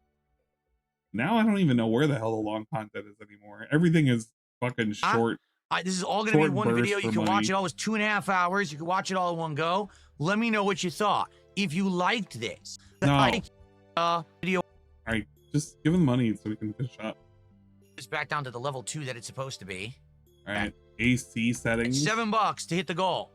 Now I don't even know where the hell the long content is anymore. Everything is fucking short. This is all going to be one video. You can watch it all. It's 2.5 hours. You can watch it all in one go. Let me know what you thought. If you liked this, video. All right, just give him money so we can finish up. It's back down to the level 2 that it's supposed to be. All right, AC settings. $7 to hit the goal.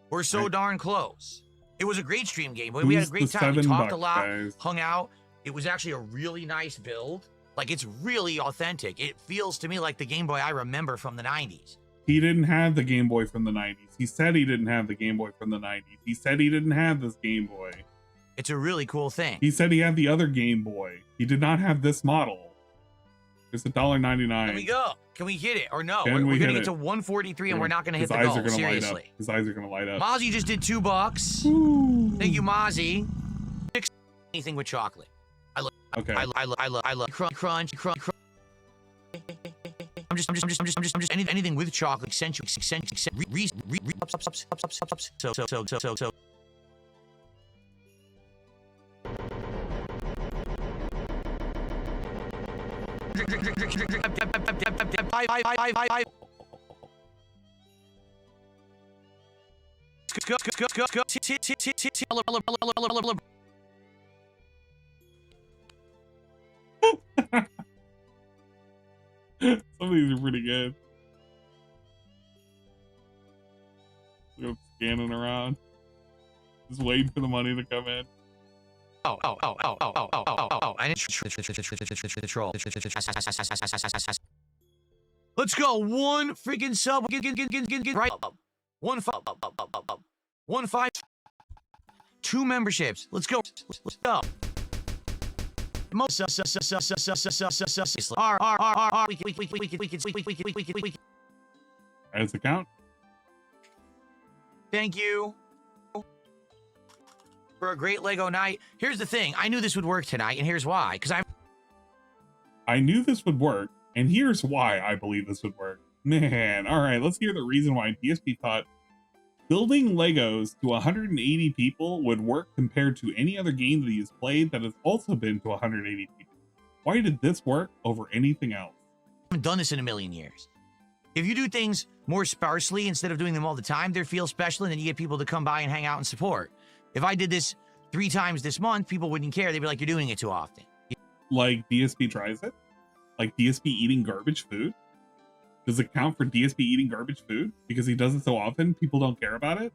We're so darn close. It was a great stream, Gameboy. We had a great time. We talked a lot, hung out. It was actually a really nice build. Like, it's really authentic. It feels to me like the Game Boy I remember from the 90s. He didn't have the Game Boy from the 90s. He said he didn't have the Game Boy from the 90s. He said he didn't have this Game Boy. It's a really cool thing. He said he had the other Game Boy. He did not have this model. It's $1.99. Can we go? Can we hit it or no? We're going to hit get to 143 and we're not going to hit the His eyes goal. are gonna Seriously. light up. His eyes are going to light up. Mozzie just did $2. Ooh. Thank you, Mozzie. Anything with chocolate. Okay. I love crunch. I'm just anything with chocolate. So. Some of these are pretty good. I'm scanning around. Just waiting for the money to come in. Oh. I didn't troll. Let's go. One freaking sub. Right. 1.5. 2 memberships. Let's go. Let's go. As account. Thank you for a great Lego night. Here's the thing. I knew this would work tonight, and here's why. Because I knew this would work, and here's why I believe this would work. Man, all right, let's hear the reason why DSP thought building Legos to 180 people would work compared to any other game that he has played that has also been to 180 people. Why did this work over anything else? I haven't done this in a million years. If you do things more sparsely instead of doing them all the time, they feel special, and then you get people to come by and hang out and support. If I did this 3 times this month, people wouldn't care. They'd be like, you're doing it too often. Like DSP tries it? Like DSP eating garbage food? Does it count for DSP eating garbage food? Because he does it so often, people don't care about it?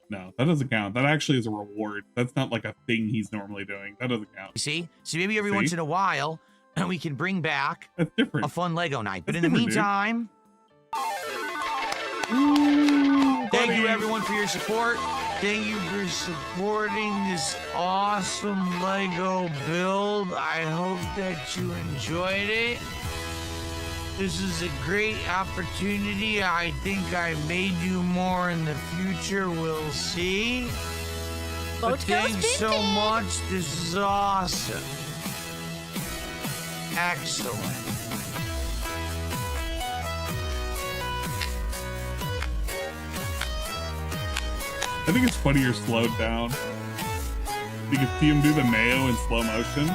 No, that doesn't count. That actually is a reward. That's not like a thing he's normally doing. That doesn't count. You see? So maybe every once in a while, we can bring back That's different. a fun Lego night. But That's in the different, meantime, thank you everyone for your support. Thank you for supporting this awesome Lego build. I hope that you enjoyed it. This is a great opportunity. I think I may do more in the future. We'll see. But thanks so much. This is awesome. Excellent. I think it's funnier slowed down. You can see him do the mayo in slow motion.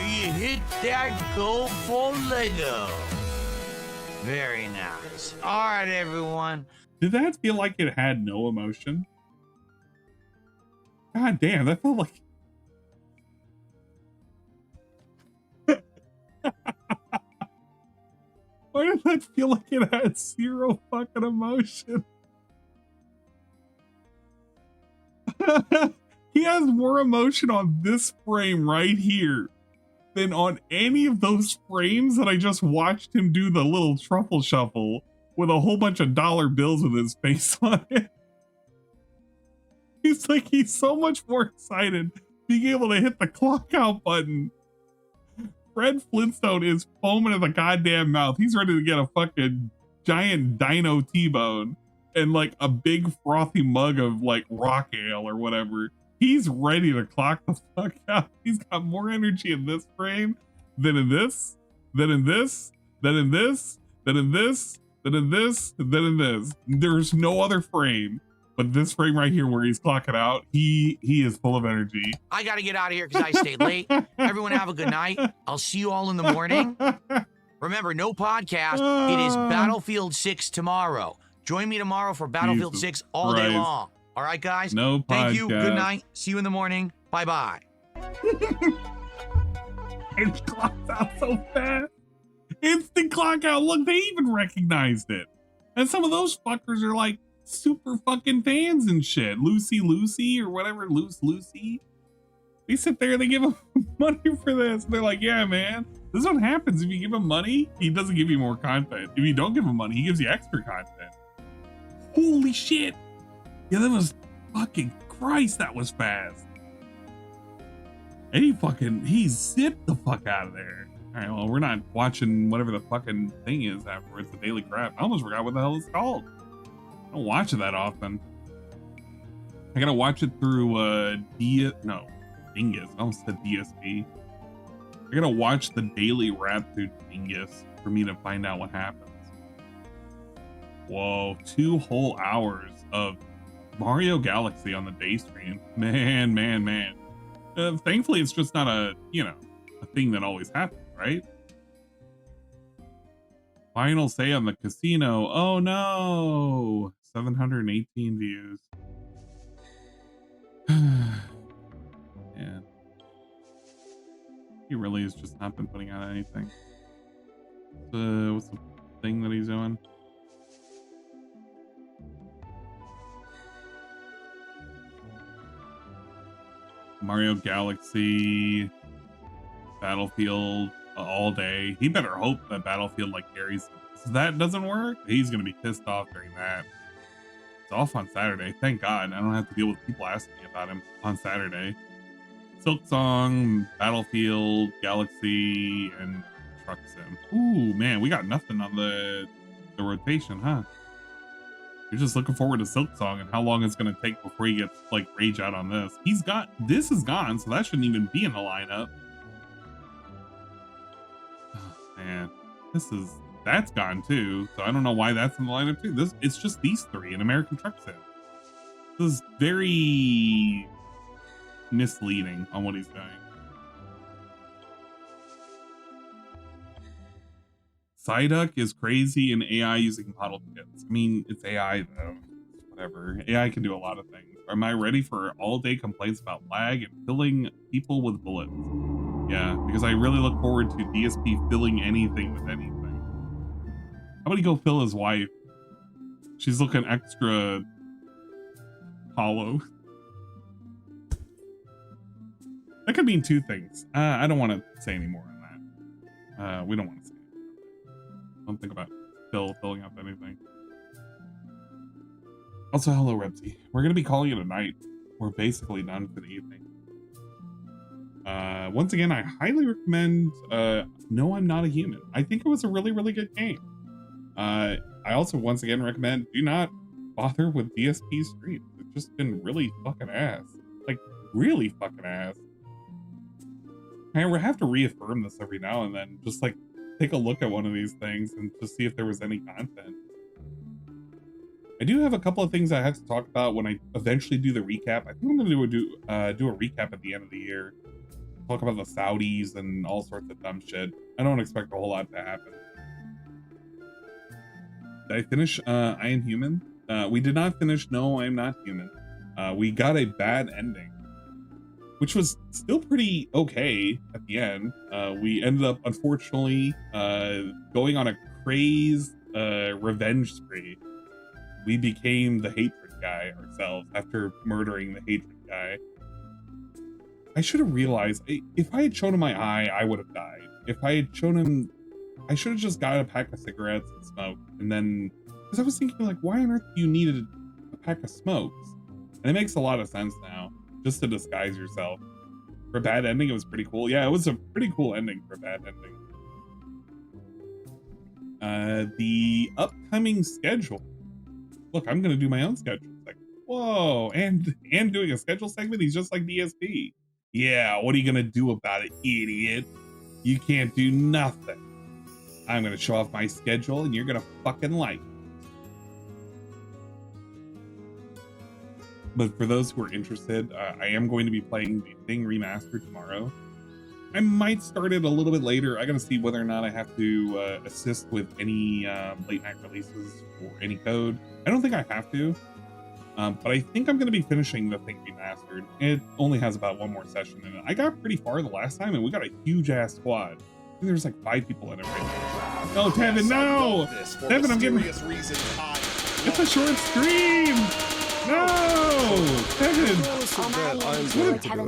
We hit that goal for Lego. Very nice. All right, everyone. Did that feel like it had no emotion? God damn, that felt like... Why did that feel like it had 0 fucking emotion? He has more emotion on this frame right here than on any of those frames that I just watched him do the little truffle shuffle with a whole bunch of dollar bills with his face on it. He's like, he's so much more excited being able to hit the clock out button. Fred Flintstone is foaming at the goddamn mouth. He's ready to get a fucking giant dino T-bone and like a big frothy mug of like rock ale or whatever. He's ready to clock the fuck out. He's got more energy in this frame than in this, than in this, than in this, than in this, than in this, than in this. There's no other frame but this frame right here where he's clocking out. He is full of energy. I got to get out of here because I stayed late. Everyone have a good night. I'll see you all in the morning. Remember, no podcast. It is Battlefield 6 tomorrow. Join me tomorrow for Battlefield 6 all day long. All right, guys? No podcast. Thank you. Good night. See you in the morning. Bye-bye. It clocks out so fast. Instant clock out. Look, they even recognized it. And some of those fuckers are like super fucking fans and shit. Lucy or whatever, Lucy. They sit there and they give him money for this. They're like, yeah, man, this is what happens if you give him money. He doesn't give you more content. If you don't give him money, he gives you extra content. Holy shit. Yeah, that was fucking Christ, that was fast. And he zipped the fuck out of there. All right, well, we're not watching whatever the fucking thing is afterwards, the Daily Crap. I almost forgot what the hell it's called. I don't watch it that often. I gotta watch it through Dingus. I almost said DSP. I gotta watch the Daily Wrap through Dingus for me to find out what happens. Whoa, 2 whole hours of Mario Galaxy on the day stream. Man. Thankfully, it's just not a thing that always happens, right? Final say on the casino. Oh no, 718 views. Yeah, he really has just not been putting out anything. What's the thing that he's doing? Mario Galaxy, Battlefield all day. He better hope that Battlefield like carries him. If that doesn't work, he's gonna be pissed off during that. It's off on Saturday. Thank God I don't have to deal with people asking me about him on Saturday. Silk Song, Battlefield, Galaxy, and Truck Sim. Ooh man, we got nothing on the rotation, huh? You're just looking forward to Silk Song and how long it's gonna take before he gets like rage out on this. This is gone, so that shouldn't even be in the lineup. Oh, man, that's gone too. So I don't know why that's in the lineup too. It's just these 3 in American Truck Sim. This is very misleading on what he's doing. Psyduck is crazy and AI using model kits. I mean, it's AI though. Whatever. AI can do a lot of things. Am I ready for all-day complaints about lag and filling people with bullets? Yeah, because I really look forward to DSP filling anything with anything. How about he go fill his wife? She's looking extra hollow. That could mean 2 things. I don't want to say any more on that. We don't want to say. Don't think about filling up anything. Also, hello, Rebsy. We're going to be calling it a night. We're basically done for the evening. Once again, I highly recommend No, I'm Not a Human. I think it was a really, really good game. I also, once again, recommend do not bother with DSP streams. It's just been really fucking ass. Like, really fucking ass. I have to reaffirm this every now and then. Just like, take a look at one of these things and just see if there was any content. I do have a couple of things I have to talk about when I eventually do the recap. I think I'm going to do a recap at the end of the year. Talk about the Saudis and all sorts of dumb shit. I don't expect a whole lot to happen. Did I finish I Am Human? We did not finish No, I Am Not Human. We got a bad ending, which was still pretty okay at the end. We ended up, unfortunately, going on a crazed revenge spree. We became the hatred guy ourselves after murdering the hatred guy. I should have realized, if I had shown him my eye, I would have died. If I had shown him, I should have just got a pack of cigarettes and smoked. And then, because I was thinking, like, why on earth do you need a pack of smokes? And it makes a lot of sense now, just to disguise yourself. For a bad ending, it was pretty cool. Yeah, it was a pretty cool ending for a bad ending. The upcoming schedule. Look, I'm gonna do my own schedule. It's like, whoa, and doing a schedule segment. He's just like DSP. Yeah, what are you gonna do about it, idiot? You can't do nothing. I'm gonna show off my schedule, and you're gonna fucking like it. But for those who are interested, I am going to be playing the Thing Remastered tomorrow. I might start it a little bit later. I gotta see whether or not I have to assist with any late night releases or any code. I don't think I have to, but I think I'm gonna be finishing the Thing Remastered. It only has about one more session in it. I got pretty far the last time, and we got a huge ass squad. I think there's like 5 people in it right now. No, Tevin, no! Tevin, I'm getting... It's a short stream! No! Kevin!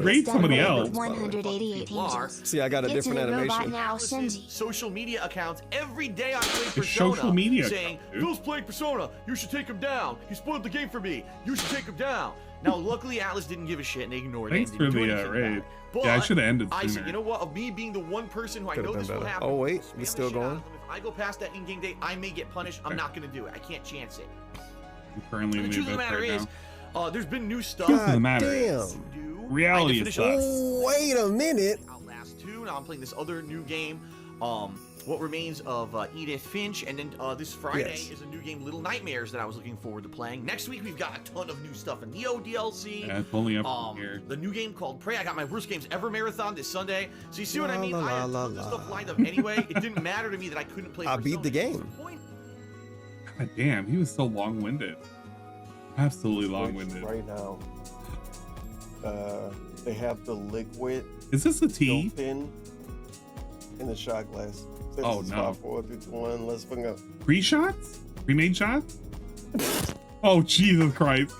Rate somebody else. 188 See, I got a different animation. Now, social media accounts every day I play Persona social media saying, Phil's playing Persona, you should take him down. He spoiled the game for me. You should take him down. Now, luckily, Atlas didn't give a shit and they ignored Thanks it. for the raid. Yeah, I should have ended sooner. I said, you know what? Of me being the one person who I know this will happen. Oh, wait, we still going? If I go past that in-game date, I may get punished. I'm not going to do it. I can't chance it. I'm currently in the truth of the matter is, there's been new stuff. Truth of the matter is, reality is sucks. Wait a minute. Outlast 2. Now I'm playing this other new game, What Remains of Edith Finch, and then this Friday is a new game, Little Nightmares, that I was looking forward to playing. Next week we've got a ton of new stuff in Neo DLC. Yeah, it's only up here. The new game called Prey. I got my Worst Games Ever marathon this Sunday. So you see what I mean? I had tons of stuff lined up anyway. It didn't matter to me that I couldn't play. I beat the game. God damn, he was so long-winded. Absolutely long-winded. Right now, they have the liquid. Is this a tea? In the shot glass. Oh no! 4, 3, 2, 1. Let's fucking go. Pre-shots? Pre-made shots? Oh Jesus Christ!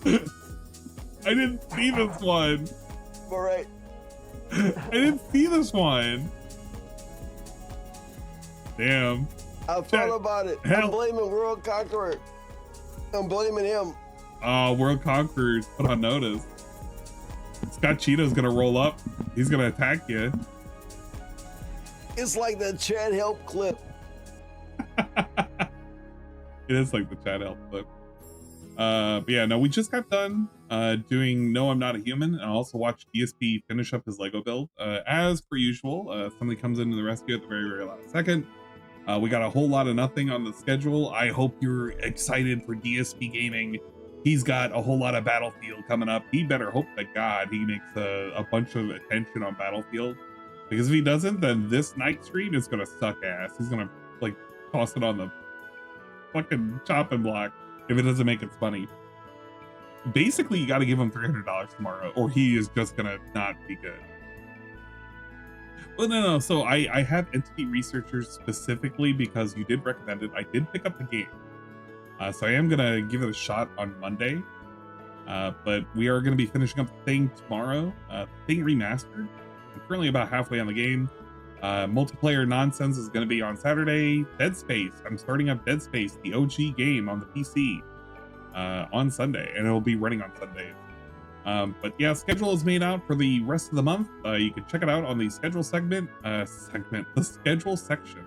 I didn't see this one. All right. I didn't see this one. Damn. I thought about it. I'm blaming World Conqueror. I'm blaming him. Oh, World Conqueror's put on notice. Scott Cheeto's gonna roll up. He's gonna attack you. It's like the Chad Help clip. It is like the Chad Help clip. But yeah, no, we just got done doing No, I'm Not a Human, and I also watched DSP finish up his Lego build. As per usual, somebody comes into the rescue at the very, very last second. We got a whole lot of nothing on the schedule. I hope you're excited for DSP gaming. He's got a whole lot of Battlefield coming up. He better hope to God he makes a bunch of attention on Battlefield. Because if he doesn't, then this night stream is gonna suck ass. He's gonna like toss it on the fucking chopping block if it doesn't make it funny. Basically, you gotta give him $300 tomorrow, or he is just gonna not be good. Well, no. So I have Entity Researchers specifically because you did recommend it. I did pick up the game. So I am gonna give it a shot on Monday, but we are gonna be finishing up the Thing tomorrow. Thing Remastered. I'm currently about halfway on the game. Multiplayer nonsense is gonna be on Saturday. Dead Space. I'm starting up Dead Space, the OG game on the PC, on Sunday, and it'll be running on Sundays. But yeah, schedule is made out for the rest of the month. You can check it out on the schedule the schedule section.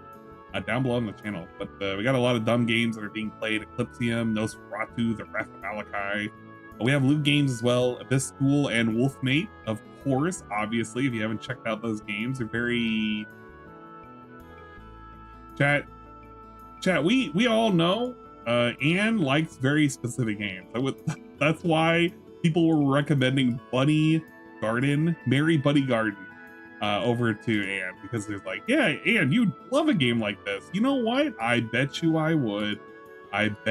Down below on the channel, but we got a lot of dumb games that are being played. Eclipsium, Nosferatu, The Wrath of Malachi. We have loot games as well. Abyss School and Wolfmate, of course. Obviously, if you haven't checked out those games, they're very chat. We all know Anne likes very specific games. That's why people were recommending Mary Buddy Garden. Over to Anne, because there's like, yeah, Anne, you'd love a game like this. You know what? I bet you I would. It's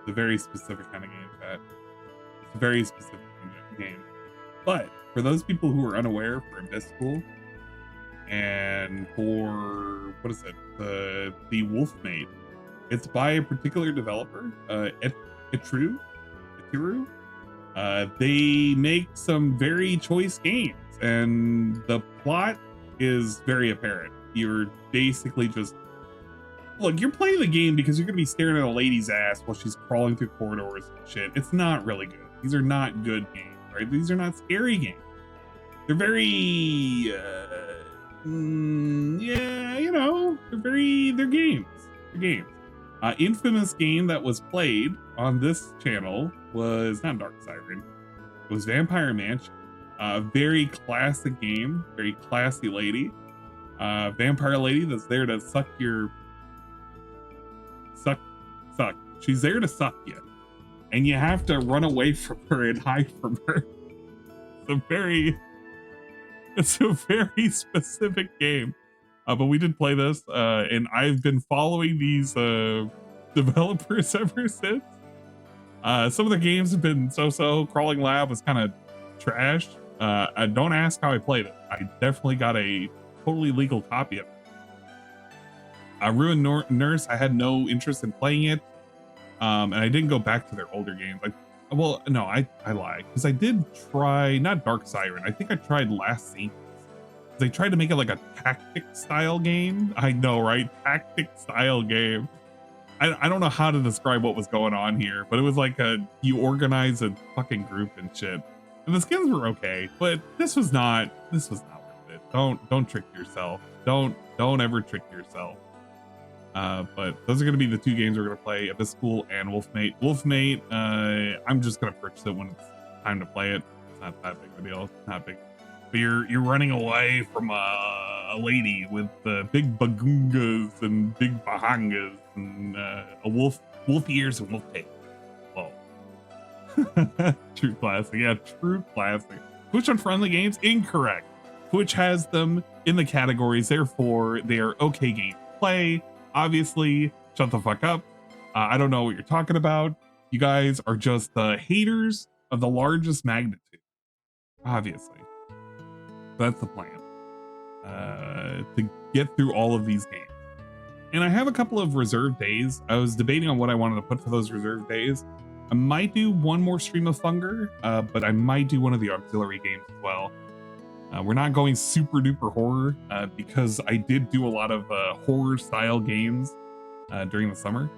a very specific kind of game, chat. It's a very specific kind of game. But for those people who are unaware, for Abyss School and for what is it, the Wolfmate, it's by a particular developer, Itiru. They make some very choice games, and the plot is very apparent. you're basically just look, you're playing the game because you're gonna be staring at a lady's ass while she's crawling through corridors and shit. It's not really good. These are not good games, right? These are not scary games. They're very yeah, you know, they're games. They're games. Infamous game that was played on this channel was not Dark Siren. It was Vampire Mansion. Very classic game, very classy lady. Vampire lady that's there to suck. She's there to suck you, and you have to run away from her and hide from her. It's a very specific game. But we did play this, and I've been following these developers ever since. Some of the games have been so-so. Crawling Lab was kind of trash. Don't ask how I played it. I definitely got a totally legal copy of it. Ruined Nurse, I had no interest in playing it, and I didn't go back to their older games. Well, no, I lied, because I did try, not Dark Siren, I think I tried Last Saint. They tried to make it like a tactic style game. I know, right? Tactic style game. I don't know how to describe what was going on here, but it was like you organize a fucking group and shit. And the skins were okay, but this was not worth it. Don't trick yourself. Don't ever trick yourself. But those are going to be the two games we're going to play: Abyssal and Wolfmate. Wolfmate, I'm just going to purchase it when it's time to play it. It's not that big of a deal. It's not big. But you're running away from a lady with big bagungas and big bahangas and a wolf ears and wolf tail. Whoa. True classic. Yeah, true classic. Twitch Unfriendly games? Incorrect. Twitch has them in the categories, therefore they are okay games to play. Obviously, shut the fuck up. I don't know what you're talking about. You guys are just haters of the largest magnitude. Obviously. That's the plan. To get through all of these games. And I have a couple of reserved days. I was debating on what I wanted to put for those reserved days. I might do one more stream of Funger, but I might do one of the auxiliary games as well. We're not going super duper horror because I did do a lot of horror style games during the summer,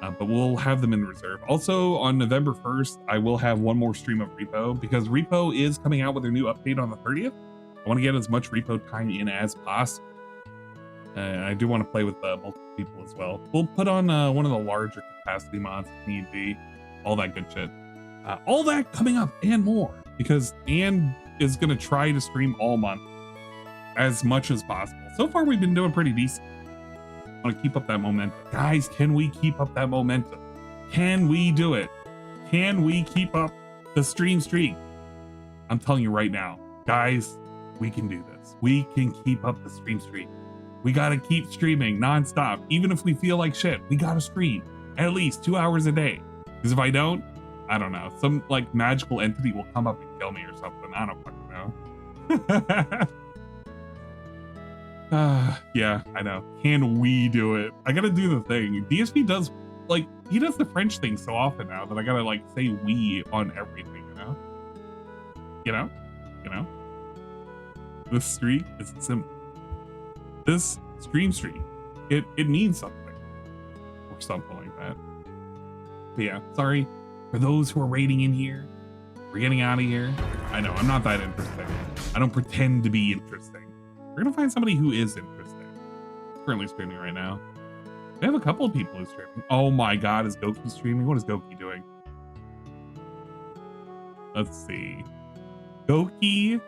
but we'll have them in reserve. Also on November 1st, I will have one more stream of Repo because Repo is coming out with their new update on the 30th. I want to get as much Repo time in as possible. I do want to play with multiple people as well. We'll put on one of the larger capacity mods if need be. All that good shit. All that coming up and more, because Anne is going to try to stream all month as much as possible. So far, we've been doing pretty decent. I want to keep up that momentum. Guys, can we keep up that momentum? Can we do it? Can we keep up the stream streak? I'm telling you right now, guys, we can do this. We can keep up the stream streak. We got to keep streaming nonstop. Even if we feel like shit, we got to stream at least 2 hours a day. Because if I don't know. Some like magical entity will come up and kill me or something. I don't fucking know. Yeah, I know. Can we do it? I gotta do the thing. DSP does, like, he does the French thing so often now that I gotta like say we on everything, you know? You know? This streak is simple. This stream streak, it means something. Or something like that. But yeah, sorry for those who are raiding in here. We're getting out of here. I know, I'm not that interesting. I don't pretend to be interesting. We're gonna find somebody who is interesting. He's currently streaming right now. We have a couple of people who's streaming. Oh my god, is Goki streaming? What is Goki doing? Let's see. Goki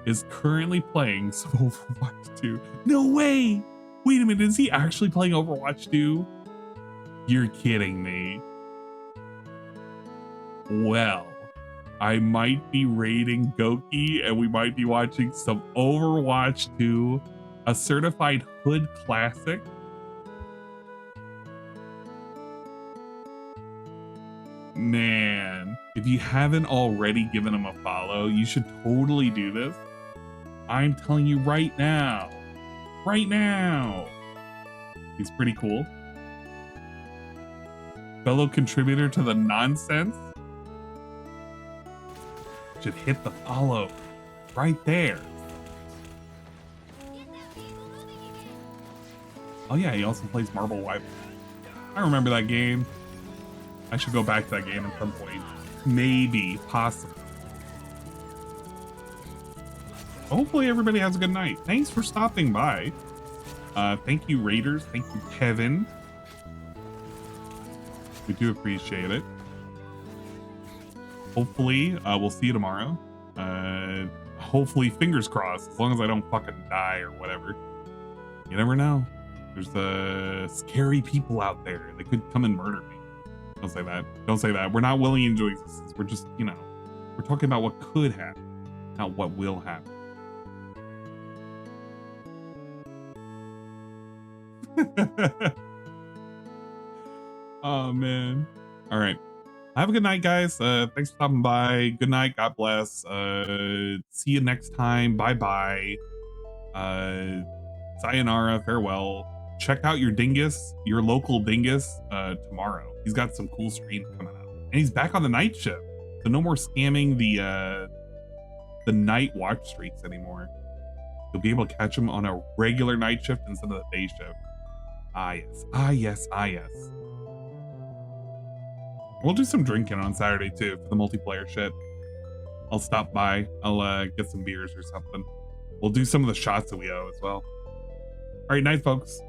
is currently playing some Overwatch 2. No way! Wait a minute, is he actually playing Overwatch 2? You're kidding me. Well, I might be raiding Goki and we might be watching some Overwatch 2, a certified hood classic. Man, if you haven't already given him a follow, you should totally do this. I'm telling you right now. Right now. He's pretty cool. Fellow contributor to the nonsense. Should hit the follow right there. Oh yeah, he also plays Marble Wipe. I remember that game. I should go back to that game at some point. Maybe, possibly. Hopefully everybody has a good night. Thanks for stopping by. Thank you, Raiders. Thank you, Kevin. We do appreciate it. Hopefully, we'll see you tomorrow. Hopefully, fingers crossed, as long as I don't fucking die or whatever. You never know. There's scary people out there. They could come and murder me. Don't say that. Don't say that. We're not willing to enjoy this. We're just, you know, we're talking about what could happen, not what will happen. Oh, man. All right. Have a good night, guys. Thanks for stopping by. Good night. God bless. See you next time. Bye-bye. Sayonara. Farewell. Check out your dingus, your local dingus, tomorrow. He's got some cool streams coming out. And he's back on the night shift. So no more scamming the night watch streaks anymore. You'll be able to catch him on a regular night shift instead of the day shift. Ah, yes. Ah, yes. Ah, yes. We'll do some drinking on Saturday, too, for the multiplayer shit. I'll stop by. I'll get some beers or something. We'll do some of the shots that we owe as well. All right, night, folks.